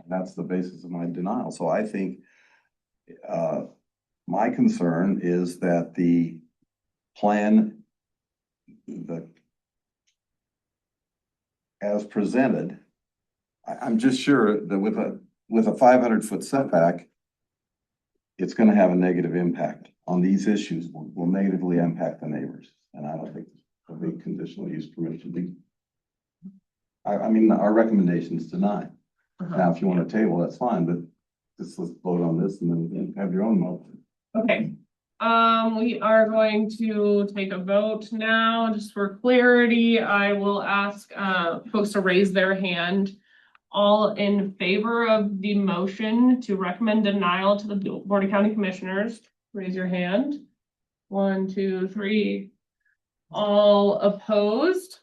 That's the basis of my denial. So I think my concern is that the plan, as presented, I'm just sure that with a 500-foot setback, it's going to have a negative impact on these issues, will negatively impact the neighbors. And I don't think a big conditional use permit should be. I mean, our recommendation is deny. Now, if you want to table, that's fine, but let's vote on this and then have your own motion. Okay, we are going to take a vote now, just for clarity. I will ask folks to raise their hand. All in favor of the motion to recommend denial to the Board of County Commissioners, raise your hand. 1, 2, 3. All opposed?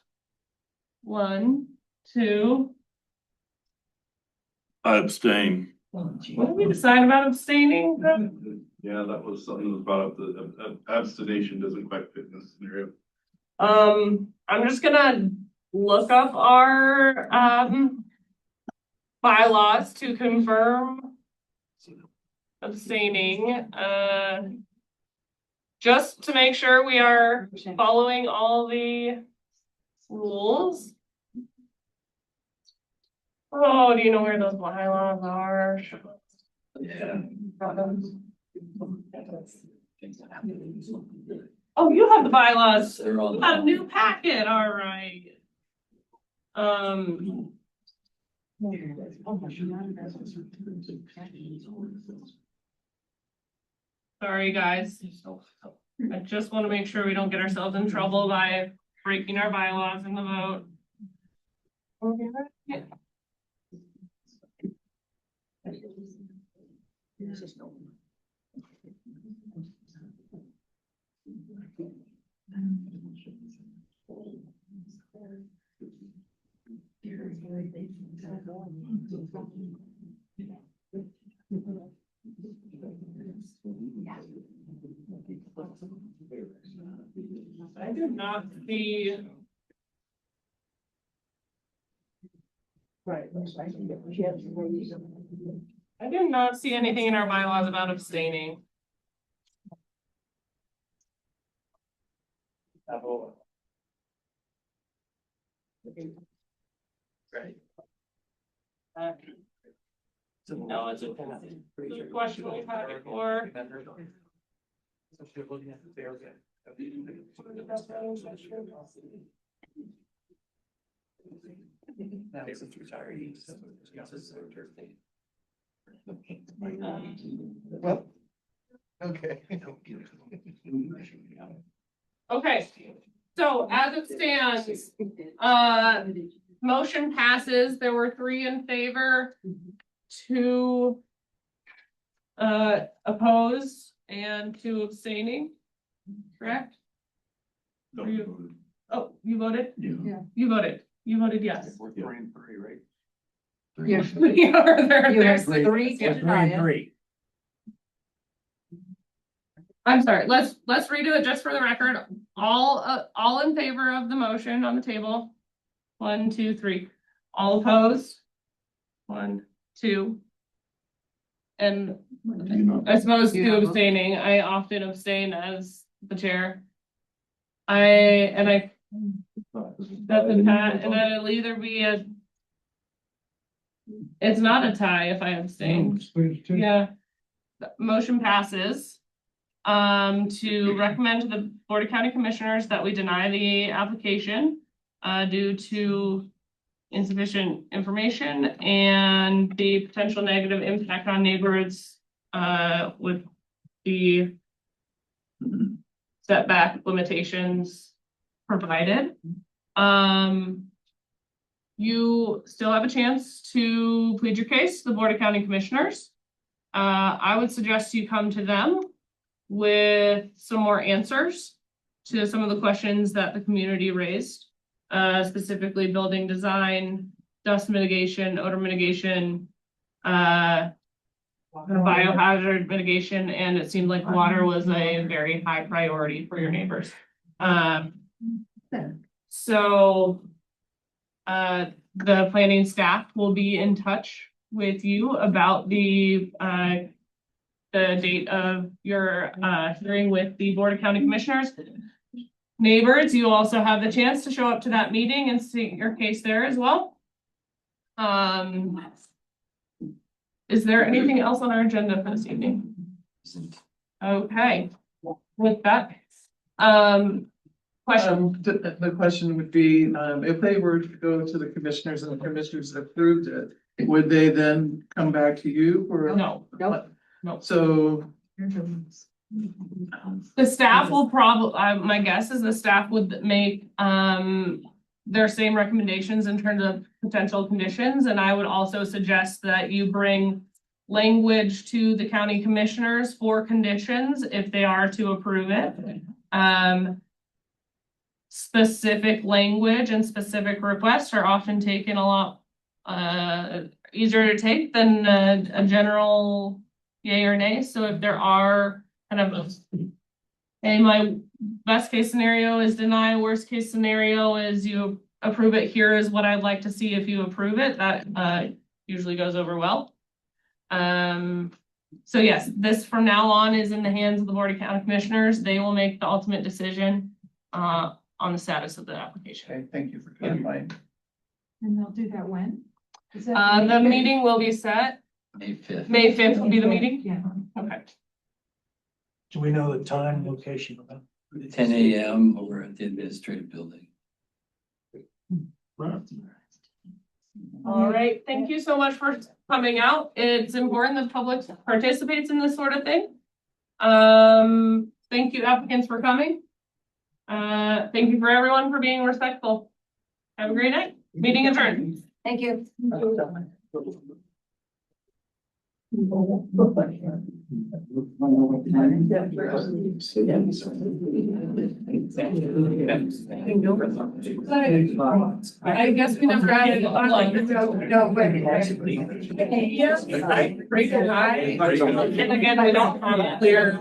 1, 2. I abstain. What did we decide about abstaining? Yeah, that was something that was brought up, that abstination doesn't quite fit in this scenario. I'm just gonna look up our bylaws to confirm abstaining, just to make sure we are following all the rules. Oh, do you know where those bylaws are? Yeah. Oh, you have the bylaws. You got a new packet, all right. Sorry, guys. I just want to make sure we don't get ourselves in trouble by breaking our bylaws in the vote. Okay. I do not see. I do not see anything in our bylaws about abstaining. Right. So no, it's a question we've had before. Well, okay. Okay, so as it stands, motion passes. There were 3 in favor, 2 opposed and 2 abstaining, correct? No, Are you- Oh, you voted? Yeah. You voted yes. We're 3-3, right? Yeah. We are there. You have There's- 3 to We're deny it. 3-3. I'm sorry, let's redo it just for the record. All in favor of the motion on the table? 1, 2, 3. All opposed? 1, 2. And I suppose You 2 have a- abstaining. I often abstain as the chair. That's a tie, and then it'll either be it's not a tie if I abstain. Yeah. The motion passes. To recommend to the Board of County Commissioners that we deny the application due to insufficient information and the potential negative impact on neighborhoods with the setback limitations provided. You still have a chance to plead your case to the Board of County Commissioners. I would suggest you come to them with some more answers to some of the questions that the community raised, specifically building design, dust mitigation, odor mitigation, biohazard mitigation, and it seemed like water was a very high priority for your neighbors. So the planning staff will be in touch with you about the date of your hearing with the Board of County Commissioners. Neighbors, you also have the chance to show up to that meeting and state your case there as well. Is there anything else on our agenda for this evening? Okay, with that, question. The question would be, if they were to go to the commissioners and the commissioners approved it, would they then come back to you or? No. So. The staff will my guess is the staff would make, their same recommendations in terms of potential conditions, and I would also suggest that you bring language to the county commissioners for conditions if they are to approve it. Specific language and specific requests are often taken a lot easier to take than a general yay or nay. So if there are kind of my best case scenario is deny, worst case scenario is you approve it, here is what I'd like to see if you approve it, that usually goes over well. So yes, this from now on is in the hands of the Board of County Commissioners. They will make the ultimate decision on the status of the application. Okay, thank you for clarifying. And they'll do that when? Is that The meeting will be set. May 5th. May 5th will be the meeting? Yeah. Okay. Do we know the time, location of that? 10 a.m. over at the administrative building. All right, thank you so much for coming out. It's important the public participates in this sort of thing. Thank you applicants for coming. Thank you for everyone for being respectful. Have a great night. Meeting adjourned. Thank you. I guess we never added. No, but. Yes, right, great, high. And again, we don't have a clear,